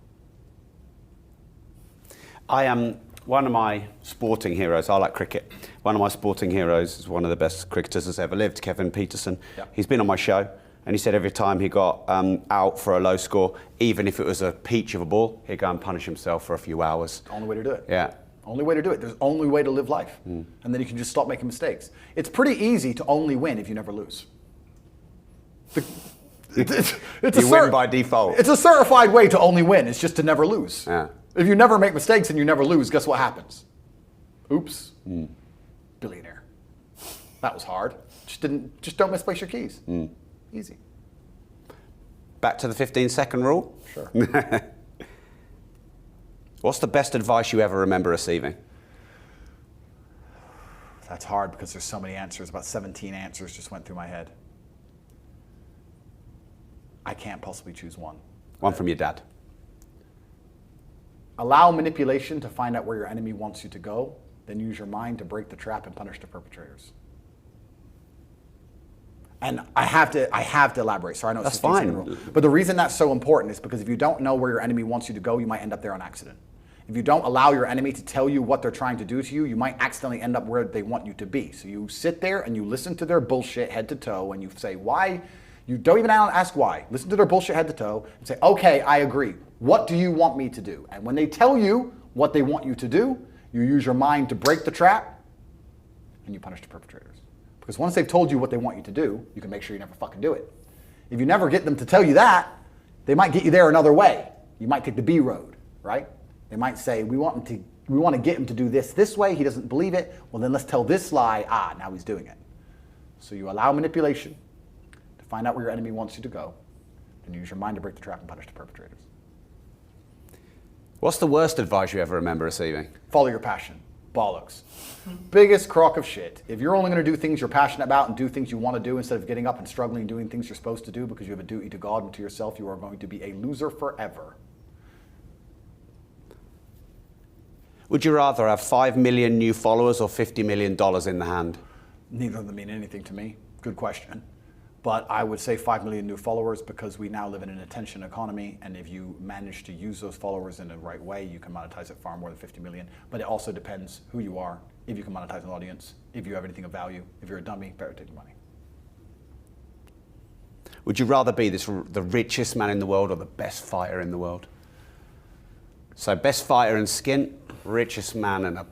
I am one of my sporting heroes. I like cricket. One of my sporting heroes is one of the best cricketers that's ever lived, Kevin Peterson. Yep. He's been on my show, and he said every time he got out for a low score, even if it was a peach of a ball, he'd go and punish himself for a few hours. The only way to do it. Yeah. Only way to do it. There's only way to live life. And then you can just stop making mistakes. It's pretty easy to only win if you never lose. You win by default. It's a certified way to only win. It's just to never lose. Yeah. If you never make mistakes and you never lose, guess what happens? Oops. Billionaire. That was hard. Just don't misplace your keys. Easy. Back to the 15-second rule. Sure. What's the best advice you ever remember receiving? That's hard because there's so many answers. About 17 answers just went through my head. I can't possibly choose one. One from your dad. Allow manipulation to find out where your enemy wants you to go, then use your mind to break the trap and punish the perpetrators. And I have to elaborate. Sorry, I know it's That's fine. Rule. But the reason that's so important is because if you don't know where your enemy wants you to go, you might end up there on accident. If you don't allow your enemy to tell you what they're trying to do to you, you might accidentally end up where they want you to be. So you sit there and you listen to their bullshit head to toe and you say, why? You don't even ask why. Listen to their bullshit head to toe and say, okay, I agree. What do you want me to do? And when they tell you what they want you to do, you use your mind to break the trap and you punish the perpetrators. Because once they've told you what they want you to do, you can make sure you never fucking do it. If you never get them to tell you that, they might get you there another way. You might take the B road, right? They might say, we want to get him to do this way. He doesn't believe it. Well, then let's tell this lie. Now he's doing it. So you allow manipulation to find out where your enemy wants you to go, and use your mind to break the trap and punish the perpetrators. What's the worst advice you ever remember receiving? Follow your passion. Bollocks. Biggest crock of shit. If you're only going to do things you're passionate about and do things you want to do instead of getting up and struggling and doing things you're supposed to do because you have a duty to God and to yourself, you are going to be a loser forever. Would you rather have 5 million new followers or $50 million in the hand? Neither of them mean anything to me. Good question. But I would say 5 million new followers because we now live in an attention economy, and if you manage to use those followers in the right way, you can monetize it far more than 50 million. But it also depends who you are, if you can monetize an audience, if you have anything of value. If you're a dummy, better take the money. Would you rather be the richest man in the world or the best fighter in the world? So best fighter in skin, richest man and a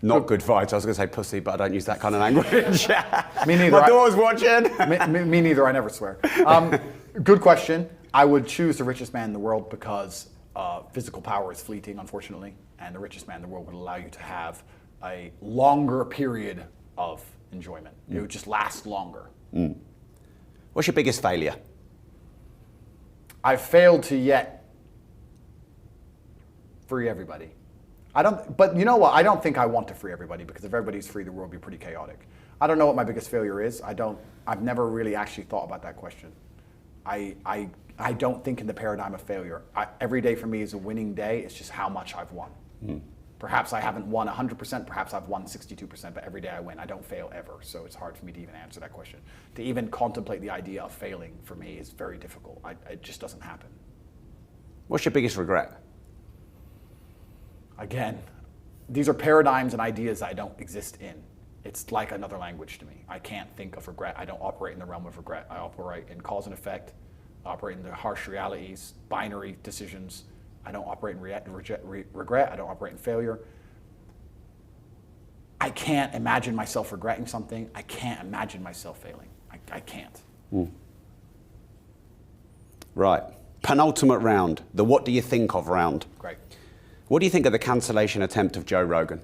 not good fighter. I was going to say pussy, but I don't use that kind of language. Me neither. My daughter's watching. Me neither. I never swear. Good question. I would choose the richest man in the world because physical power is fleeting, unfortunately, and the richest man in the world would allow you to have a longer period of enjoyment. It would just last longer. What's your biggest failure? I've failed to yet free everybody. But you know what? I don't think I want to free everybody because if everybody's free, the world would be pretty chaotic. I don't know what my biggest failure is. I've never really actually thought about that question. I don't think in the paradigm of failure. Every day for me is a winning day. It's just how much I've won. Perhaps I haven't won 100%, perhaps I've won 62%, but every day I win. I don't fail ever, so it's hard for me to even answer that question. To even contemplate the idea of failing for me is very difficult. It just doesn't happen. What's your biggest regret? Again, these are paradigms and ideas I don't exist in. It's like another language to me. I can't think of regret. I don't operate in the realm of regret. I operate in cause and effect, operate in the harsh realities, binary decisions. I don't operate in regret. I don't operate in failure. I can't imagine myself regretting something. I can't imagine myself failing. I can't. Right. Penultimate round, the what do you think of round. Great. What do you think of the cancellation attempt of Joe Rogan?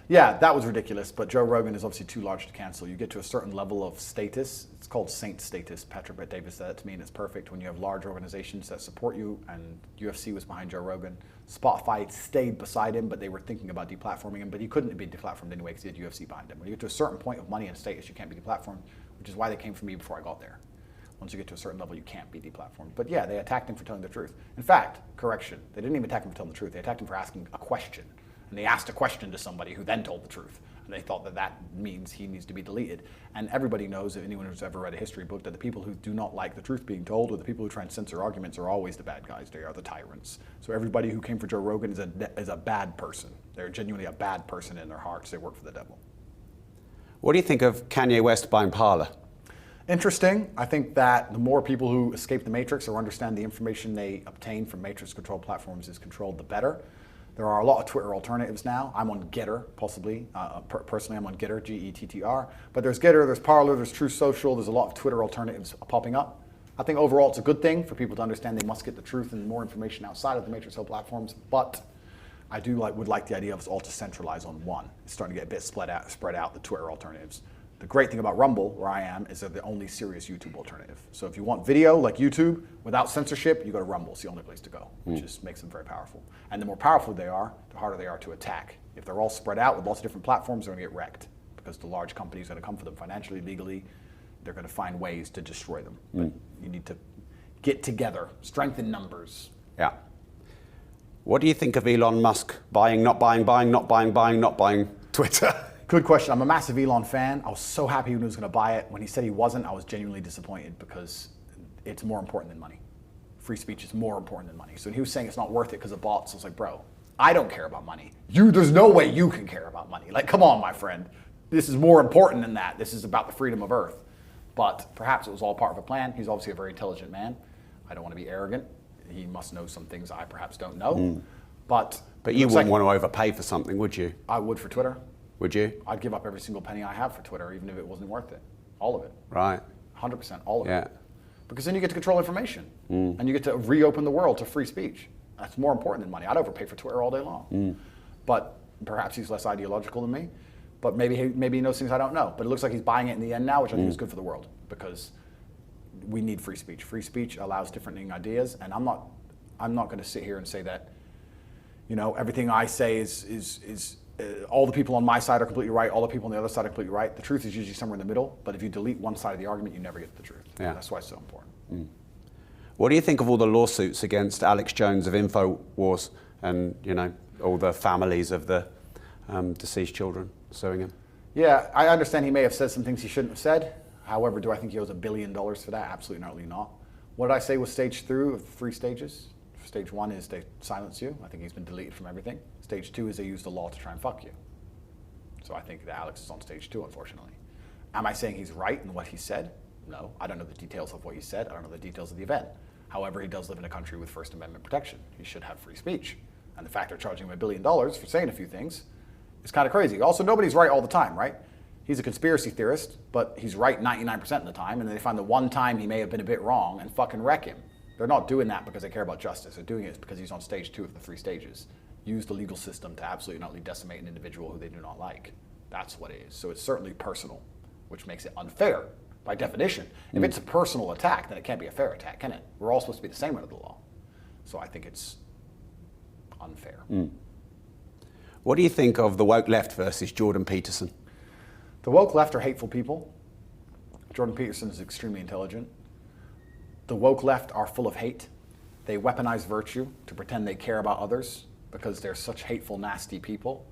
Yeah, that was ridiculous, but Joe Rogan is obviously too large to cancel. You get to a certain level of status. It's called saint status. Patrick Bet-David said that to me, and it's perfect when you have large organizations that support you, and UFC was behind Joe Rogan. Spotify stayed beside him, but they were thinking about deplatforming him, but he couldn't be deplatformed anyway because he had UFC behind him. When you get to a certain point of money and status, you can't be deplatformed. which is why they came for me before I got there. Once you get to a certain level, you can't be deplatformed. But yeah, they attacked him for telling the truth. In fact, correction, they didn't even attack him for telling the truth. They attacked him for asking a question. And they asked a question to somebody who then told the truth. And they thought that that means he needs to be deleted. And everybody knows, if anyone who's ever read a history book, that the people who do not like the truth being told, or the people who try and censor arguments, are always the bad guys. They are the tyrants. So everybody who came for Joe Rogan is a bad person. They're genuinely a bad person in their hearts. They work for the devil. What do you think of Kanye West buying Parler? Interesting. I think that the more people who escape the matrix or understand the information they obtain from matrix-controlled platforms is controlled, the better. There are a lot of Twitter alternatives now. I'm on Getter, possibly. Personally, I'm on Getter, Gettr. But there's Getter, there's Parler, there's Truth Social. There's a lot of Twitter alternatives popping up. I think overall it's a good thing for people to understand they must get the truth and more information outside of the matrix-held platforms. But I would like the idea of us all to centralize on one. It's starting to get a bit spread out, the Twitter alternatives. The great thing about Rumble, where I am, is they're the only serious YouTube alternative. So if you want video like YouTube without censorship, you go to Rumble. It's the only place to go, which just makes them very powerful. And the more powerful they are, the harder they are to attack. If they're all spread out with lots of different platforms, they're going to get wrecked because the large companies are going to come for them financially, legally. They're going to find ways to destroy them. But you need to get together, strengthen numbers. Yeah. What do you think of Elon Musk buying, not buying Twitter? Good question. I'm a massive Elon fan. I was so happy when he was going to buy it. When he said he wasn't, I was genuinely disappointed because it's more important than money. Free speech is more important than money. So when he was saying it's not worth it because of bots, I was like, bro, I don't care about money. There's no way you can care about money. Like, come on, my friend. This is more important than that. This is about the freedom of Earth. But perhaps it was all part of a plan. He's obviously a very intelligent man. I don't want to be arrogant. He must know some things I perhaps don't know. But you wouldn't want to overpay for something, would you? I would for Twitter. Would you? I'd give up every single penny I have for Twitter, even if it wasn't worth it. All of it. Right. 100%, all of Yeah. it. Because then you get to control information. And you get to reopen the world to free speech. That's more important than money. I'd overpay for Twitter all day long. But perhaps he's less ideological than me. But maybe he knows things I don't know. But it looks like he's buying it in the end now, which I think is good for the world. Because we need free speech. Free speech allows different ideas. And I'm not going to sit here and say that, everything I say is all the people on my side are completely right, all the people on the other side are completely right. The truth is usually somewhere in the middle, but if you delete one side of the argument, you never get the truth. Yeah. That's why it's so important. What do you think of all the lawsuits against Alex Jones of InfoWars and, all the families of the deceased children suing him? Yeah, I understand he may have said some things he shouldn't have said. However, do I think he owes $1 billion for that? Absolutely not. What did I say was stage 3 of 3 stages? Stage 1 is they silence you. I think he's been deleted from everything. Stage 2 is they use the law to try and fuck you. So I think that Alex is on stage 2, unfortunately. Am I saying he's right in what he said? No. I don't know the details of what he said. I don't know the details of the event. However, he does live in a country with First Amendment protection. He should have free speech. And the fact they're charging him $1 billion for saying a few things is kind of crazy. Also, nobody's right all the time, right? He's a conspiracy theorist, but he's right 99% of the time, and then they find the one time he may have been a bit wrong and fucking wreck him. They're not doing that because they care about justice. They're doing it because he's on stage 2 of the 3 stages. Use the legal system to absolutely not decimate an individual who they do not like. That's what it is. So it's certainly personal, which makes it unfair by definition. If it's a personal attack, then it can't be a fair attack, can it? We're all supposed to be the same under the law. So I think it's unfair. What do you think of the woke left versus Jordan Peterson? The woke left are hateful people. Jordan Peterson is extremely intelligent. The woke left are full of hate. They weaponize virtue to pretend they care about others because they're such hateful, nasty people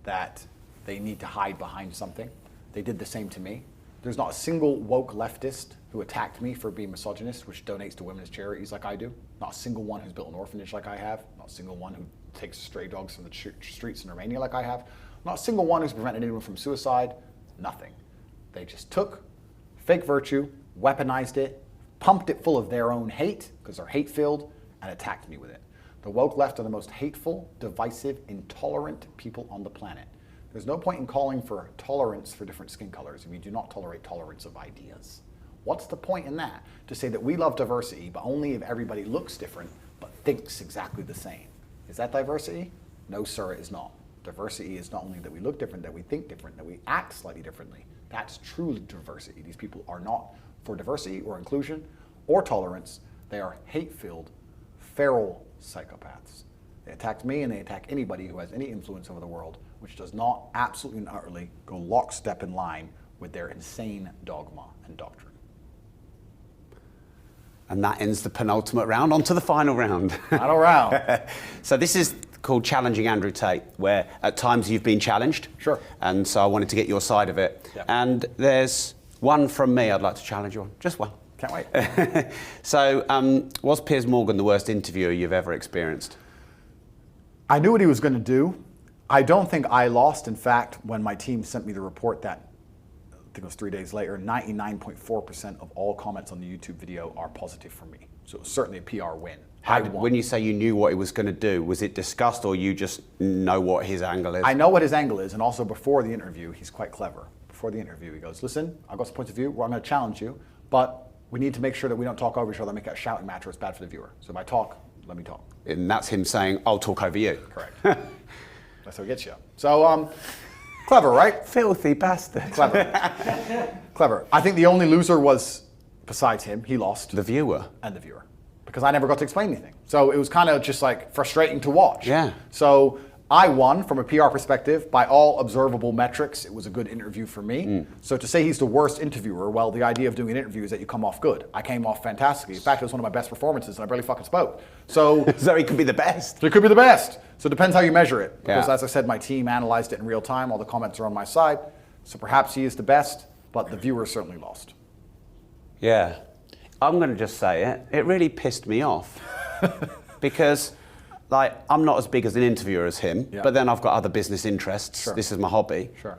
that they need to hide behind something. They did the same to me. There's not a single woke leftist who attacked me for being misogynist, which donates to women's charities like I do. Not a single one who's built an orphanage like I have. Not a single one who takes stray dogs from the streets in Romania like I have. Not a single one who's prevented anyone from suicide. Nothing. They just took fake virtue, weaponized it, pumped it full of their own hate, because they're hate-filled, and attacked me with it. The woke left are the most hateful, divisive, intolerant people on the planet. There's no point in calling for tolerance for different skin colors if you do not tolerate tolerance of ideas. What's the point in that? To say that we love diversity, but only if everybody looks different, but thinks exactly the same. Is that diversity? No, sir, it is not. Diversity is not only that we look different, that we think different, that we act slightly differently. That's true diversity. These people are not for diversity or inclusion or tolerance. They are hate-filled, feral psychopaths. They attack me and they attack anybody who has any influence over the world, which does not absolutely and utterly go lockstep in line with their insane dogma and doctrine. And that ends the penultimate round. On to the final round. Final round. So this is called Challenging Andrew Tate, where at times you've been challenged. Sure. And so I wanted to get your side of it. Yeah. And there's one from me I'd like to challenge you on. Just one. Can't wait. So, was Piers Morgan the worst interviewer you've ever experienced? I knew what he was going to do. I don't think I lost. In fact, when my team sent me the report that, I think it was 3 days later, 99.4% of all comments on the YouTube video are positive for me. So it was certainly a PR win. When you say you knew what he was going to do, was it discussed or you just know what his angle is? I know what his angle is, and also before the interview, he's quite clever. Before the interview, he goes, listen, I've got some points of view where I'm going to challenge you, but we need to make sure that we don't talk over each other, make it a shouting match, or it's bad for the viewer. So if I talk, let me talk. And that's him saying, I'll talk over you. Correct. That's how it gets you. So, clever, right? Filthy bastard. Clever. Clever. I think the only loser was, besides him, he lost. The viewer. And the viewer. Because I never got to explain anything. So it was kind of just like frustrating to watch. Yeah. So I won from a PR perspective. By all observable metrics, it was a good interview for me. So to say he's the worst interviewer, well, the idea of doing an interview is that you come off good. I came off fantastically. In fact, it was one of my best performances and I barely fucking spoke. So So he could be the best. it could be the best. So it depends how you measure it. Because Yeah. as I said, my team analyzed it in real time. All the comments are on my side. So perhaps he is the best, but the viewer certainly lost. Yeah. I'm going to just say it. It really pissed me off. Because, like, I'm not as big as an interviewer as him, Yeah. but then I've got other business interests. Sure. This is my hobby. Sure.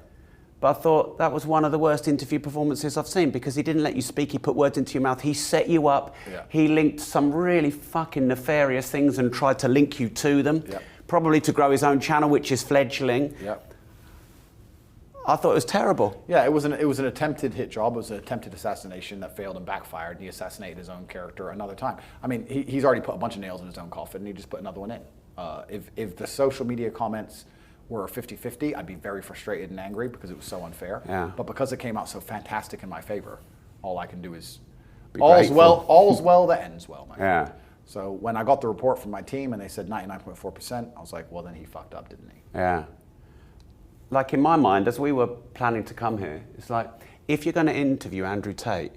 But I thought that was one of the worst interview performances I've seen because he didn't let you speak, he put words into your mouth, he set you up, Yeah. he linked some really fucking nefarious things and tried to link you to them, Yep. probably to grow his own channel, which is fledgling. Yep. I thought it was terrible. Yeah, it was an attempted hit job. It was an attempted assassination that failed and backfired. He assassinated his own character another time. I mean, he's already put a bunch of nails in his own coffin, and he just put another one in. If the social media comments were 50-50, I'd be very frustrated and angry because it was so unfair. Yeah. But because it came out so fantastic in my favor, all I can do is grateful. all's well that ends well, my friend. Yeah. So when I got the report from my team and they said 99.4%, I was like, well, then he fucked up, didn't he? Yeah. Like in my mind, as we were planning to come here, it's like, if you're going to interview Andrew Tate,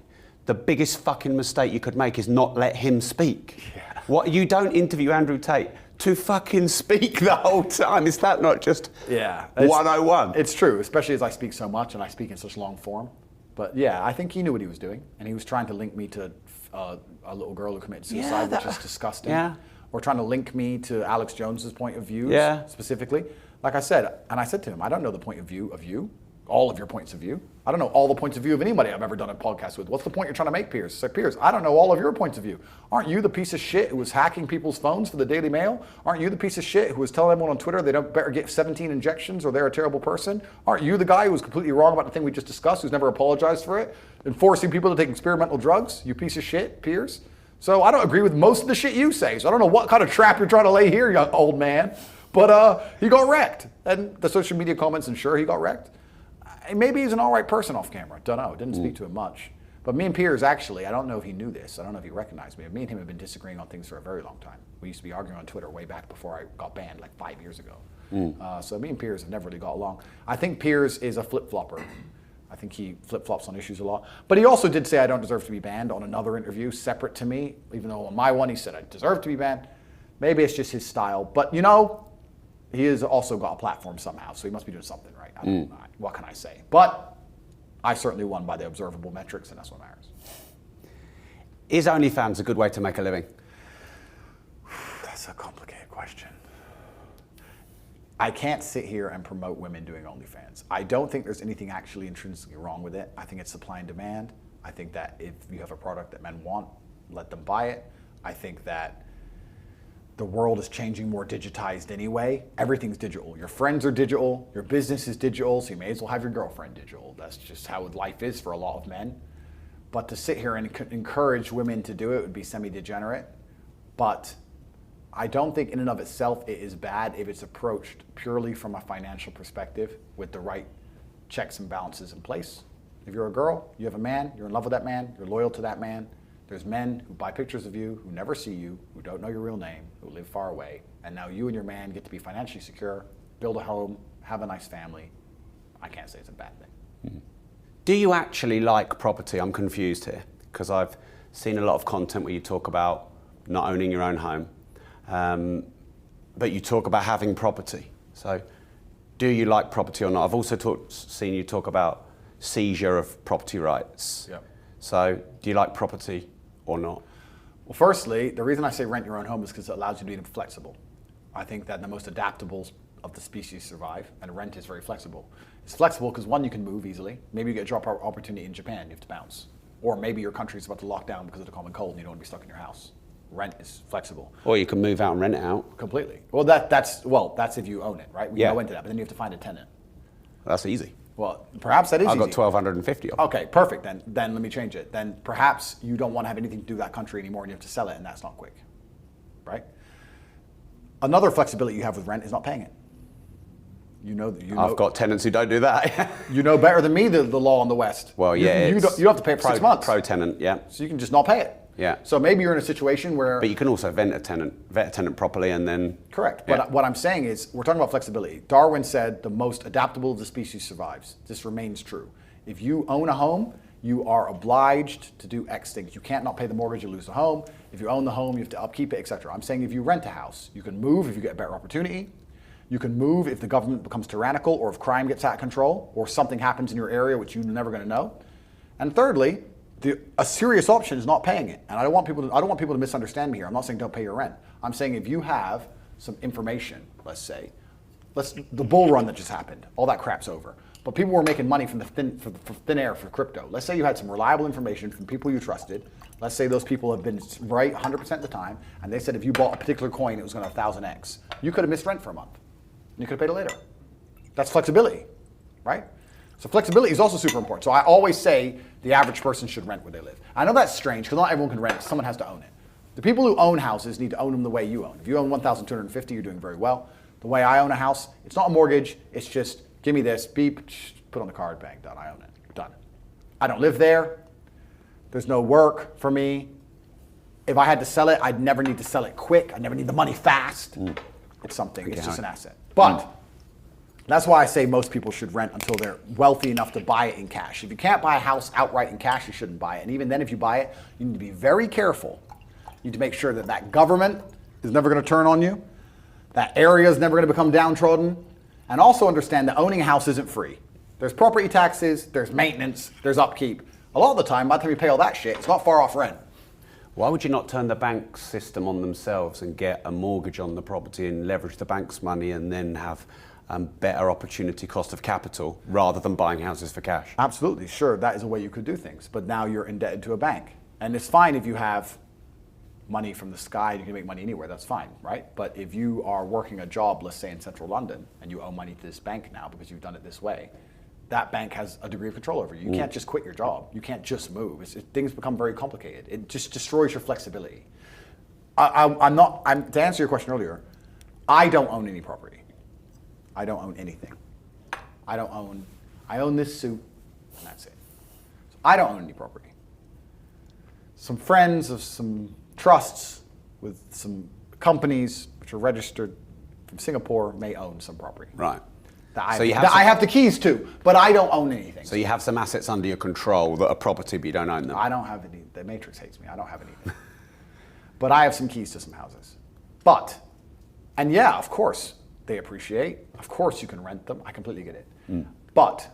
the biggest fucking mistake you could make is not let him speak. Yeah. What, you don't interview Andrew Tate to fucking speak the whole time. Is that not just 101? It's true, especially as I speak so much and I speak in such long form. But yeah, I think he knew what he was doing, and he was trying to link me to a little girl who committed suicide, which is disgusting. Yeah. Or trying to link me to Alex Jones's point of views, Yeah. specifically. Like I said, and I said to him, I don't know the point of view of you, all of your points of view. I don't know all the points of view of anybody I've ever done a podcast with. What's the point you're trying to make, Piers? I said, Piers, I don't know all of your points of view. Aren't you the piece of shit who was hacking people's phones for the Daily Mail? Aren't you the piece of shit who was telling everyone on Twitter they don't better get 17 injections or they're a terrible person? Aren't you the guy who was completely wrong about the thing we just discussed, who's never apologized for it? And forcing people to take experimental drugs? You piece of shit, Piers? So I don't agree with most of the shit you say. So I don't know what kind of trap you're trying to lay here, young old man. But he got wrecked. And the social media comments ensure he got wrecked. Maybe he's an all right person off camera. Don't know. Didn't speak to him much. But me and Piers, actually, I don't know if he knew this. I don't know if he recognized me. Me and him have been disagreeing on things for a very long time. We used to be arguing on Twitter way back before I got banned, like 5 years ago. So me and Piers have never really got along. I think Piers is a flip-flopper. I think he flip-flops on issues a lot. But he also did say I don't deserve to be banned on another interview separate to me, even though on my one he said I deserve to be banned. Maybe it's just his style. But, you know, he has also got a platform somehow, so he must be doing something right. I don't know. What can I say? But I certainly won by the observable metrics, and that's what matters. Is OnlyFans a good way to make a living? That's a complicated question. I can't sit here and promote women doing OnlyFans. I don't think there's anything actually intrinsically wrong with it. I think it's supply and demand. I think that if you have a product that men want, let them buy it. I think that the world is changing more digitized anyway. Everything's digital. Your friends are digital. Your business is digital, so you may as well have your girlfriend digital. That's just how life is for a lot of men. But to sit here and encourage women to do it would be semi-degenerate. But I don't think in and of itself it is bad if it's approached purely from a financial perspective with the right checks and balances in place. If you're a girl, you have a man, you're in love with that man, you're loyal to that man. There's men who buy pictures of you, who never see you, who don't know your real name, who live far away. And now you and your man get to be financially secure, build a home, have a nice family. I can't say it's a bad thing. Do you actually like property? I'm confused here because I've seen a lot of content where you talk about not owning your own home, but you talk about having property. So do you like property or not? I've also seen you talk about seizure of property rights. Yep. So do you like property or not? Well, firstly, the reason I say rent your own home is because it allows you to be flexible. I think that the most adaptable of the species survive, and rent is very flexible. It's flexible because one, you can move easily. Maybe you get a job opportunity in Japan, you have to bounce. Or maybe your country's about to lock down because of the common cold and you don't want to be stuck in your house. Rent is flexible. Or you can move out and rent it out. Completely. Well, that's if you own it, right? We Yeah. go into that, but then you have to find a tenant. That's easy. Well, perhaps that is I've got easy. 1,250 of them. Okay, perfect. Then let me change it. Then perhaps you don't want to have anything to do with that country anymore and you have to sell it, and that's not quick, right? Another flexibility you have with rent is not paying it. I've got tenants who don't do that. You know better than me the law in the West. Well, yeah. You don't have to pay it for 6 months. Pro tenant, yeah. So you can just not pay it. Yeah. So maybe you're in a situation where... But you can also vet a tenant properly and then... Correct. Yeah. But what I'm saying is, we're talking about flexibility. Darwin said the most adaptable of the species survives. This remains true. If you own a home, you are obliged to do X things. You can't not pay the mortgage, you lose the home. If you own the home, you have to upkeep it, etc. I'm saying if you rent a house, you can move if you get a better opportunity. You can move if the government becomes tyrannical or if crime gets out of control or something happens in your area which you're never going to know. And thirdly, a serious option is not paying it. And I don't want people to misunderstand me here. I'm not saying don't pay your rent. I'm saying if you have some information, let's say, the bull run that just happened, all that crap's over. But people were making money from thin air for crypto. Let's say you had some reliable information from people you trusted. Let's say those people have been right 100% of the time, and they said if you bought a particular coin, it was going to 1,000x. You could have missed rent for a month. And you could have paid it later. That's flexibility, right? So flexibility is also super important. So I always say the average person should rent where they live. I know that's strange because not everyone can rent. Someone has to own it. The people who own houses need to own them the way you own. If you own 1,250, you're doing very well. The way I own a house, it's not a mortgage. It's just give me this, beep, put on the card, bang, done. I own it, done. I don't live there. There's no work for me. If I had to sell it, I'd never need to sell it quick. I'd never need the money fast. It's something. It's just an asset. But that's why I say most people should rent until they're wealthy enough to buy it in cash. If you can't buy a house outright in cash, you shouldn't buy it. And even then, if you buy it, you need to be very careful. You need to make sure that that government is never going to turn on you. That area is never going to become downtrodden. And also understand that owning a house isn't free. There's property taxes, there's maintenance, there's upkeep. A lot of the time, by the time you pay all that shit, it's not far off rent. Why would you not turn the bank system on themselves and get a mortgage on the property and leverage the bank's money and then have better opportunity cost of capital rather than buying houses for cash? Absolutely, sure, that is a way you could do things. But now you're indebted to a bank. And it's fine if you have money from the sky, you can make money anywhere, that's fine, right? But if you are working a job, let's say in central London, and you owe money to this bank now because you've done it this way, that bank has a degree of control over you. You can't just quit your job. You can't just move. Things become very complicated. It just destroys your flexibility. To answer your question earlier, I don't own any property. I don't own anything. I own this suit, and that's it. So I don't own any property. Some friends of some trusts with some companies which are registered from Singapore may own some property. Right. That I have the keys to, but I don't own anything. So you have some assets under your control that are property, but you don't own them. I don't have any. The Matrix hates me. I don't have anything. But I have some keys to some houses. And yeah, of course, they appreciate. Of course, you can rent them. I completely get it. But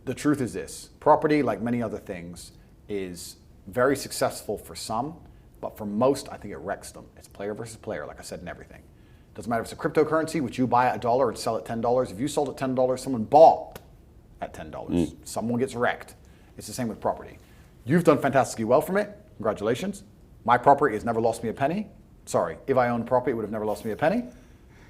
the truth is this. Property, like many other things, is very successful for some, but for most, I think it wrecks them. It's player versus player, like I said, in everything. Doesn't matter if it's a cryptocurrency, which you buy at $1 and sell at $10. If you sold at $10, someone bought at $10. Someone gets wrecked. It's the same with property. You've done fantastically well from it. Congratulations. My property has never lost me a penny. Sorry, if I owned property, it would have never lost me a penny.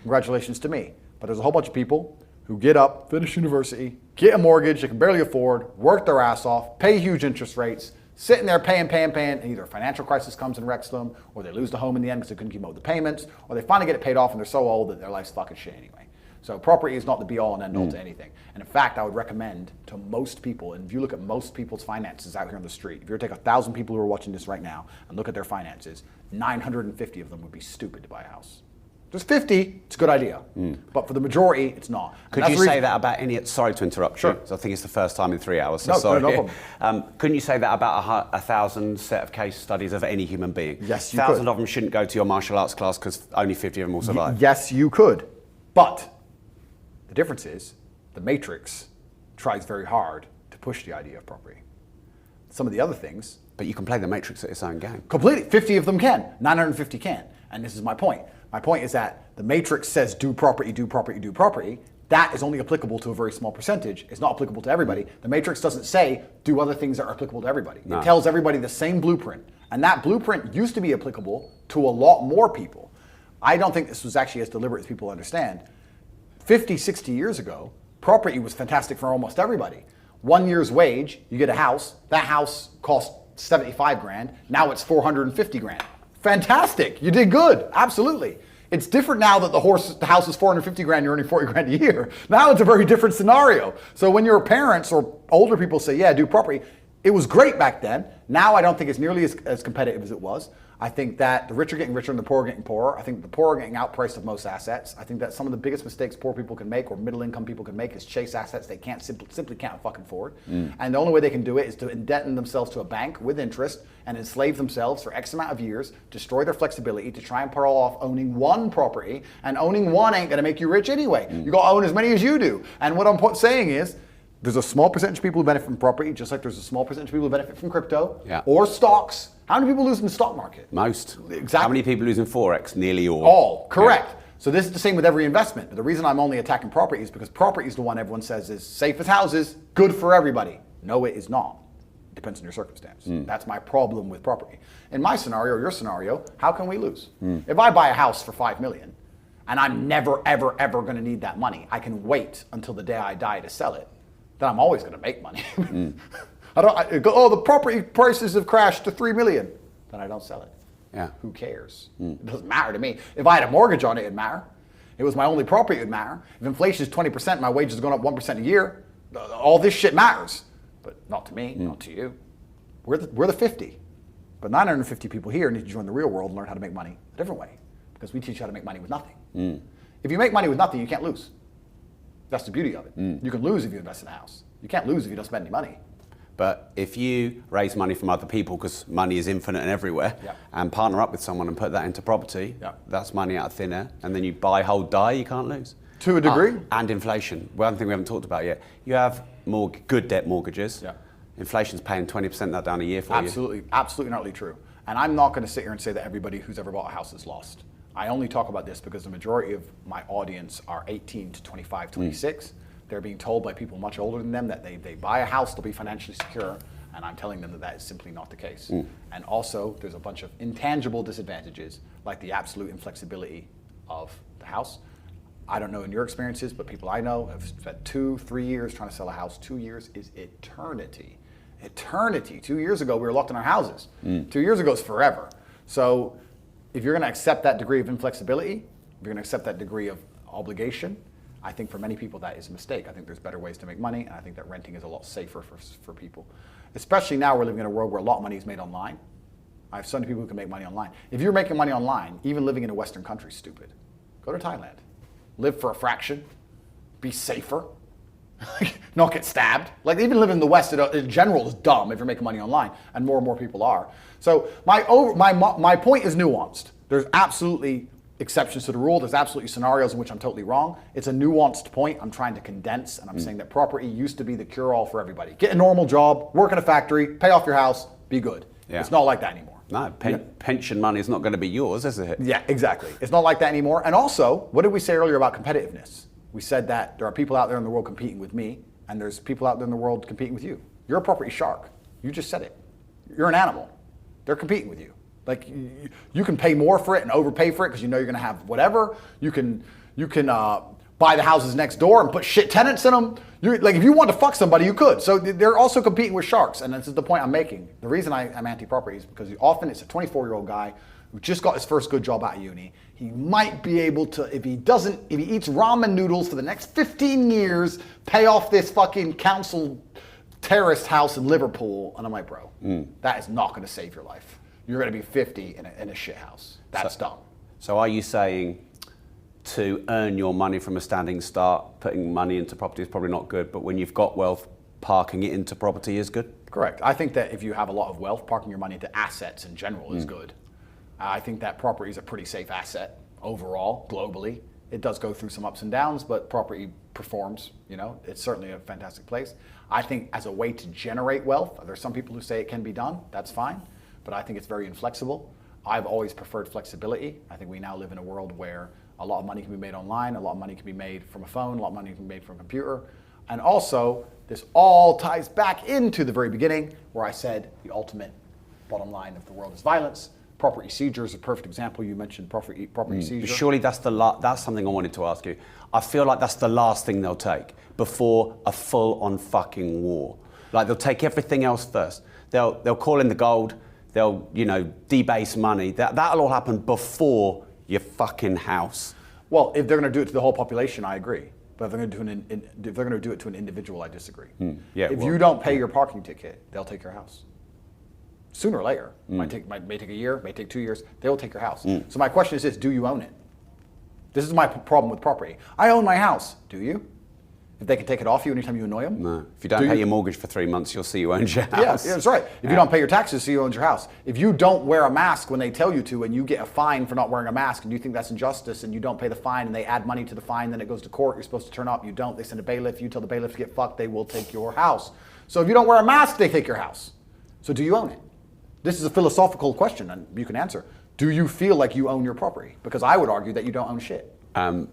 Congratulations to me. But there's a whole bunch of people who get up, finish university, get a mortgage they can barely afford, work their ass off, pay huge interest rates, sitting there paying, and either a financial crisis comes and wrecks them, or they lose the home in the end because they couldn't keep up with the payments, or they finally get it paid off and they're so old that their life's fucking shit anyway. So property is not the be-all and end-all to anything. And in fact, I would recommend to most people, and if you look at most people's finances out here on the street, if you were to take 1,000 people who are watching this right now and look at their finances, 950 of them would be stupid to buy a house. There's 50, it's a good idea. But for the majority, it's not. Could you say that about any, sorry to interrupt Sure. you, so I think it's the first time in 3 hours, so No, sorry. no problem. Couldn't you say that about 1,000 set of case studies of any human being? Yes, you 1,000 could. of them shouldn't go to your martial arts class because only 50 of them will survive. Yes, you could. But the difference is the Matrix tries very hard to push the idea of property. Some of the other things, But you can play the Matrix at its own game. completely, 50 of them can, 950 can. And this is my point. My point is that the Matrix says do property, do property, do property. That is only applicable to a very small percentage. It's not applicable to everybody. The Matrix doesn't say do other things that are applicable to everybody. No. It tells everybody the same blueprint. And that blueprint used to be applicable to a lot more people. I don't think this was actually as deliberate as people understand. 50, 60 years ago, property was fantastic for almost everybody. 1 year's wage, you get a house. That house cost 75 grand. Now it's 450 grand. Fantastic. You did good. Absolutely. It's different now that the house is 450 grand, you're earning 40 grand a year. Now it's a very different scenario. So when your parents or older people say, yeah, do property, it was great back then. Now I don't think it's nearly as competitive as it was. I think that the rich are getting richer and the poor are getting poorer. I think the poor are getting outpriced of most assets. I think that some of the biggest mistakes poor people can make or middle income people can make is chase assets they can't simply can't fucking afford. And the only way they can do it is to indebt themselves to a bank with interest and enslave themselves for X amount of years, destroy their flexibility to try and pull off owning one property, and owning one ain't gonna make you rich anyway. You gotta own as many as you do. And what I'm saying is, there's a small percentage of people who benefit from property, just like there's a small percentage of people who benefit from crypto or stocks. How many people lose in the stock market? Most. Exactly. How many people lose in Forex? Nearly all. All, correct. Yeah. So this is the same with every investment. But the reason I'm only attacking property is because property is the one everyone says is safe as houses, good for everybody. No, it is not. It depends on your circumstance. That's my problem with property. In my scenario, or your scenario, how can we lose? If I buy a house for $5 million and I'm never, ever, ever going to need that money, I can wait until the day I die to sell it. Then I'm always going to make money. I go, oh, the property prices have crashed to $3 million. Then I don't sell it. Yeah. Who cares? It doesn't matter to me. If I had a mortgage on it, it'd matter. It was my only property, it'd matter. If inflation is 20%, my wages are going up 1% a year, all this shit matters. But not to me, not to you. We're the 50. But 950 people here need to join the real world and learn how to make money a different way. Because we teach you how to make money with nothing. If you make money with nothing, you can't lose. That's the beauty of it. You can lose if you invest in a house. You can't lose if you don't spend any money. But if you raise money from other people, because money is infinite and everywhere, and partner up with someone and put that into property, that's money out of thin air. And then you buy, hold, die, you can't lose. To a degree. And inflation. One thing we haven't talked about yet. You have good debt mortgages. Yeah. Inflation's paying 20% that down a year for you. Absolutely not really true. And I'm not going to sit here and say that everybody who's ever bought a house is lost. I only talk about this because the majority of my audience are 18 to 25, 26. They're being told by people much older than them that they buy a house, they'll be financially secure, and I'm telling them that that is simply not the case. And also, there's a bunch of intangible disadvantages, like the absolute inflexibility of the house. I don't know in your experiences, but people I know have spent 2-3 years trying to sell a house. 2 years is eternity. Eternity. 2 years ago, we were locked in our houses. 2 years ago is forever. So if you're going to accept that degree of inflexibility, if you're going to accept that degree of obligation, I think for many people that is a mistake. I think there's better ways to make money, and I think that renting is a lot safer for people. Especially now we're living in a world where a lot of money is made online. I have some people who can make money online. If you're making money online, even living in a Western country is stupid. Go to Thailand. Live for a fraction. Be safer. Not get stabbed. Like even living in the West in general is dumb if you're making money online, and more people are. So my point is nuanced. There's absolutely exceptions to the rule. There's absolutely scenarios in which I'm totally wrong. It's a nuanced point I'm trying to condense, and I'm saying that property used to be the cure-all for everybody. Get a normal job, work in a factory, pay off your house, be good. Yeah. It's not like that anymore. No, pension money is not going to be yours, is it? Yeah, exactly. It's not like that anymore. And also, what did we say earlier about competitiveness? We said that there are people out there in the world competing with me, and there's people out there in the world competing with you. You're a property shark. You just said it. You're an animal. They're competing with you. Like you can pay more for it and overpay for it because you know you're going to have whatever. You can buy the houses next door and put shit tenants in them. Like if you want to fuck somebody, you could. So they're also competing with sharks, and this is the point I'm making. The reason I'm anti-property is because often it's a 24-year-old guy who just got his first good job out of uni. He might be able to, if he eats ramen noodles for the next 15 years, pay off this fucking council terraced house in Liverpool. And I'm like, bro, that is not going to save your life. You're going to be 50 in a shit house. That's dumb. So are you saying to earn your money from a standing start. Putting money into property is probably not good, but when you've got wealth, parking it into property is good. Correct. I think that if you have a lot of wealth, parking your money into assets in general is good. I think that property is a pretty safe asset overall, globally. It does go through some ups and downs, but property performs, you know, it's certainly a fantastic place. I think as a way to generate wealth, there's some people who say it can be done, that's fine, but I think it's very inflexible. I've always preferred flexibility. I think we now live in a world where a lot of money can be made online, a lot of money can be made from a phone, a lot of money can be made from a computer. And also, this all ties back into the very beginning where I said the ultimate bottom line of the world is violence. Property seizure is a perfect example. You mentioned property seizure. Surely that's something I wanted to ask you. I feel like that's the last thing they'll take before a full-on fucking war. Like they'll take everything else first. They'll call in the gold. They'll debase money. That'll all happen before your fucking house. Well, if they're going to do it to the whole population, I agree. But if they're going to do it to an individual, I disagree. Yeah, if you don't pay your parking ticket, they'll take your house. Sooner or later, may take a year, may take 2 years, they will take your house. So my question is this, do you own it? This is my problem with property. I own my house, do you? If they can take it off you anytime you annoy them? No. If you don't pay your mortgage for 3 months, you'll see you own your house. Yeah, that's right. If you don't pay your taxes, see you own your house. If you don't wear a mask when they tell you to and you get a fine for not wearing a mask and you think that's injustice and you don't pay the fine and they add money to the fine, then it goes to court, you're supposed to turn up, you don't, they send a bailiff, you tell the bailiff to get fucked, they will take your house. So if you don't wear a mask, they take your house. So do you own it? This is a philosophical question and you can answer. Do you feel like you own your property? Because I would argue that you don't own shit.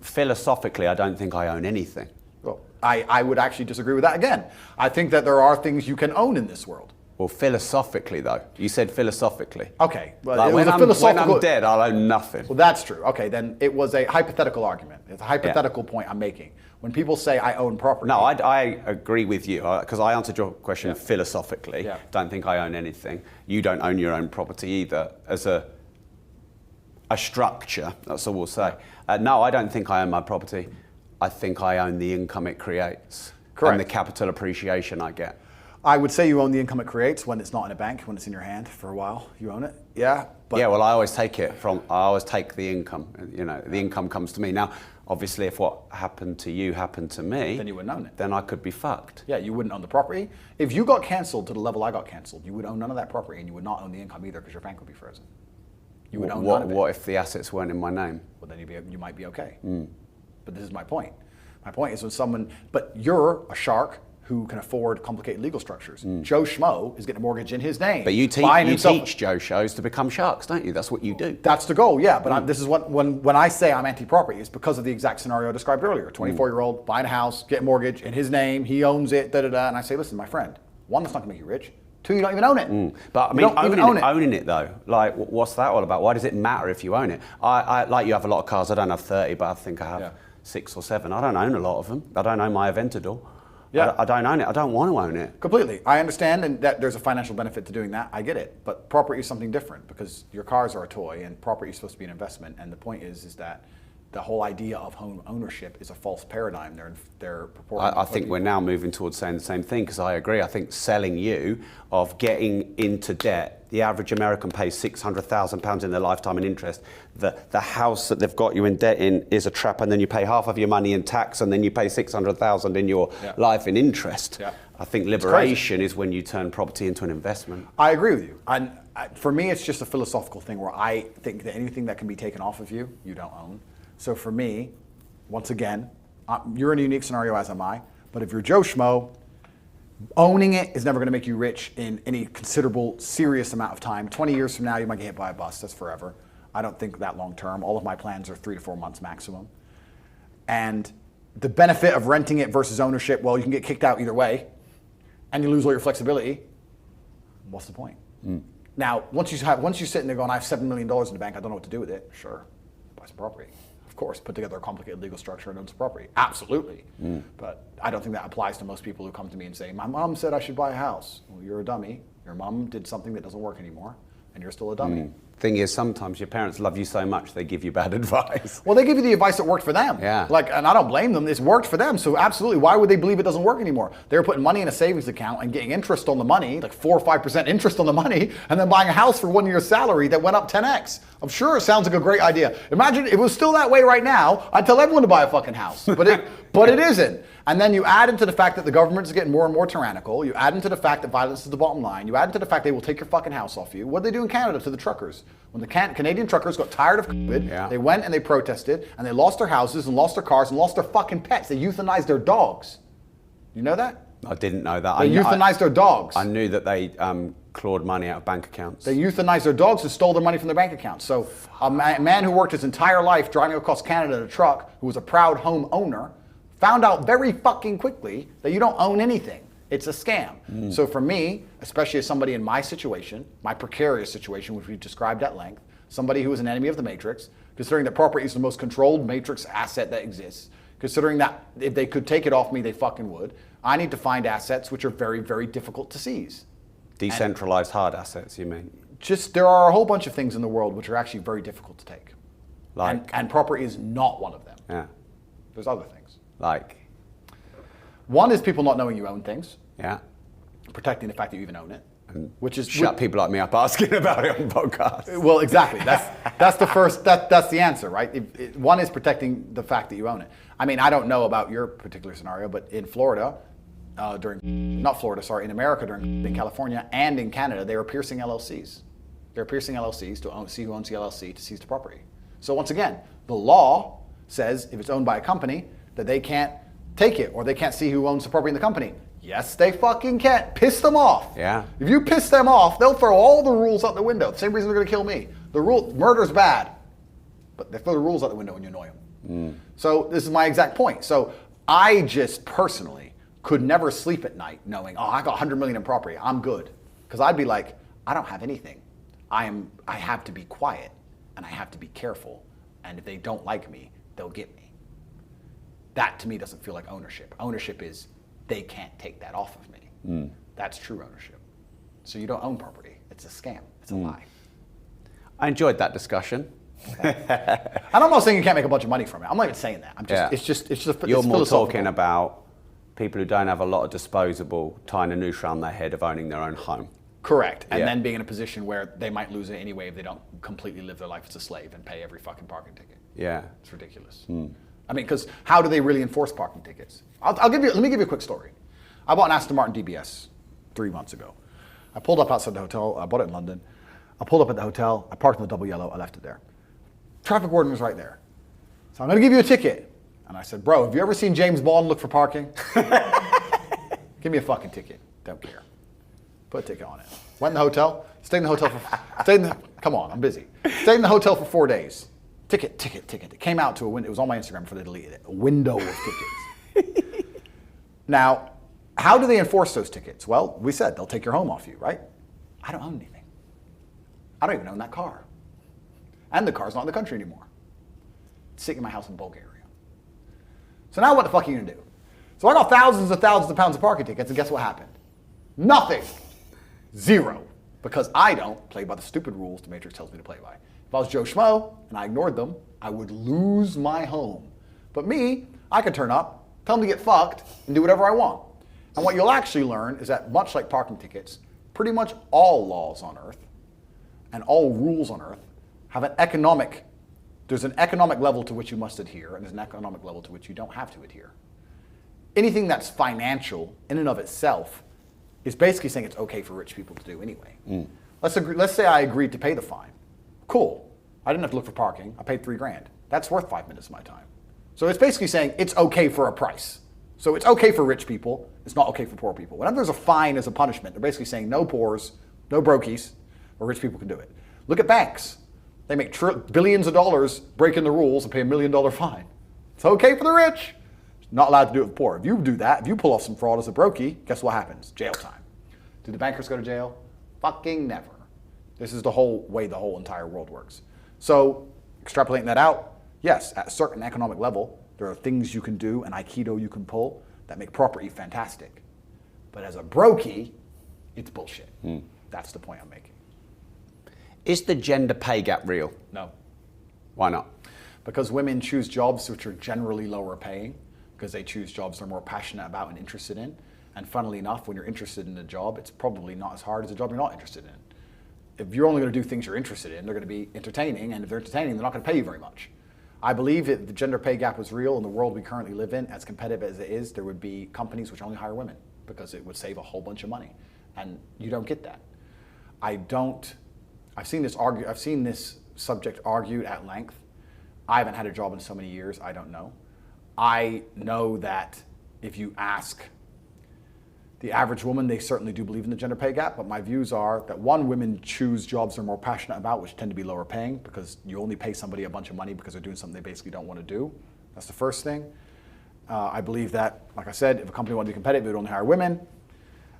Philosophically, I don't think I own anything. Well, I would actually disagree with that again. I think that there are things you can own in this world. Well, philosophically though, you said philosophically. Okay, well, like it was a philosophical... when I'm dead, I'll own nothing. Well, that's true. Okay, then it was a hypothetical argument. It's a hypothetical point I'm making. When people say I own property... No, I agree with you, because I answered your question philosophically. Yeah. Don't think I own anything. You don't own your own property either as a structure, that's all we'll say. No, I don't think I own my property. I think I own the income it creates. Correct. And the capital appreciation I get. I would say you own the income it creates when it's not in a bank, when it's in your hand for a while. You own it, yeah. But yeah, well, I always take the income. The income comes to me. Now, obviously, if what happened to you happened to me, then you wouldn't own it. Then I could be fucked. Yeah, you wouldn't own the property. If you got canceled to the level I got canceled, you would own none of that property and you would not own the income either because your bank would be frozen. You would own none of it. What if the assets weren't in my name? Well, then you might be okay. But this is my point. My point is but you're a shark who can afford complicated legal structures. Joe Schmo is getting a mortgage in his name. But you teach Joe shows to become sharks, don't you? That's what you do. That's the goal, yeah. But this is when I say I'm anti-property, it's because of the exact scenario I described earlier. 24-year-old buying a house, get a mortgage in his name, he owns it, and I say, listen, my friend, one, that's not gonna make you rich. Two, you don't even own it. But I mean, owning it though, like what's that all about? Why does it matter if you own it? I like you have a lot of cars. I don't have 30, but I think I have 6 or 7. I don't own a lot of them. I don't own my Aventador. Yeah. I don't own it. I don't want to own it. Completely. I understand and that there's a financial benefit to doing that. I get it. But property is something different because your cars are a toy and property is supposed to be an investment. And the point is that the whole idea of home ownership is a false paradigm. They're purporting. I think we're now moving towards saying the same thing because I agree. I think selling you of getting into debt. The average American pays £600,000 in their lifetime in interest. The house that they've got you in debt in is a trap, and then you pay half of your money in tax, and then you pay £600,000 in your life in interest. Yeah. I think liberation is when you turn property into an investment. I agree with you. And for me, it's just a philosophical thing where I think that anything that can be taken off of you, you don't own. So for me, once again, you're in a unique scenario as am I. But if you're Joe Schmo, owning it is never going to make you rich in any considerable, serious amount of time. 20 years from now, you might get hit by a bus. That's forever. I don't think that long term. All of my plans are 3 to 4 months maximum. And the benefit of renting it versus ownership, well, you can get kicked out either way, and you lose all your flexibility. What's the point? Now, once you're sitting there going, I have $7 million in the bank, I don't know what to do with it. Sure, buy some property. Of course, put together a complicated legal structure and own some property. Absolutely. But I don't think that applies to most people who come to me and say, my mom said I should buy a house. Well, you're a dummy. Your mom did something that doesn't work anymore, and you're still a dummy. Thing is, sometimes your parents love you so much they give you bad advice. Well, they give you the advice that worked for them. Yeah. And I don't blame them. It's worked for them. So absolutely, why would they believe it doesn't work anymore? They were putting money in a savings account and getting interest on the money, like 4 or 5% interest on the money, and then buying a house for 1 year's salary that went up 10x. I'm sure it sounds like a great idea. Imagine if it was still that way right now, I'd tell everyone to buy a fucking house. But it isn't. And then you add into the fact that the government is getting more and more tyrannical. You add into the fact that violence is the bottom line. You add into the fact they will take your fucking house off you. What did they do in Canada to the truckers? When the Canadian truckers got tired of COVID, they went and they protested, and they lost their houses and lost their cars and lost their fucking pets. They euthanized their dogs. You know that? I didn't know that. They euthanized their dogs. I knew that they clawed money out of bank accounts. They euthanized their dogs and stole their money from their bank accounts. So a man who worked his entire life driving across Canada in a truck, who was a proud home owner, found out very fucking quickly that you don't own anything. It's a scam. So for me, especially as somebody in my situation, my precarious situation, which we've described at length, somebody who is an enemy of the matrix, considering that property is the most controlled matrix asset that exists, considering that if they could take it off me, they fucking would, I need to find assets which are very, very difficult to seize. Decentralized hard assets, you mean? Just, there are a whole bunch of things in the world which are actually very difficult to take. Like? And property is not one of them. Yeah. There's other things. Like? One is people not knowing you own things. Yeah. Protecting the fact that you even own it. Which is shut people like me up asking about it on podcasts. Well, exactly. That's the first. That's the answer, right? One is protecting the fact that you own it. I mean, I don't know about your particular scenario, but in Florida, in America in California and in Canada, they were piercing LLCs. They're piercing LLCs to see who owns the LLC to seize the property. So once again, the law says if it's owned by a company that they can't take it or they can't see who owns the property in the company. Yes, they fucking can. Piss them off. Yeah. If you piss them off, they'll throw all the rules out the window. The same reason they're going to kill me. Murder's bad, but they throw the rules out the window when you annoy them. So this is my exact point. So I just personally could never sleep at night knowing, oh, I got 100 million in property. I'm good. Because I'd be like, I don't have anything. I have to be quiet and I have to be careful. And if they don't like me, they'll get me. That to me doesn't feel like ownership. Ownership is they can't take that off of me. That's true ownership. So you don't own property. It's a scam. It's a lie. I enjoyed that discussion. And I'm not saying you can't make a bunch of money from it. I'm not even saying that. I'm just, it's just You're more talking about people who don't have a lot of disposable tying a noose around their head of owning their own home. Correct. And then being in a position where they might lose it anyway if they don't completely live their life as a slave and pay every fucking parking ticket. Yeah. It's ridiculous. I mean, because how do they really enforce parking tickets? Let me give you a quick story. I bought an Aston Martin DBS 3 months ago. I pulled up outside the hotel. I bought it in London. I pulled up at the hotel. I parked in the double yellow. I left it there. Traffic warden was right there. So I'm going to give you a ticket. And I said, bro, have you ever seen James Bond look for parking? Give me a fucking ticket. Don't care. Put a ticket on it. Went in the hotel. Stayed in the hotel come on, I'm busy. Stayed in the hotel for 4 days. Ticket. It came out to a window. It was on my Instagram before they deleted it. A window of tickets. Now, how do they enforce those tickets? Well, we said they'll take your home off you, right? I don't own anything. I don't even own that car. And the car's not in the country anymore. It's sitting in my house in Bulgaria. So now what the fuck are you gonna do? So I got thousands of pounds of parking tickets, and guess what happened? Nothing. Zero. Because I don't play by the stupid rules the Matrix tells me to play by. If I was Joe Schmo and I ignored them, I would lose my home. But me, I could turn up, tell them to get fucked, and do whatever I want. And what you'll actually learn is that much like parking tickets, pretty much all laws on earth and all rules on earth have there's an economic level to which you must adhere, and there's an economic level to which you don't have to adhere. Anything that's financial in and of itself is basically saying it's okay for rich people to do anyway. Let's say I agreed to pay the fine. Cool. I didn't have to look for parking. I paid $3,000. That's worth 5 minutes of my time. So it's basically saying it's okay for a price. So it's okay for rich people. It's not okay for poor people. Whenever there's a fine as a punishment, they're basically saying no poors, no brokies, or rich people can do it. Look at banks. They make billions of dollars breaking the rules and pay $1 million fine. It's okay for the rich. Not allowed to do it with the poor. If you do that, if you pull off some fraud as a brokey, guess what happens? Jail time. Do the bankers go to jail? Fucking never. This is the whole way the whole entire world works. So extrapolating that out, yes, at a certain economic level, there are things you can do and Aikido you can pull that make property fantastic. But as a brokey, it's bullshit. That's the point I'm making. Is the gender pay gap real? No. Why not? Because women choose jobs which are generally lower paying, because they choose jobs they're more passionate about and interested in. And funnily enough, when you're interested in a job, it's probably not as hard as a job you're not interested in. if you're only going to do things you're interested in, they're going to be entertaining, and if they're entertaining, they're not going to pay you very much. I believe if the gender pay gap was real in the world we currently live in, as competitive as it is, there would be companies which only hire women because it would save a whole bunch of money. And you don't get that. I've seen this subject argued at length. I haven't had a job in so many years, I don't know. I know that if you ask the average woman, they certainly do believe in the gender pay gap, but my views are that one, women choose jobs they're more passionate about, which tend to be lower paying, because you only pay somebody a bunch of money because they're doing something they basically don't want to do. That's the first thing. I believe that, like I said, if a company wanted to be competitive, it would only hire women.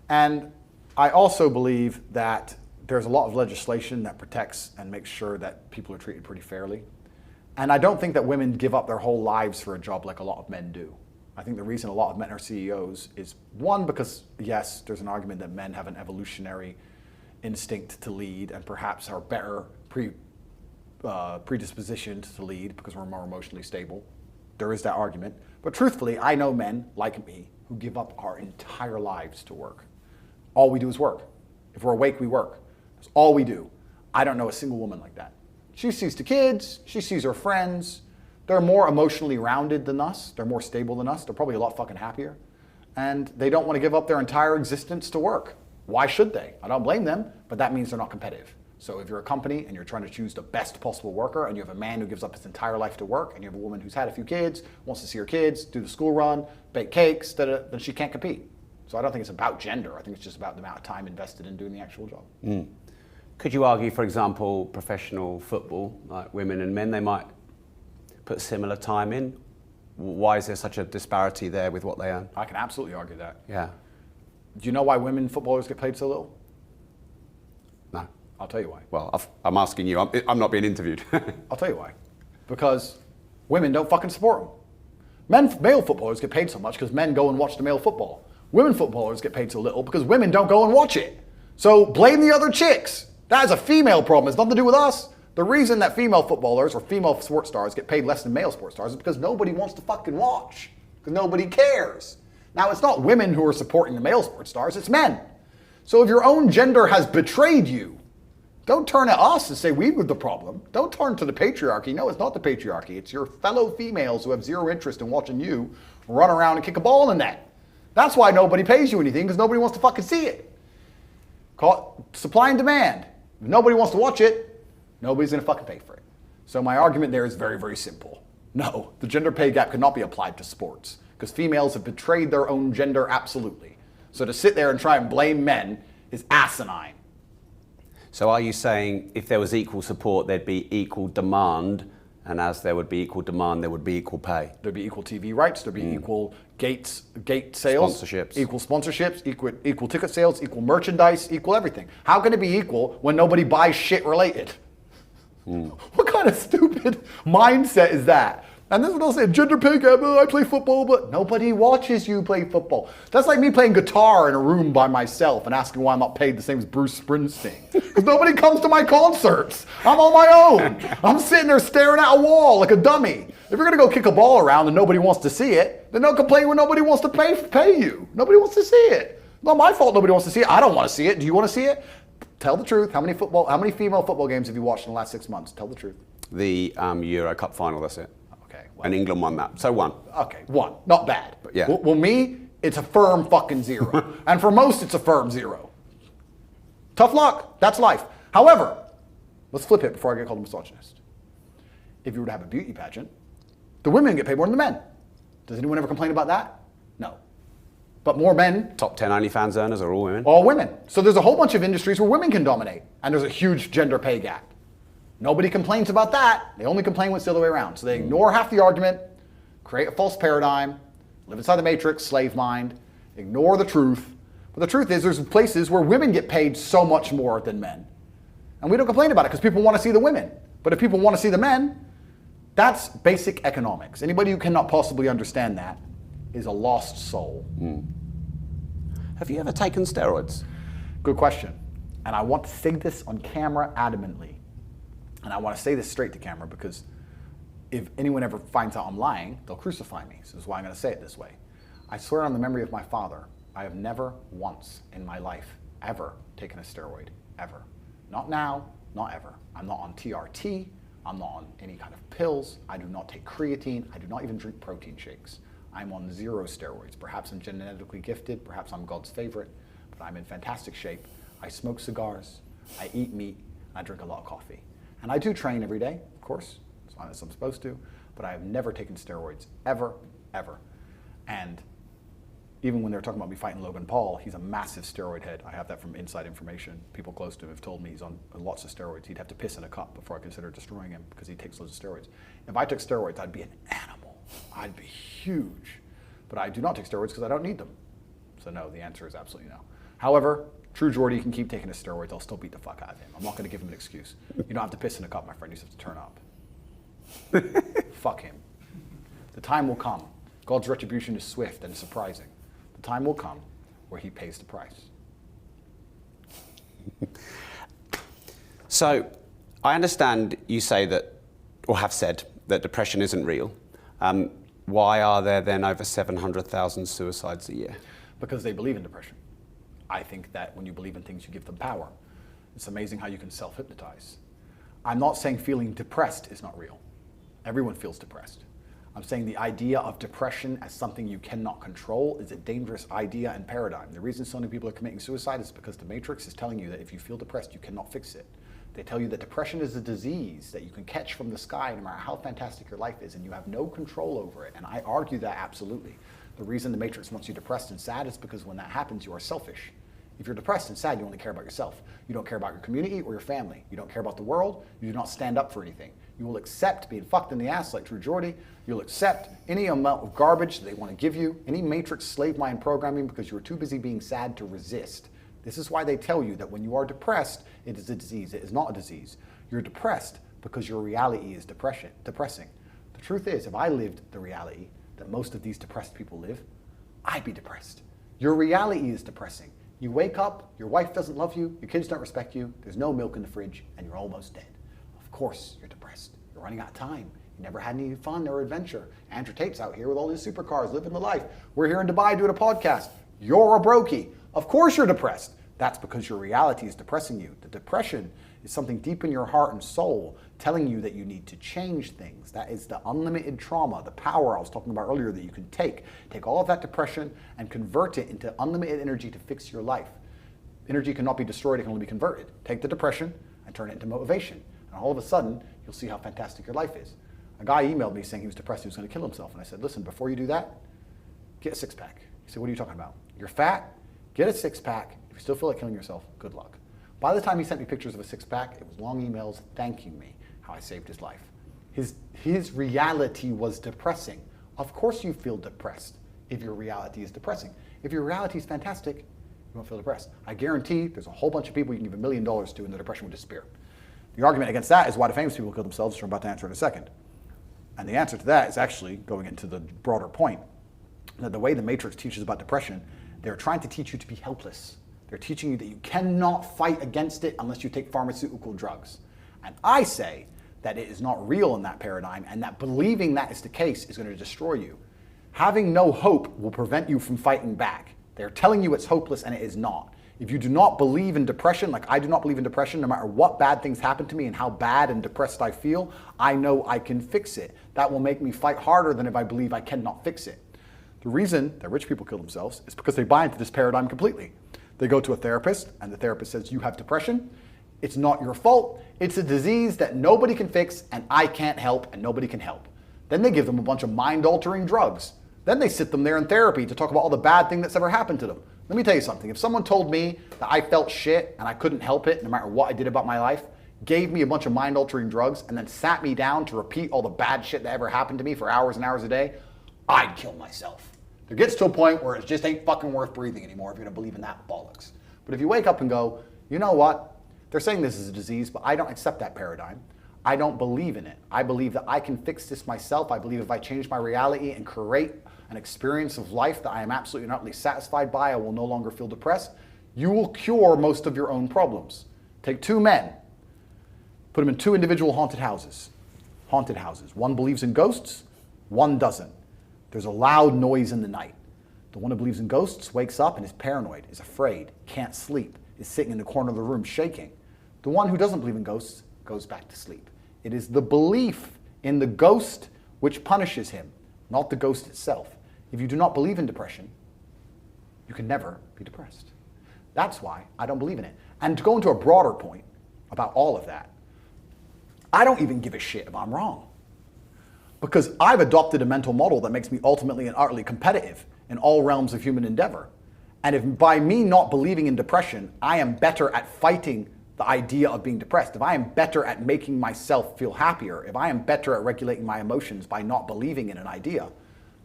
And I also believe that there's a lot of legislation that protects and makes sure that people are treated pretty fairly. And I don't think that women give up their whole lives for a job like a lot of men do. I think the reason a lot of men are CEOs is, one, because yes, there's an argument that men have an evolutionary instinct to lead and perhaps are better predispositioned to lead because we're more emotionally stable. There is that argument. But truthfully, I know men like me who give up our entire lives to work. All we do is work. If we're awake, we work. That's all we do. I don't know a single woman like that. She sees the kids, she sees her friends. They're more emotionally rounded than us. They're more stable than us. They're probably a lot fucking happier. And they don't want to give up their entire existence to work. Why should they? I don't blame them, but that means they're not competitive. So if you're a company and you're trying to choose the best possible worker and you have a man who gives up his entire life to work and you have a woman who's had a few kids, wants to see her kids, do the school run, bake cakes, then she can't compete. So I don't think it's about gender. I think it's just about the amount of time invested in doing the actual job. Mm. Could you argue, for example, professional football, like women and men, they might put similar time in? Why is there such a disparity there with what they earn? I can absolutely argue that. Yeah. Do you know why women footballers get paid so little? No. I'll tell you why. Well, I'm asking you. I'm not being interviewed. I'll tell you why. Because women don't fucking support them. Male footballers get paid so much because men go and watch the male football. Women footballers get paid so little because women don't go and watch it. So blame the other chicks. That is a female problem. It's nothing to do with us. The reason that female footballers or female sports stars get paid less than male sports stars is because nobody wants to fucking watch. Because nobody cares. Now, it's not women who are supporting the male sports stars, it's men. So if your own gender has betrayed you, don't turn at us and say we were the problem. Don't turn to the patriarchy. No, it's not the patriarchy. It's your fellow females who have zero interest in watching you run around and kick a ball in the net. That's why nobody pays you anything, because nobody wants to fucking see it. Call it supply and demand. If nobody wants to watch it, nobody's going to fucking pay for it. So my argument there is very, very simple. No, the gender pay gap cannot be applied to sports because females have betrayed their own gender absolutely. So to sit there and try and blame men is asinine. So are you saying if there was equal support, there'd be equal demand, and as there would be equal demand, there would be equal pay? There'd be equal TV rights, there'd be equal gate sales, Sponsorships. equal sponsorships, equal ticket sales, equal merchandise, equal everything. How can it be equal when nobody buys shit related? What kind of stupid mindset is that? And this is what they'll say, gender pay gap, I play football, but nobody watches you play football. That's like me playing guitar in a room by myself and asking why I'm not paid the same as Bruce Springsteen. Because nobody comes to my concerts. I'm on my own. I'm sitting there staring at a wall like a dummy. If you're gonna go kick a ball around and nobody wants to see it, then don't complain when nobody wants to pay you. Nobody wants to see it. Not my fault nobody wants to see it. I don't want to see it. Do you want to see it? Tell the truth. How many female football games have you watched in the last 6 months? Tell the truth. The Euro Cup final, that's it. Okay. Well, And England won that, so one. okay, one. Not bad. But yeah. Well, me, it's a firm fucking zero. And for most, it's a firm zero. Tough luck. That's life. However, let's flip it before I get called a misogynist. If you were to have a beauty pageant, the women get paid more than the men. Does anyone ever complain about that? No. But more men. Top 10 OnlyFans earners are all women. All women. So there's a whole bunch of industries where women can dominate, and there's a huge gender pay gap. Nobody complains about that. They only complain when it's the other way around. So they ignore half the argument, create a false paradigm, live inside the matrix, slave mind, ignore the truth. But the truth is there's places where women get paid so much more than men. And we don't complain about it because people want to see the women. But if people want to see the men, that's basic economics. Anybody who cannot possibly understand that is a lost soul. Have you ever taken steroids? Good question. And I want to say this on camera adamantly. And I want to say this straight to camera because if anyone ever finds out I'm lying, they'll crucify me. So this is why I'm going to say it this way. I swear on the memory of my father, I have never once in my life ever taken a steroid, ever. Not now, not ever. I'm not on TRT. I'm not on any kind of pills. I do not take creatine. I do not even drink protein shakes. I'm on 0 steroids. Perhaps I'm genetically gifted. Perhaps I'm God's favorite. But I'm in fantastic shape. I smoke cigars. I eat meat. I drink a lot of coffee. And I do train every day, of course, as long as I'm supposed to. But I have never taken steroids, ever, ever. And even when they're talking about me fighting Logan Paul, he's a massive steroid head. I have that from inside information. People close to him have told me he's on lots of steroids. He'd have to piss in a cup before I consider destroying him because he takes loads of steroids. If I took steroids, I'd be an animal. I'd be huge. But I do not take steroids because I don't need them. So no, the answer is absolutely no. However, True Geordie can keep taking his steroids. I'll still beat the fuck out of him. I'm not going to give him an excuse. You don't have to piss in a cup, my friend. You just have to turn up. Fuck him. The time will come. God's retribution is swift and surprising. The time will come where he pays the price. So, I understand you say that, or have said, that depression isn't real. Why are there then over 700,000 suicides a year? Because they believe in depression. I think that when you believe in things, you give them power. It's amazing how you can self-hypnotize. I'm not saying feeling depressed is not real. Everyone feels depressed. I'm saying the idea of depression as something you cannot control is a dangerous idea and paradigm. The reason so many people are committing suicide is because the Matrix is telling you that if you feel depressed, you cannot fix it. They tell you that depression is a disease that you can catch from the sky no matter how fantastic your life is, and you have no control over it. And I argue that absolutely. The reason the Matrix wants you depressed and sad is because when that happens, you are selfish. If you're depressed and sad, you only care about yourself. You don't care about your community or your family. You don't care about the world. You do not stand up for anything. You will accept being fucked in the ass like True Geordie. You'll accept any amount of garbage that they want to give you, any Matrix slave mind programming because you are too busy being sad to resist. This is why they tell you that when you are depressed, it is a disease. It is not a disease. You're depressed because your reality is depressing. The truth is, if I lived the reality that most of these depressed people live, I'd be depressed. Your reality is depressing. You wake up, your wife doesn't love you, your kids don't respect you, there's no milk in the fridge, and you're almost dead. Of course you're depressed. You're running out of time. You never had any fun or adventure. Andrew Tate's out here with all his supercars, living the life. We're here in Dubai doing a podcast. You're a brokey. Of course you're depressed. That's because your reality is depressing you. The depression is something deep in your heart and soul telling you that you need to change things. That is the unlimited trauma, the power I was talking about earlier that you can take. Take all of that depression and convert it into unlimited energy to fix your life. Energy cannot be destroyed, it can only be converted. Take the depression and turn it into motivation. And all of a sudden, you'll see how fantastic your life is. A guy emailed me saying he was depressed, he was going to kill himself. And I said, listen, before you do that, get a six-pack. He said, what are you talking about? You're fat, get a six-pack. If you still feel like killing yourself, good luck. By the time he sent me pictures of a six-pack, it was long emails thanking me how I saved his life. His reality was depressing. Of course you feel depressed if your reality is depressing. If your reality is fantastic, you won't feel depressed. I guarantee there's a whole bunch of people you can give $1 million to and the depression will disappear. The argument against that is why the famous people kill themselves, which I'm about to answer in a second. And the answer to that is actually going into the broader point, that the way the Matrix teaches about depression, they're trying to teach you to be helpless. They're teaching you that you cannot fight against it unless you take pharmaceutical drugs. And I say that it is not real in that paradigm, and that believing that is the case is going to destroy you. Having no hope will prevent you from fighting back. They're telling you it's hopeless, and it is not. If you do not believe in depression, like I do not believe in depression, no matter what bad things happen to me and how bad and depressed I feel, I know I can fix it. That will make me fight harder than if I believe I cannot fix it. The reason that rich people kill themselves is because they buy into this paradigm completely. They go to a therapist, and the therapist says, you have depression. It's not your fault. It's a disease that nobody can fix, and I can't help, and nobody can help. Then they give them a bunch of mind-altering drugs. Then they sit them there in therapy to talk about all the bad thing that's ever happened to them. Let me tell you something. If someone told me that I felt shit and I couldn't help it no matter what I did about my life, gave me a bunch of mind-altering drugs, and then sat me down to repeat all the bad shit that ever happened to me for hours and hours a day, I'd kill myself. There gets to a point where it just ain't fucking worth breathing anymore if you're gonna believe in that bollocks. But if you wake up and go, you know what? They're saying this is a disease, but I don't accept that paradigm. I don't believe in it. I believe that I can fix this myself. I believe if I change my reality and create an experience of life that I am absolutely and utterly satisfied by, I will no longer feel depressed. You will cure most of your own problems. Take two men, put them in two individual haunted houses. Haunted houses. One believes in ghosts, one doesn't. There's a loud noise in the night. The one who believes in ghosts wakes up and is paranoid, is afraid, can't sleep, is sitting in the corner of the room shaking. The one who doesn't believe in ghosts goes back to sleep. It is the belief in the ghost which punishes him, not the ghost itself. If you do not believe in depression, you can never be depressed. That's why I don't believe in it. And to go into a broader point about all of that, I don't even give a shit if I'm wrong. Because I've adopted a mental model that makes me ultimately and utterly competitive in all realms of human endeavor. And if by me not believing in depression, I am better at fighting the idea of being depressed, if I am better at making myself feel happier, if I am better at regulating my emotions by not believing in an idea,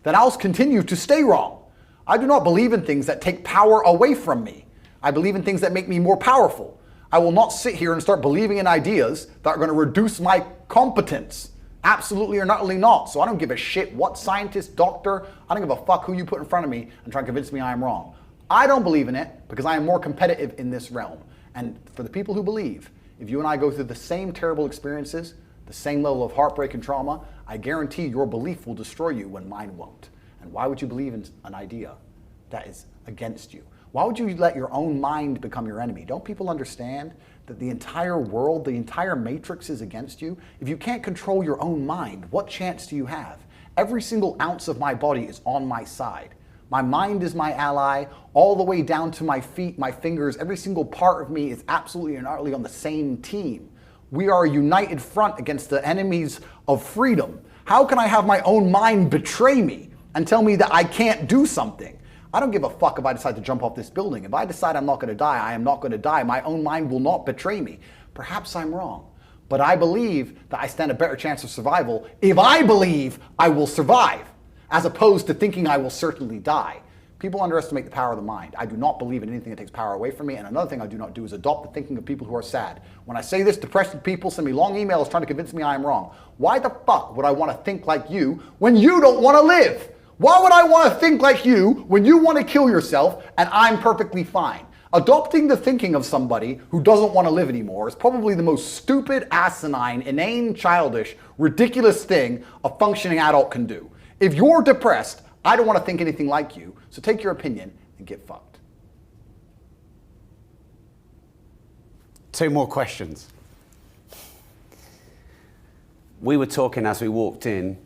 then I'll continue to stay wrong. I do not believe in things that take power away from me. I believe in things that make me more powerful. I will not sit here and start believing in ideas that are going to reduce my competence. Absolutely or utterly not. So I don't give a shit what scientist, doctor, I don't give a fuck who you put in front of me and try and convince me I am wrong. I don't believe in it because I am more competitive in this realm. And for the people who believe, if you and I go through the same terrible experiences, the same level of heartbreak and trauma, I guarantee your belief will destroy you when mine won't. And why would you believe in an idea that is against you? Why would you let your own mind become your enemy? Don't people understand that the entire world, the entire matrix is against you? If you can't control your own mind, what chance do you have? Every single ounce of my body is on my side. My mind is my ally, all the way down to my feet, my fingers. Every single part of me is absolutely and utterly on the same team. We are a united front against the enemies of freedom. How can I have my own mind betray me and tell me that I can't do something? I don't give a fuck if I decide to jump off this building. If I decide I'm not going to die, I am not going to die. My own mind will not betray me. Perhaps I'm wrong, but I believe that I stand a better chance of survival if I believe I will survive, as opposed to thinking I will certainly die. People underestimate the power of the mind. I do not believe in anything that takes power away from me. And another thing I do not do is adopt the thinking of people who are sad. When I say this, depressed people send me long emails trying to convince me I am wrong. Why the fuck would I want to think like you when you don't want to live? Why would I want to think like you when you want to kill yourself and I'm perfectly fine? Adopting the thinking of somebody who doesn't want to live anymore is probably the most stupid, asinine, inane, childish, ridiculous thing a functioning adult can do. If you're depressed, I don't want to think anything like you, so take your opinion and get fucked. 2 more questions. We were talking as we walked in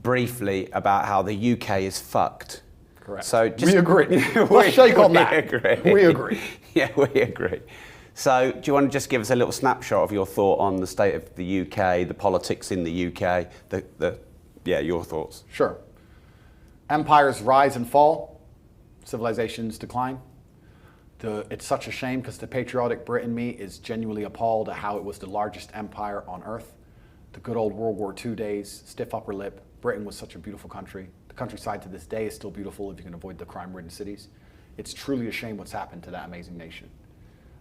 briefly about how the UK is fucked. Correct. So we agree. Let's shake on that. Agree. We agree. Yeah, we agree. So do you want to just give us a little snapshot of your thought on the state of the UK, the politics in the UK, your thoughts? Sure. Empires rise and fall, civilizations decline. It's such a shame because the patriotic Brit in me is genuinely appalled at how it was the largest empire on earth. The good old World War II days, stiff upper lip. Britain was such a beautiful country. The countryside to this day is still beautiful if you can avoid the crime-ridden cities. It's truly a shame what's happened to that amazing nation.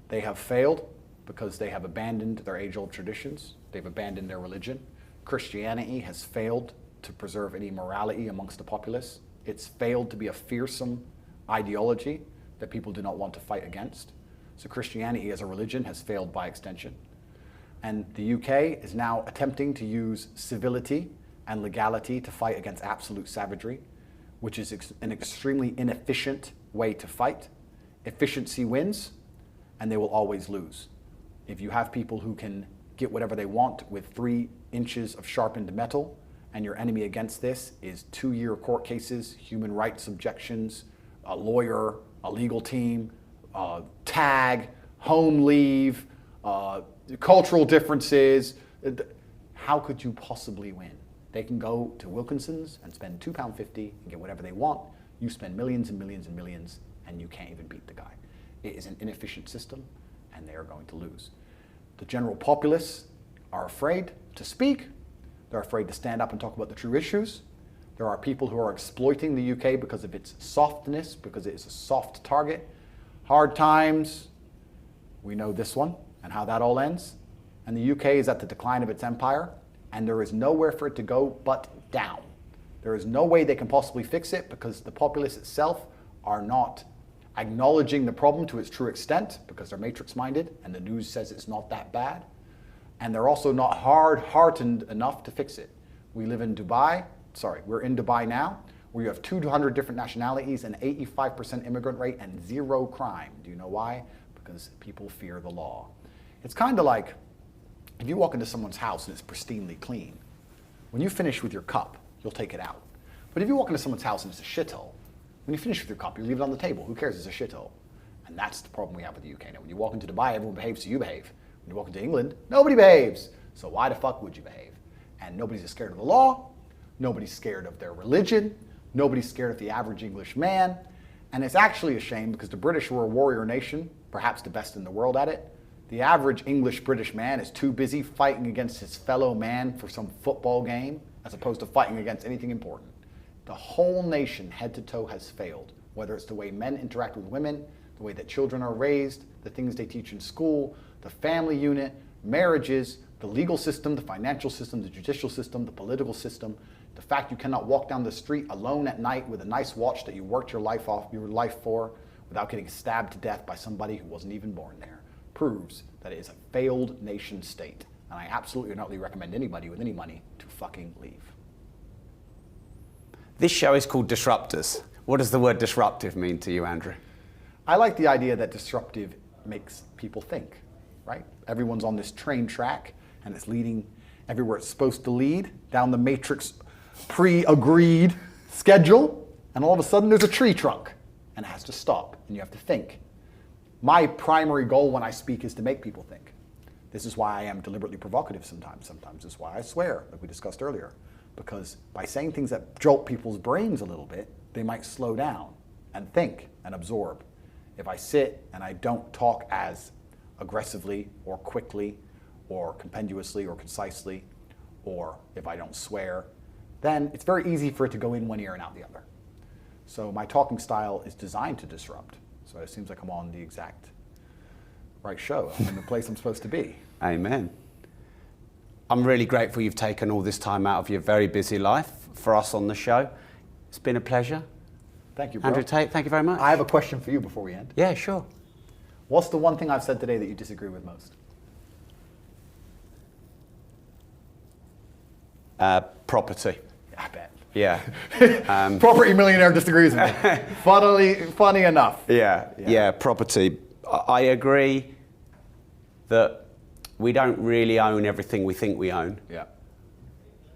They have failed because they have abandoned their age-old traditions. They've abandoned their religion. Christianity has failed to preserve any morality amongst the populace. It's failed to be a fearsome ideology that people do not want to fight against. So Christianity as a religion has failed by extension. And the UK is now attempting to use civility and legality to fight against absolute savagery, which is an extremely inefficient way to fight. Efficiency wins, and they will always lose. If you have people who can get whatever they want with 3 inches of sharpened metal, and your enemy against this is 2-year court cases, human rights objections, a lawyer, a legal team, tag, home leave, cultural differences, how could you possibly win? They can go to Wilkinson's and spend £2.50 and get whatever they want. You spend millions and millions and millions, and you can't even beat the guy. It is an inefficient system, and they are going to lose. The general populace are afraid to speak. They're afraid to stand up and talk about the true issues. There are people who are exploiting the UK because of its softness, because it is a soft target. Hard times, we know this one and how that all ends. And the UK is at the decline of its empire, and there is nowhere for it to go but down. There is no way they can possibly fix it because the populace itself are not acknowledging the problem to its true extent because they're matrix-minded and the news says it's not that bad. And they're also not hard-hearted enough to fix it. We're in Dubai now, where you have 200 different nationalities, an 85% immigrant rate, and 0 crime. Do you know why? Because people fear the law. It's kind of like if you walk into someone's house and it's pristinely clean, when you finish with your cup, you'll take it out. But if you walk into someone's house and it's a shithole, when you finish with your cup, you leave it on the table. Who cares? It's a shithole. And that's the problem we have with the UK now. When you walk into Dubai, everyone behaves, so you behave. When you walk into England, nobody behaves. So why the fuck would you behave? And nobody's scared of the law. Nobody's scared of their religion. Nobody's scared of the average English man. And it's actually a shame because the British were a warrior nation, perhaps the best in the world at it. The average English-British man is too busy fighting against his fellow man for some football game as opposed to fighting against anything important. The whole nation, head to toe, has failed, whether it's the way men interact with women, the way that children are raised, the things they teach in school, the family unit, marriages, the legal system, the financial system, the judicial system, the political system, the fact you cannot walk down the street alone at night with a nice watch that you worked your life for without getting stabbed to death by somebody who wasn't even born there, proves that it is a failed nation state. And I absolutely not recommend anybody with any money to fucking leave. This show is called Disruptors. What does the word disruptive mean to you, Andrew? I like the idea that disruptive makes people think, right? Everyone's on this train track and it's leading everywhere it's supposed to lead, down the matrix pre-agreed schedule, and all of a sudden there's a tree trunk and it has to stop and you have to think. My primary goal when I speak is to make people think. This is why I am deliberately provocative sometimes. Sometimes it's why I swear, like we discussed earlier. Because by saying things that jolt people's brains a little bit, they might slow down and think and absorb. If I sit and I don't talk as aggressively or quickly or compendiously or concisely, or if I don't swear, then it's very easy for it to go in one ear and out the other. So my talking style is designed to disrupt. So it seems like I'm on the exact right show. I'm in the place I'm supposed to be. Amen. I'm really grateful you've taken all this time out of your very busy life for us on the show. It's been a pleasure. Thank you, bro. Andrew Tate, thank you very much. I have a question for you before we end. Yeah, sure. What's the one thing I've said today that you disagree with most? Property. I bet. Yeah. Property millionaire disagrees with me. Funny enough. Yeah, property. I agree that we don't really own everything we think we own. Yeah.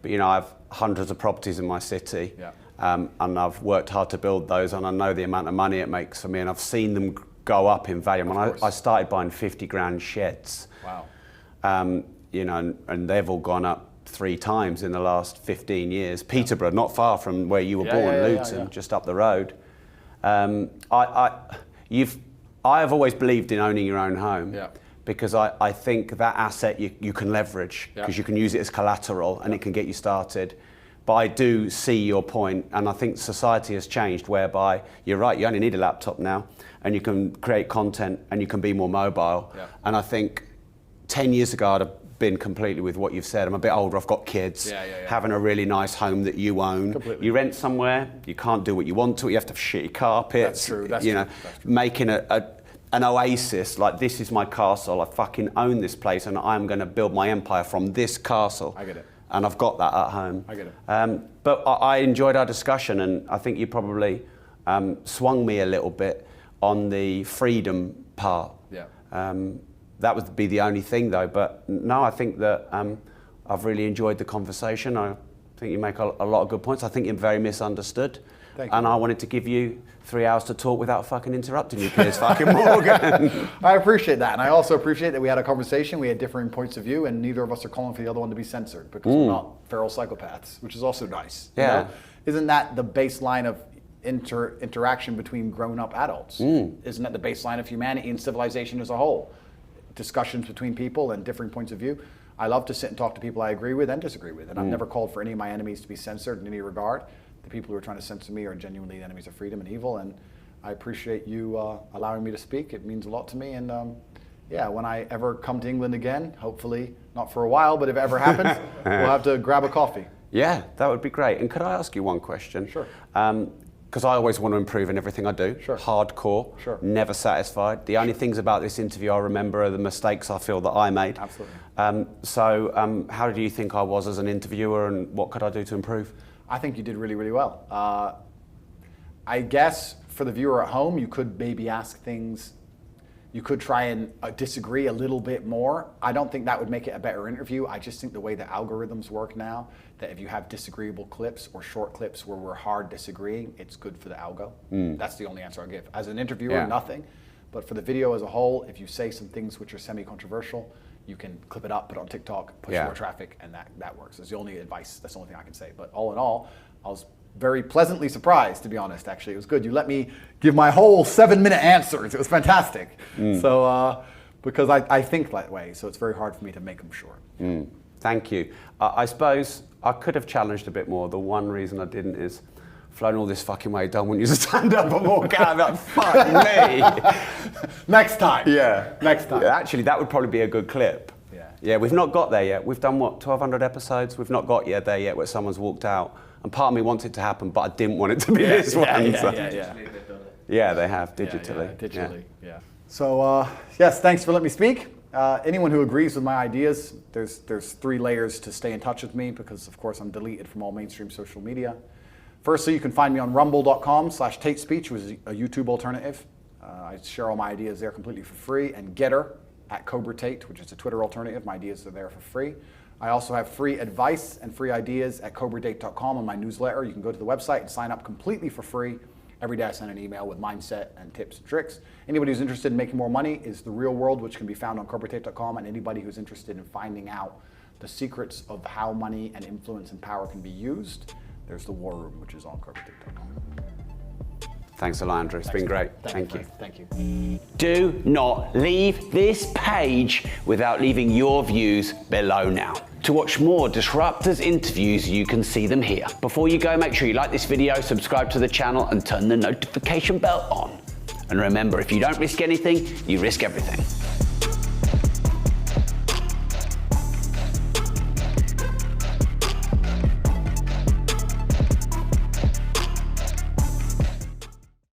But I have hundreds of properties in my city. Yeah. And I've worked hard to build those, and I know the amount of money it makes for me, and I've seen them go up in value. I started buying 50 grand sheds. Wow. And they've all gone up 3 times in the last 15 years. Peterborough, not far from where you were born, Luton, just up the road. I have always believed in owning your own home. Yeah. Because I think that asset you can leverage, because you can use it as collateral and it can get you started. But I do see your point, and I think society has changed whereby you're right, you only need a laptop now and you can create content and you can be more mobile. Yeah. And I think 10 years ago I'd have been completely with what you've said. I'm a bit older, I've got kids, having a really nice home that you own. Completely. You rent somewhere, you can't do what you want to, you have to have shitty carpets. That's true, that's true. Making an oasis, like this is my castle, I fucking own this place and I'm going to build my empire from this castle. I get it. And I've got that at home. I get it. But I enjoyed our discussion, and I think you probably swung me a little bit on the freedom part. Yeah. That would be the only thing though, but no, I think that I've really enjoyed the conversation. I think you make a lot of good points. I think you're very misunderstood. Thank you. And I wanted to give you 3 hours to talk without fucking interrupting you, Piers fucking Morgan. I appreciate that, and I also appreciate that we had a conversation, we had differing points of view, and neither of us are calling for the other one to be censored, because we're not feral psychopaths, which is also nice. you know? Isn't that the baseline of interaction between grown-up adults? Isn't that the baseline of humanity and civilization as a whole? Discussions between people and differing points of view. I love to sit and talk to people I agree with and disagree with, and I've never called for any of my enemies to be censored in any regard. The people who are trying to censor me are genuinely enemies of freedom and evil, and I appreciate you allowing me to speak. It means a lot to me, and when I ever come to England again, hopefully not for a while, but if it ever happens, we'll have to grab a coffee. Yeah, that would be great. And could I ask you one question? Sure. Because I always want to improve in everything I do. Sure. Hardcore. Sure. Never satisfied. The only things about this interview I remember are the mistakes I feel that I made. Absolutely. So how do you think I was as an interviewer, and what could I do to improve? I think you did really, really well. I guess for the viewer at home, you could maybe ask things You could try and disagree a little bit more. I don't think that would make it a better interview. I just think the way the algorithms work now, that if you have disagreeable clips or short clips where we're hard disagreeing, it's good for the algo. That's the only answer I'll give. As an interviewer, nothing. But for the video as a whole, if you say some things which are semi-controversial, you can clip it up, put it on TikTok, push more traffic, and that works. That's the only advice, that's the only thing I can say. But all in all, I was very pleasantly surprised, to be honest, actually. It was good. You let me give my whole 7-minute answers. It was fantastic. So, because I think that way, so it's very hard for me to make them short. Thank you. I suppose I could have challenged a bit more. The one reason I didn't is flown all this fucking way, don't want you to stand up and walk out. Like, fuck me. Next time. Yeah. Next time. Yeah, actually, that would probably be a good clip. Yeah. Yeah, we've not got there yet. We've done, what, 1,200 episodes? We've not got there yet where someone's walked out. And part of me wants it to happen, but I didn't want it to be this one. Yeah, they have, digitally. Digitally, yeah. So, yes, thanks for letting me speak. Anyone who agrees with my ideas, there's 3 layers to stay in touch with me because, of course, I'm deleted from all mainstream social media. Firstly, you can find me on rumble.com/TateSpeech, which is a YouTube alternative. I share all my ideas there completely for free. And Getter @CobraTate, which is a Twitter alternative. My ideas are there for free. I also have free advice and free ideas at CobraDate.com on my newsletter. You can go to the website and sign up completely for free. Every day I send an email with mindset and tips and tricks. Anybody who's interested in making more money is The Real World, which can be found on CobraTate.com. And anybody who's interested in finding out the secrets of how money and influence and power can be used, there's The War Room, which is on CobraTate.com. Thanks a lot, Andrew. It's been great. Thank you. Thank you. Do not leave this page without leaving your views below now. To watch more Disruptors interviews, you can see them here. Before you go, make sure you like this video, subscribe to the channel, and turn the notification bell on. And remember, if you don't risk anything, you risk everything.